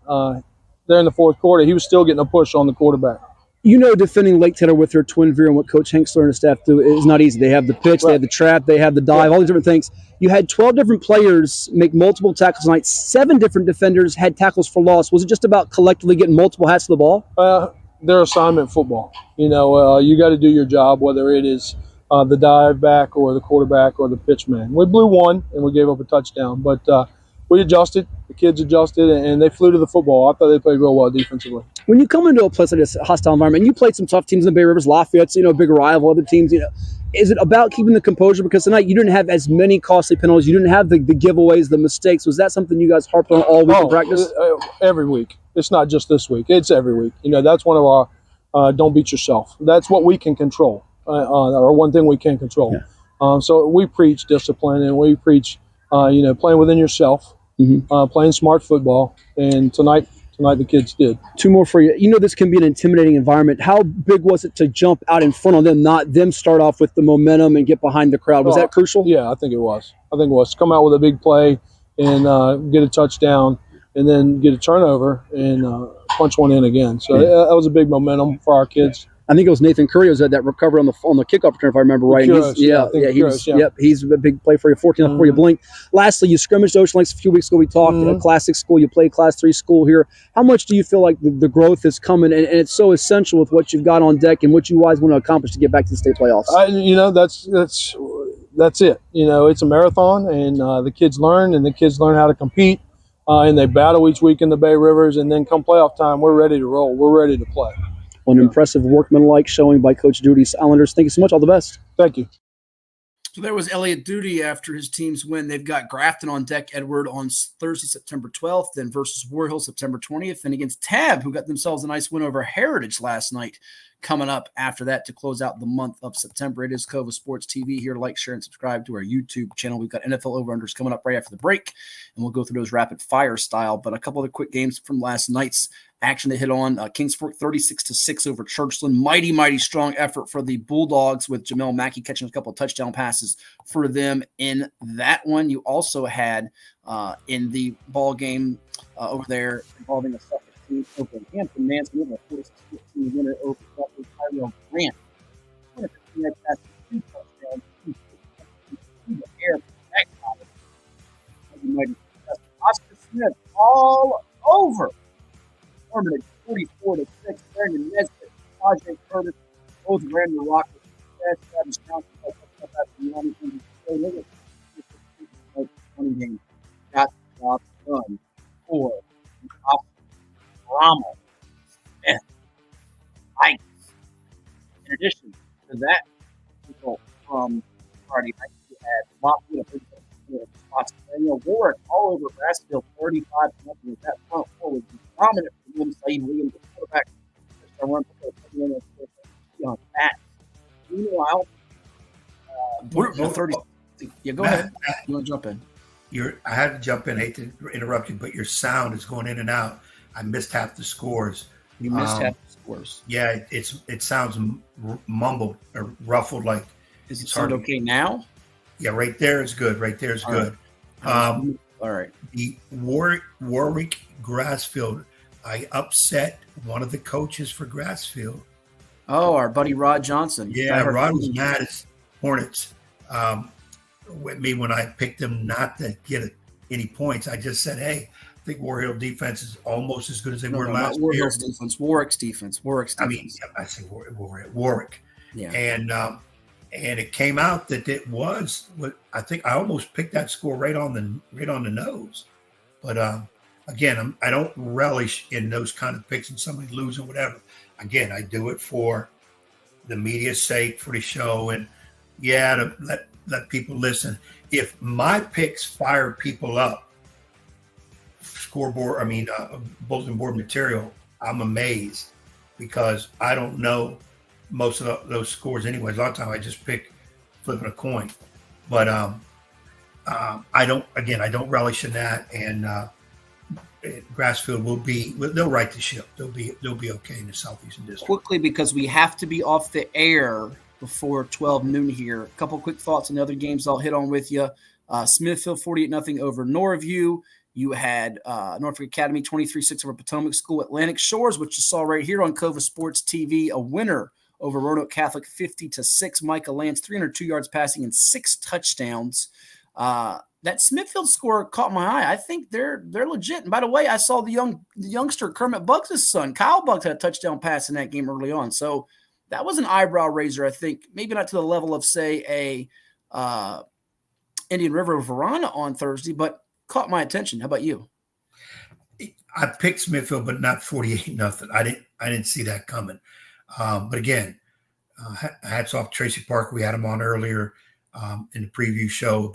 there in the fourth quarter, he was still getting a push on the quarterback. You know, defending Lake Taylor with their twin veer and what Coach Hanksler and his staff do is not easy. They have the pitch, They have the trap, they have the dive, all these different things. You had 12 different players make multiple tackles tonight. 7 different defenders had tackles for loss. Was it just about collectively getting multiple hats to the ball? Their assignment football. You know, you got to do your job, whether it is the dive back or the quarterback or the pitch man. We blew one and we gave up a touchdown, but we adjusted. The kids adjusted and they flew to the football. I thought they played real well defensively. When you come into a place like this, hostile environment, you played some tough teams in the Bay Rivers, Lafayette's, a big rival, other teams, is it about keeping the composure? Because tonight you didn't have as many costly penalties. You didn't have the giveaways, the mistakes. Was that something you guys harped on all week in practice? Every week. It's not just this week. It's every week. That's one of our don't beat yourself. That's what we can control, or one thing we can control. Yeah. So we preach discipline and we preach, playing within yourself, playing smart football. And tonight the kids did. 2 more for you. This can be an intimidating environment. How big was it to jump out in front of them, not them start off with the momentum and get behind the crowd? Was that crucial? Yeah, I think it was. Come out with a big play and get a touchdown and then get a turnover and punch one in again. So that was a big momentum for our kids. I think it was Nathan Curry that recovered on the kickoff return, if I remember right. He's a big play for you. 14 before you blink. Lastly, you scrimmaged Ocean Lakes a few weeks ago. We talked a classic school. You played Class 3 school here. How much do you feel like the growth is coming, and it's so essential with what you've got on deck and what you guys want to accomplish to get back to the state playoffs? That's it. It's a marathon, and the kids learn how to compete, and they battle each week in the Bay Rivers, and then come playoff time, we're ready to roll. We're ready to play. An impressive workmanlike showing by Coach Duty's Islanders. Thank you so much. All the best. Thank you. So there was Elliott Duty after his team's win. They've got Grafton on deck, Edward on Thursday, September 12th, then versus War Hill, September 20th, and against Tab, who got themselves a nice win over Heritage last night, coming up after that to close out the month of September. It is CoVA Sports TV here. Like, share, and subscribe to our YouTube channel. We've got NFL over-unders coming up right after the break, and we'll go through those rapid fire style. But a couple of quick games from last night's action to hit on. Kings Fork 36-6 over Churchland. Mighty strong effort for the Bulldogs with Jamel Mackey catching a couple of touchdown passes for them in that one. You also had in the ball game over there involving the Suffolk team over Hampton Manson with a 46-15 winner over Tyrell Grant. 215 passes, 2 touchdowns, 2 air. all over. Permanent 44-6. Brandon Nesbitt, Tajay Curtis, both ran the Rockets. Travis Johnson up after the United States. Look at 20 games. Got the job done for the Rommel. Smith. Heights. In addition to that, people from Friday night, we had Lockwood, Daniel Warwick all over Grassfield, 35 with that front forward. Dominant for him, Saeed Williams, the quarterback. On that. Meanwhile, yeah, go ahead. You want to jump in? I had to jump in. I hate to interrupt you, but your sound is going in and out. I missed half the scores. You missed half the scores. Yeah, it sounds mumbled or ruffled. Like, is it sound okay now? Yeah, right there is good. Right there is good. All right. The Warwick Grassfield. I upset one of the coaches for Grassfield. Oh, our buddy Rod Johnson. Yeah, Rod was mad as Hornets with me when I picked them not to get any points. I just said, hey, I think War Hill defense is almost as good as they were last year. Warwick's defense. I mean, I say Warwick. Yeah. And it came out that it was what I think I almost picked that score right on the nose. But again, I don't relish in those kind of picks and somebody losing whatever. Again, I do it for the media's sake, for the show, and to let people listen. If my picks fire people up, bulletin board material, I'm amazed because I don't know most of those scores anyways. A lot of time I just pick flipping a coin, but I don't relish in that, and Grassfield they'll right the ship. They'll be okay in the Southeastern District. Quickly, because we have to be off the air before 12 noon here. A couple quick thoughts on the other games I'll hit on with you. Smithfield 48-0 over Norview. You had Norfolk Academy 23-6 over Potomac School. Atlantic Shores, which you saw right here on CoVA Sports TV, a winner over Roanoke Catholic 50-6. Micah Lance 302 yards passing and 6 touchdowns. That Smithfield score caught my eye. I think they're legit. And by the way, I saw the youngster Kermit Buggs' son, Kyle Buggs, had a touchdown pass in that game early on. So that was an eyebrow raiser, I think. Maybe not to the level of, say, a Indian River Verona on Thursday, but caught my attention. How about you? I picked Smithfield, but not 48-0. I didn't see that coming. But again, hats off to Tracy Parker. We had him on earlier in the preview show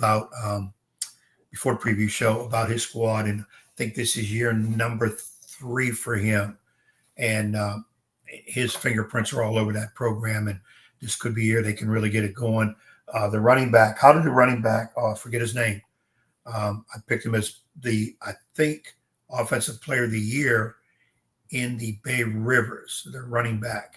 before the preview show about his squad, and I think this is year number 3 for him, and his fingerprints are all over that program, and this could be a year they can really get it going. The running back, forget his name. I picked him as I think offensive player of the year in the Bay Rivers, the running back.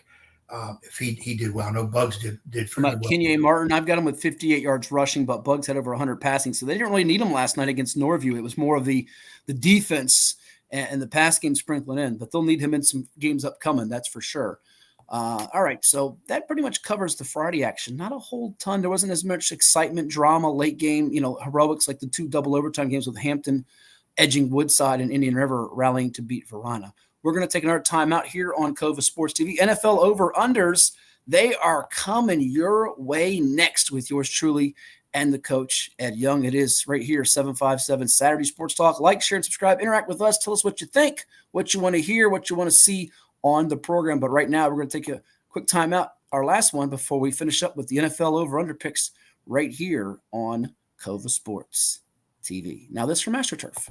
If he did well, I know Buggs did for well. Kenye Martin, I've got him with 58 yards rushing, but Buggs had over 100 passing, so they didn't really need him last night against Norview. It was more of the defense and the pass game sprinkling in, but they'll need him in some games upcoming, that's for sure. All right, so that pretty much covers the Friday action. Not a whole ton. There wasn't as much excitement, drama, late game, heroics like the 2 double overtime games with Hampton edging Woodside and Indian River rallying to beat Verona. We're going to take another time out here on CoVA Sports TV. NFL over-unders, they are coming your way next with yours truly and the coach, Ed Young. It is right here, 757 Saturday Sports Talk. Like, share, and subscribe. Interact with us. Tell us what you think, what you want to hear, what you want to see on the program. But right now, we're going to take a quick time out, our last one, before we finish up with the NFL over-under picks right here on CoVA Sports TV. Now this from AstroTurf.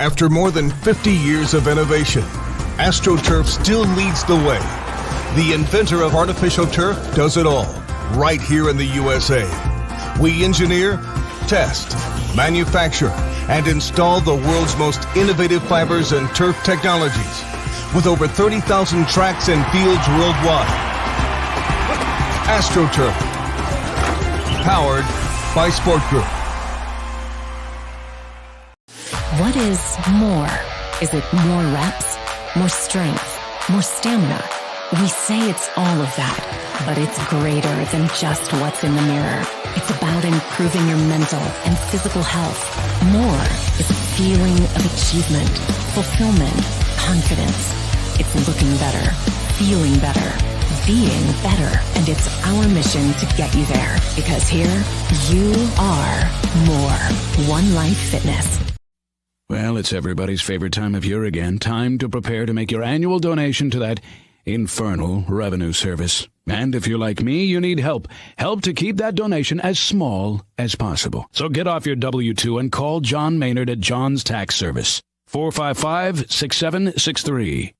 After more than 50 years of innovation, AstroTurf still leads the way. The inventor of artificial turf does it all, right here in the USA. We engineer, test, manufacture, and install the world's most innovative fibers and turf technologies, with over 30,000 tracks and fields worldwide. AstroTurf, powered by Sport Group. What is more? Is it more reps, more strength, more stamina? We say it's all of that, but it's greater than just what's in the mirror. It's about improving your mental and physical health. More is feeling of achievement, fulfillment, confidence. It's looking better, feeling better, being better, and it's our mission to get you there. Because here, you are more. One Life Fitness. Well, it's everybody's favorite time of year again. Time to prepare to make your annual donation to that infernal revenue service. And if you're like me, you need help. Help to keep that donation as small as possible. So get off your W-2 and call John Maynard at John's Tax Service. 455-6763.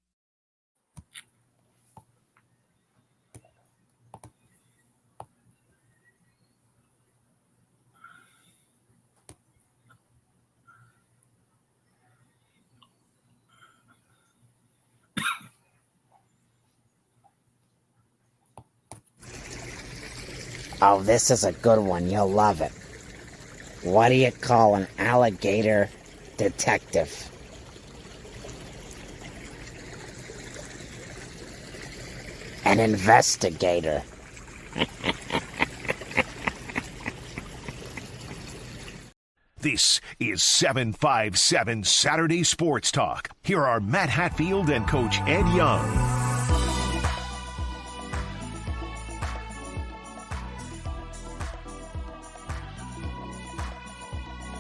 Oh, this is a good one. You'll love it. What do you call an alligator detective? An investigator. This is 757 Saturday Sports Talk. Here are Matt Hatfield and Coach Ed Young.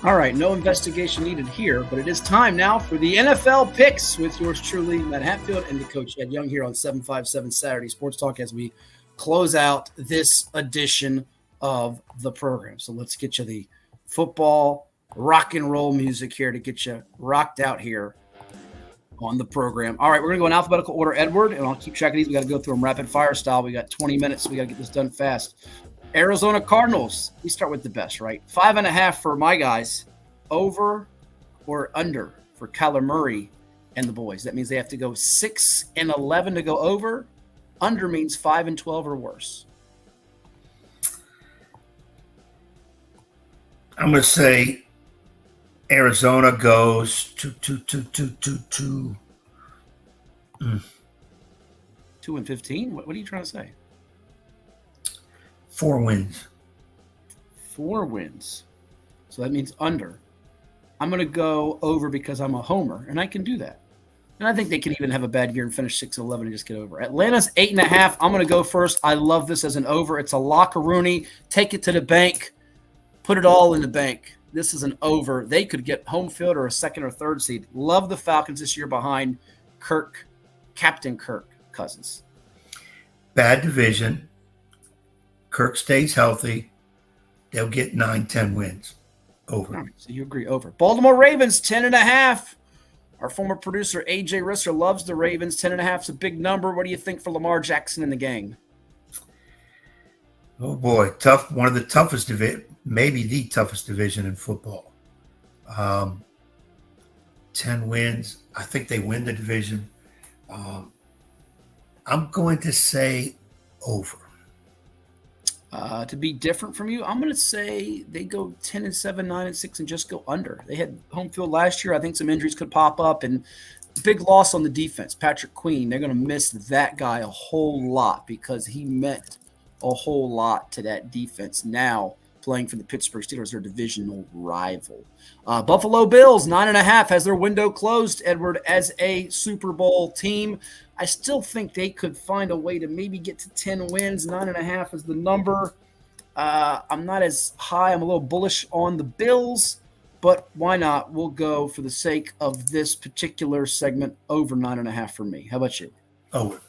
All right, no investigation needed here, but it is time now for the NFL picks with yours truly, Matt Hatfield, and the Coach Ed Young here on 757 Saturday Sports Talk as we close out this edition of the program. So let's get you the football rock and roll music here to get you rocked out here on the program. All right, we're going to go in alphabetical order, Edward, and I'll keep track of these. We got to go through them rapid fire style. We got 20 minutes, so we got to get this done fast. Arizona Cardinals. We start with the best, right? 5.5 for my guys. Over or under for Kyler Murray and the boys. That means they have to go 6-11 to go over. Under means 5-12 or worse. I'm going to say Arizona goes 2-15. 2-15? What are you trying to say? 4 wins. 4 wins. So that means under. I'm going to go over because I'm a homer, and I can do that. And I think they can even have a bad year and finish 6-11 and just get over. Atlanta's 8.5. I'm going to go first. I love this as an over. It's a lock-a-rooney. Take it to the bank. Put it all in the bank. This is an over. They could get home field or a second or third seed. Love the Falcons this year behind Captain Kirk Cousins. Bad division. Kirk stays healthy. They'll get 9-10 wins. Over. All right, so you agree over. Baltimore Ravens, 10.5. Our former producer, A.J. Risser, loves the Ravens. 10.5 is a big number. What do you think for Lamar Jackson and the gang? Oh, boy. Tough. One of the toughest division, maybe the toughest division in football. 10 wins. I think they win the division. I'm going to say over. To be different from you, I'm going to say they go 10-7, 9-6, and just go under. They had home field last year. I think some injuries could pop up, and big loss on the defense. Patrick Queen, they're going to miss that guy a whole lot because he meant a whole lot to that defense. Now playing for the Pittsburgh Steelers, their divisional rival. Buffalo Bills, 9.5, has their window closed, Edward, as a Super Bowl team. I still think they could find a way to maybe get to 10 wins. 9.5 is the number. I'm not as high. I'm a little bullish on the Bills, but why not? We'll go for the sake of this particular segment over 9.5 for me. How about you? Over.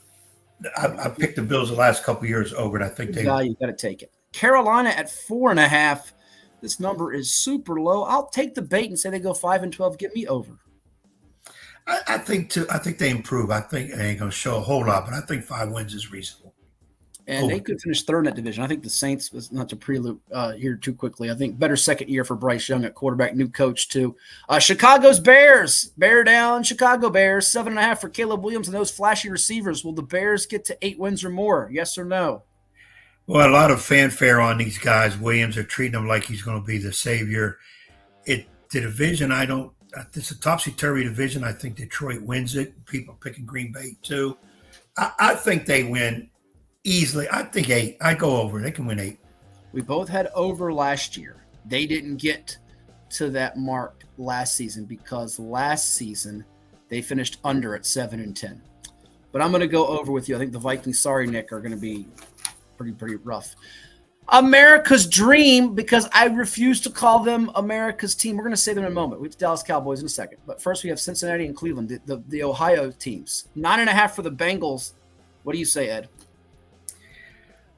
I picked the Bills the last couple of years over, and I think you got to take it. Carolina at 4.5. This number is super low. I'll take the bait and say they go 5-12. Get me over. I think they improve. I think they ain't going to show a whole lot, but I think 5 wins is reasonable. And they could finish third in that division. I think the Saints, was not to prelude here too quickly, I think better second year for Bryce Young at quarterback, new coach too. Chicago's Bears, bear down, Chicago Bears, 7.5 for Caleb Williams and those flashy receivers. Will the Bears get to 8 wins or more? Yes or no? Well, a lot of fanfare on these guys. Williams are treating him like he's going to be the savior. The division, it's a topsy-turvy division. I think Detroit wins it. People picking Green Bay too. I think they win easily. I think 8. I go over. They can win 8. We both had over last year. They didn't get to that mark last season because last season they finished under at 7-10. But I'm going to go over with you. I think the Vikings, sorry, Nick, are going to be pretty rough. America's dream, because I refuse to call them America's team. We're going to say them in a moment. We have the Dallas Cowboys in a second. But first we have Cincinnati and Cleveland, the Ohio teams. 9.5 for the Bengals. What do you say, Ed?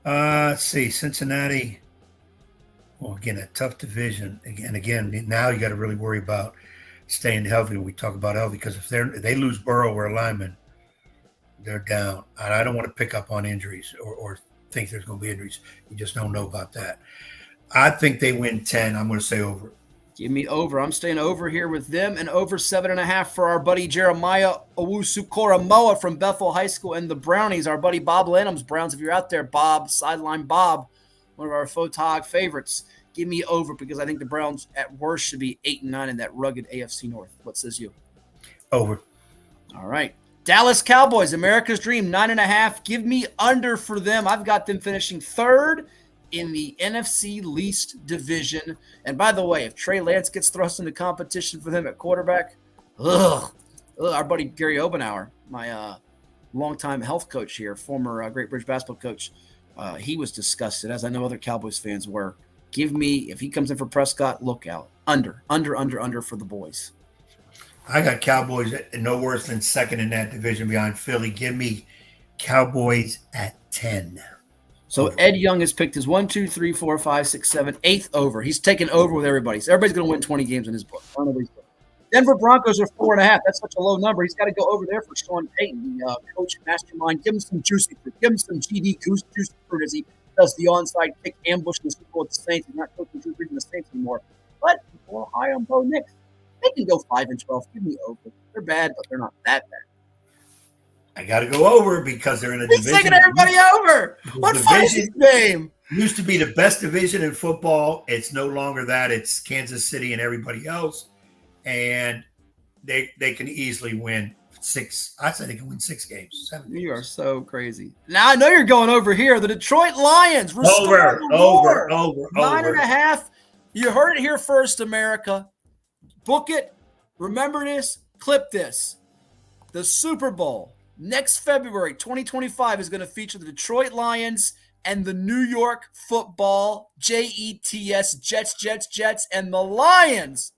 Let's see. Cincinnati. Well, again, a tough division. Again, now you got to really worry about staying healthy. We talk about healthy because if they lose Burrow or lineman, they're down. And I don't want to pick up on injuries or think there's going to be injuries. You just don't know about that. I think they win 10. I'm going to say over. Give me over. I'm staying over here with them, and over 7.5 for our buddy Jeremiah Owusu-Koramoah from Bethel High School and the Brownies. Our buddy Bob Lanham's Browns. If you're out there, Bob, Sideline Bob, one of our photog favorites. Give me over because I think the Browns at worst should be 8-9 in that rugged AFC North. What says you? Over. All right. Dallas Cowboys, America's dream, 9.5. Give me under for them. I've got them finishing third in the NFC least division. And by the way, if Trey Lance gets thrust into competition for them at quarterback, our buddy Gary Obenauer, my longtime health coach here, former Great Bridge basketball coach, he was disgusted, as I know other Cowboys fans were. Give me, if he comes in for Prescott, look out. Under for the boys. I got Cowboys at no worse than second in that division behind Philly. Give me Cowboys at 10. So Ed Young has picked his 1, 2, 3, 4, 5, 6, 7, 8th over. He's taken over with everybody. So everybody's going to win 20 games in his book. I don't know what he's doing. Denver Broncos are 4.5. That's such a low number. He's got to go over there for Sean Payton, the coach mastermind. Give him some juicy fruit. Give him some GD Goose juicy fruit as he does the onside kick ambush in the Super Bowl with the Saints. He's not coaching Drew Brees and the Saints anymore. But well, high on Bo Nix. They can go 5-12. Give me over. They're bad, but they're not that bad. I got to go over because they're in a division. He's taking everybody over. What fun is his name? Used to be the best division in football. It's no longer that. It's Kansas City and everybody else. And they can easily win 6. I said they can win 6 games. 7 games. You are so crazy. Now I know you're going over here. The Detroit Lions. Over. 9.5. You heard it here first, America. Book it. Remember this. Clip this. The Super Bowl next February 2025 is going to feature the Detroit Lions and the New York Football Jets, Jets, and the Lions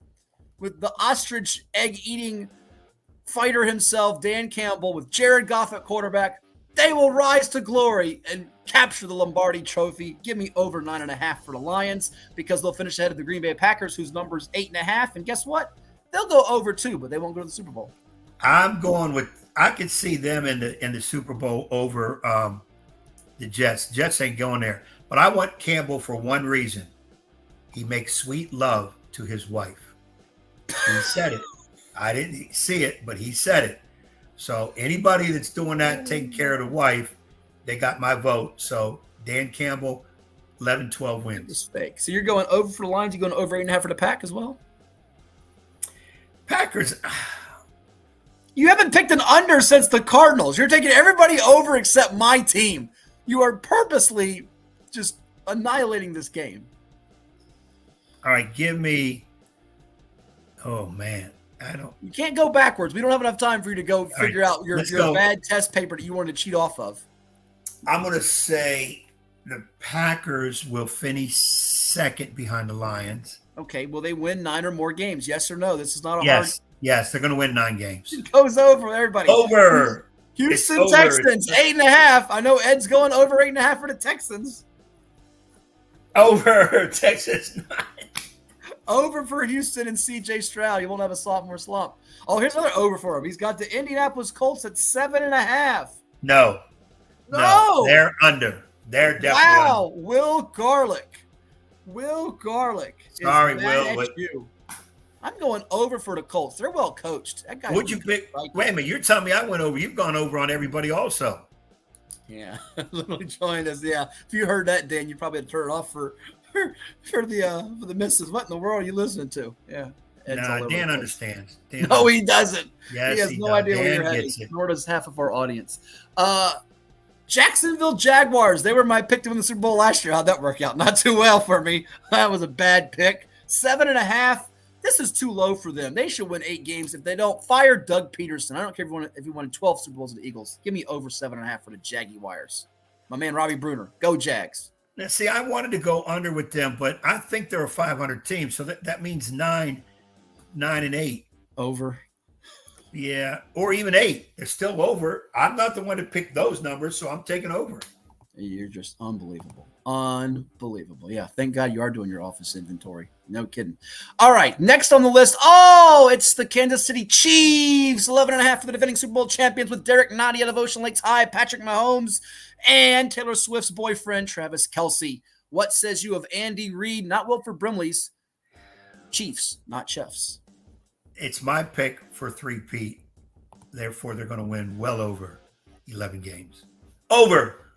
with the ostrich egg-eating fighter himself, Dan Campbell, with Jared Goff at quarterback. They will rise to glory and capture the Lombardi Trophy. Give me over 9.5 for the Lions because they'll finish ahead of the Green Bay Packers, whose number is 8.5. And guess what? They'll go over 2, but they won't go to the Super Bowl. I'm going with. I could see them in the Super Bowl over the Jets. Jets ain't going there. But I want Campbell for one reason. He makes sweet love to his wife. He said it. I didn't see it, but he said it. So anybody that's doing that, taking care of the wife, they got my vote. So Dan Campbell, 11-12 wins. It's fake. So you're going over for the Lions. You're going over 8.5 for the Pack as well? Packers. You haven't picked an under since the Cardinals. You're taking everybody over except my team. You are purposely just annihilating this game. All right, give me. Oh, man. You can't go backwards. We don't have enough time for you to go figure out your bad test paper that you wanted to cheat off of. I'm going to say the Packers will finish second behind the Lions. Okay, will they win 9 or more games? Yes or no? This is not a hard. Yes, yes, they're going to win 9 games. It goes over, everybody. Over. Houston Texans, 8.5. I know Ed's going over 8.5 for the Texans. Over Texas 9. Over for Houston and C.J. Stroud. You won't have a sophomore slump. Oh, here's another over for him. He's got the Indianapolis Colts at 7.5. No. They're under. They're definitely under. Under. Will Garlick. Sorry, Will. But I'm going over for the Colts. They're well coached. That guy. Would you pick? Wait a minute. You're telling me I went over. You've gone over on everybody also. Yeah. Literally joined us. Yeah. If you heard that, Dan, you probably had to turn it off for the misses. What in the world are you listening to? Yeah. Dan understands. No, he doesn't. Yes, he has no idea where you're heading. Nor does half of our audience. Jacksonville Jaguars. They were my pick to win the Super Bowl last year. How'd that work out? Not too well for me. That was a bad pick. 7.5. This is too low for them. They should win 8 games. If they don't, fire Doug Peterson. I don't care if you won 12 Super Bowls with the Eagles. Give me over 7.5 for the Jaguars. My man Robbie Bruner. Go Jags. Now, see, I wanted to go under with them, but I think they're a 500 team, so that means 9 and 8. Over. Yeah, or even 8. They're still over. I'm not the one to pick those numbers, so I'm taking over. You're just unbelievable. Unbelievable. Yeah, thank God you are doing your office inventory. No kidding. All right, next on the list. Oh, it's the Kansas City Chiefs. 11.5 for the defending Super Bowl champions with Derrick Nottie out of Ocean Lakes High, Patrick Mahomes, and Taylor Swift's boyfriend, Travis Kelce. What says you of Andy Reid, not Wilford Brimley's Chiefs, not Chefs? It's my pick for 3-peat. Therefore, they're going to win well over 11 games. Over.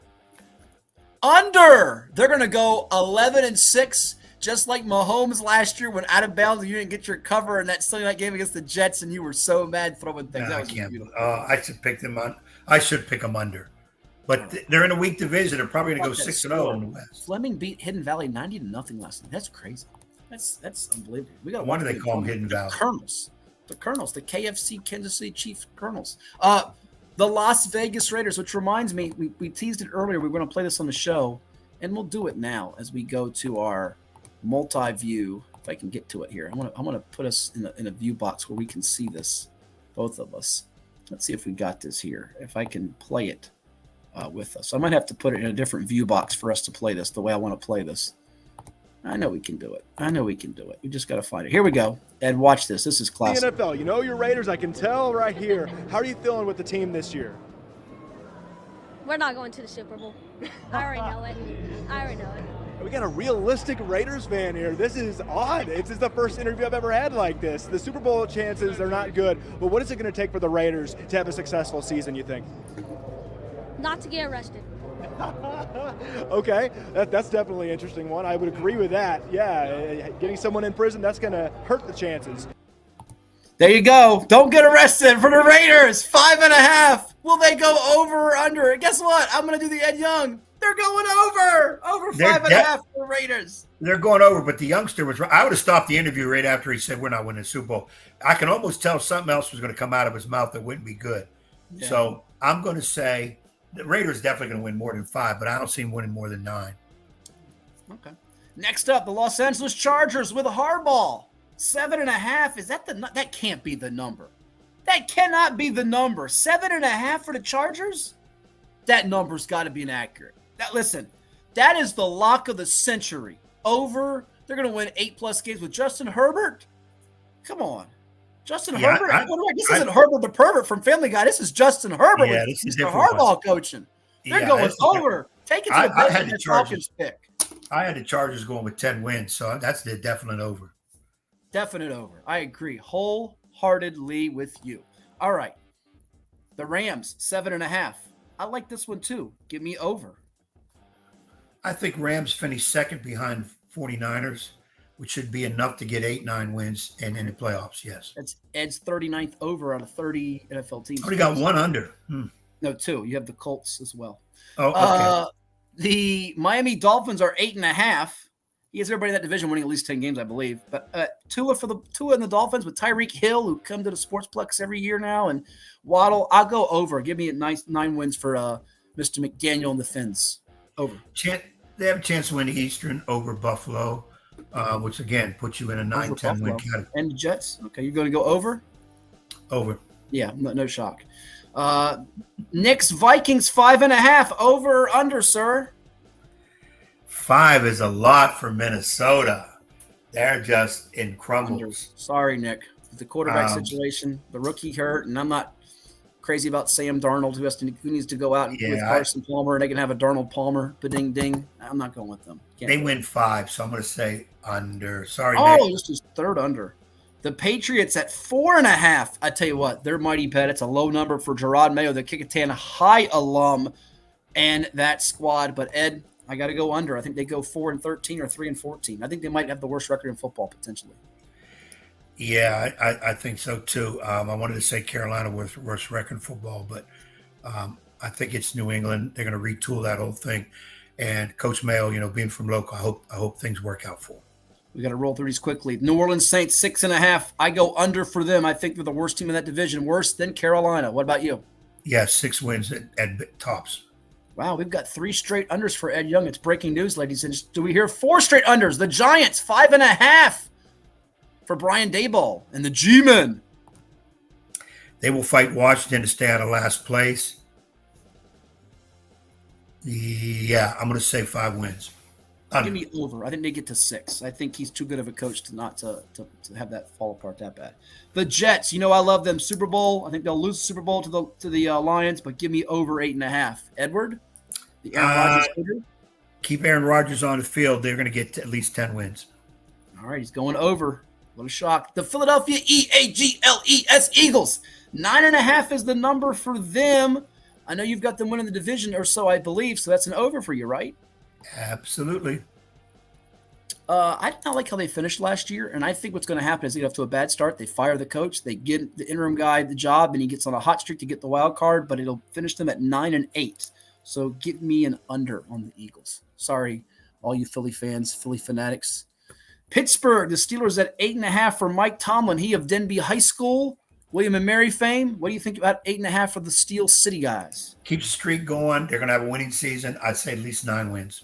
Under. They're going to go 11-6, just like Mahomes last year when out of bounds you didn't get your cover in that Sunday night game against the Jets, and you were so mad throwing things. No, that was beautiful. I should pick them on. I should pick them under. But they're in a weak division. They're probably going to go 6-0 in the West. Fleming beat Hidden Valley 90-0 last night. That's crazy. That's unbelievable. We got. Why do they call them Hidden Valley? The Colonels, the KFC Kansas City Chiefs Colonels. The Las Vegas Raiders, which reminds me, we teased it earlier. We were going to play this on the show, and we'll do it now as we go to our multi-view. If I can get to it here, I'm gonna put us in a view box where we can see this, both of us. Let's see if we got this here. If I can play it with us, I might have to put it in a different view box for us to play this the way I want to play this. I know we can do it. We just got to find it. Here we go. Ed, watch this. This is classic. The NFL, you know your Raiders. I can tell right here. How are you feeling with the team this year? We're not going to the Super Bowl. I already know it. We got a realistic Raiders fan here. This is odd. This is the first interview I've ever had like this. The Super Bowl chances are not good. But what is it going to take for the Raiders to have a successful season, you think? Not to get arrested. Okay, that's definitely an interesting one. I would agree with that. Yeah, getting someone in prison, that's going to hurt the chances. There you go. Don't get arrested for the Raiders. 5.5. Will they go over or under? Guess what? I'm going to do the Ed Young. They're going over 5.5 for the Raiders. They're going over, but the youngster was right. I would have stopped the interview right after he said we're not winning the Super Bowl. I can almost tell something else was going to come out of his mouth that wouldn't be good. Yeah. So I'm going to say the Raiders definitely going to win more than 5, but I don't see them winning more than 9. Okay. Next up, the Los Angeles Chargers with a hardball. 7.5. Is that that can't be the number. That cannot be the number. 7.5 for the Chargers? That number's got to be inaccurate. Listen, that is the lock of the century. Over. They're going to win 8+ games with Justin Herbert. Come on. Justin Herbert? This isn't Herbert the pervert from Family Guy. This is Justin Herbert with Mr. Harbaugh coaching. They're going over. Take it to the Falcons pick. I had the Chargers going with 10 wins, so that's the definite over. Definite over. I agree wholeheartedly with you. All right. The Rams, 7.5. I like this one too. Give me over. I think Rams finish second behind 49ers, which should be enough to get 8-9 wins and in the playoffs, yes. That's Ed's 39th over on a 30 NFL teams. Already got one under. No, 2. You have the Colts as well. Oh, okay. The Miami Dolphins are 8.5. He has everybody in that division winning at least 10 games, I believe. But Tua in the Dolphins with Tyreek Hill, who come to the Sportsplex every year now, and Waddle. I'll go over. Give me a nice 9 wins for Mr. McDaniel and the Fins. Over. They have a chance to win the Eastern over Buffalo, which, again, puts you in a 9-10 win category. And the Jets. Okay, you're going to go over? Over. Yeah, no shock. Knicks, Vikings, 5.5. Over or under, sir? 5 is a lot for Minnesota. They're just in crumbles. Sorry, Nick. The quarterback situation, the rookie hurt, and I'm not crazy about Sam Darnold, who needs to go out with Carson Palmer, and they can have a Darnold Palmer, ba-ding-ding. I'm not going with them. They win 5, so I'm going to say under. Sorry, Nick. This is third under. The Patriots at 4.5. I tell you what, they're mighty bad. It's a low number for Gerard Mayo, the Kickotan High alum, and that squad. But Ed, I got to go under. I think they go 4-13 or 3-14. I think they might have the worst record in football potentially. Yeah, I think so too. I wanted to say Carolina with worst record in football, but I think it's New England. They're going to retool that whole thing. And Coach Mayo, being from local, I hope things work out for him. We got to roll through these quickly. New Orleans Saints, 6.5. I go under for them. I think they're the worst team in that division, worse than Carolina. What about you? Yeah, 6 wins at tops. Wow, we've got 3 straight unders for Ed Young. It's breaking news, ladies and gentlemen. Do we hear 4 straight unders? The Giants, 5.5 for Brian Daboll and the G-Men. They will fight Washington to stay out of last place. Yeah, I'm going to say 5 wins. Give me over. I think they get to 6. I think he's too good of a coach to not to have that fall apart that bad. The Jets, I love them. Super Bowl. I think they'll lose the Super Bowl to the Lions, but give me over 8.5. Edward, the Aaron Rodgers leader. Keep Aaron Rodgers on the field. They're going to get at least 10 wins. All right, he's going over. What a shock. The Philadelphia Eagles, Eagles. 9.5 is the number for them. I know you've got them winning the division or so, I believe. So that's an over for you, right? Absolutely. I did not like how they finished last year, and I think what's going to happen is they get off to a bad start. They fire the coach, they get the interim guy the job, and he gets on a hot streak to get the wild card, but it'll finish them at 9-8. So give me an under on the Eagles. Sorry, all you Philly fans, Philly fanatics. Pittsburgh, the Steelers at 8.5 for Mike Tomlin. He of Denby High School, William and Mary fame. What do you think about 8.5 for the Steel City guys? Keep the streak going. They're going to have a winning season. I'd say at least 9 wins.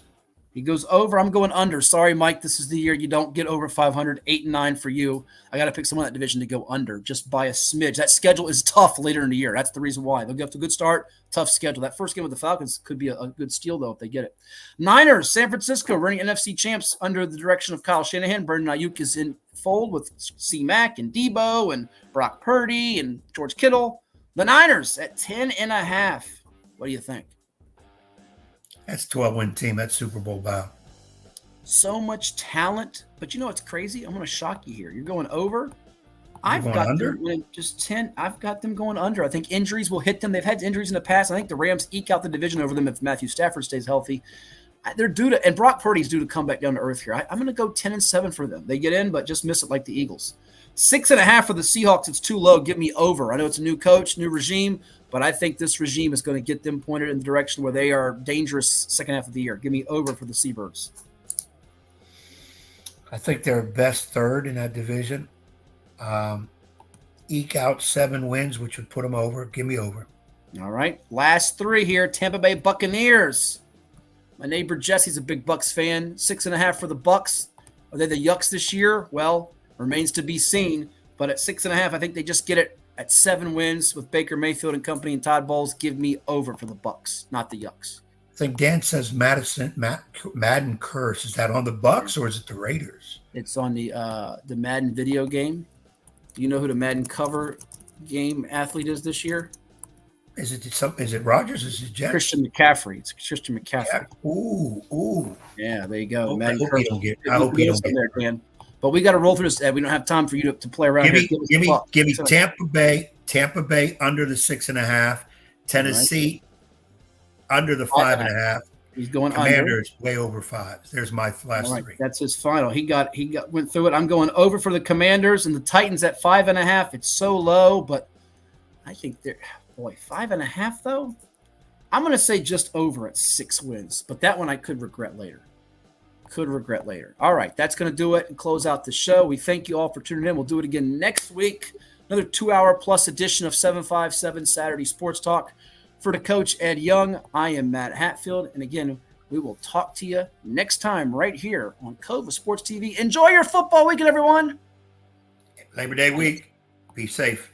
He goes over. I'm going under. Sorry, Mike. This is the year you don't get over 500. 8-9 for you. I got to pick someone in that division to go under just by a smidge. That schedule is tough later in the year. That's the reason why. They'll get off to a good start, tough schedule. That first game with the Falcons could be a good steal, though, if they get it. Niners, San Francisco, reigning NFC champs under the direction of Kyle Shanahan. Brandon Ayuk is in fold with C-Mac and Debo and Brock Purdy and George Kittle. The Niners at 10.5. What do you think? That's a 12-win team. That's Super Bowl bound. So much talent. But what's crazy? I'm going to shock you here. You're going over. I've going got under? them winning just 10. I've got them going under. I think injuries will hit them. They've had injuries in the past. I think the Rams eke out the division over them if Matthew Stafford stays healthy. They're due to, and Brock Purdy's due to come back down to earth here. I'm going to go 10-7 for them. They get in, but just miss it like the Eagles. 6.5 for the Seahawks. It's too low. Give me over. I know it's a new coach, new regime, but I think this regime is going to get them pointed in the direction where they are dangerous second half of the year. Give me over for the Seabirds. I think they're best third in that division. Eke out 7 wins, which would put them over. Give me over. All right. Last 3 here. Tampa Bay Buccaneers. My neighbor Jesse's a big Bucs fan. 6.5 for the Bucs. Are they the Yucks this year? Well, remains to be seen. But at 6.5, I think they just get it at 7 wins with Baker Mayfield and company and Todd Bowles. Give me over for the Bucs, not the Yucks. I think Dan says Madden curse. Is that on the Bucs or is it the Raiders? It's on the Madden video game. Do you know who the Madden cover game athlete is this year? Is it Rodgers? Is it Jets? Christian McCaffrey. It's Christian McCaffrey. Yeah. Ooh. Yeah, there you go. I hope you don't get there, Dan. But we got to roll through this, Ed. We don't have time for you to play around. Give me Tampa Bay under the 6.5. Tennessee under the 5.5. He's going Commanders under. Way over 5. There's my last 3. That's his final. He went through it. I'm going over for the Commanders and the Titans at 5.5. It's so low, but I think they're 5.5 though. I'm going to say just over at 6 wins, but that one I could regret later. All right, that's going to do it and close out the show. We thank you all for tuning in. We'll do it again next week. Another 2-hour plus edition of 757 Saturday Sports Talk. For the coach, Ed Young, I am Matt Hatfield. And again, we will talk to you next time right here on CoVA Sports TV. Enjoy your football weekend, everyone. Labor Day week. Be safe.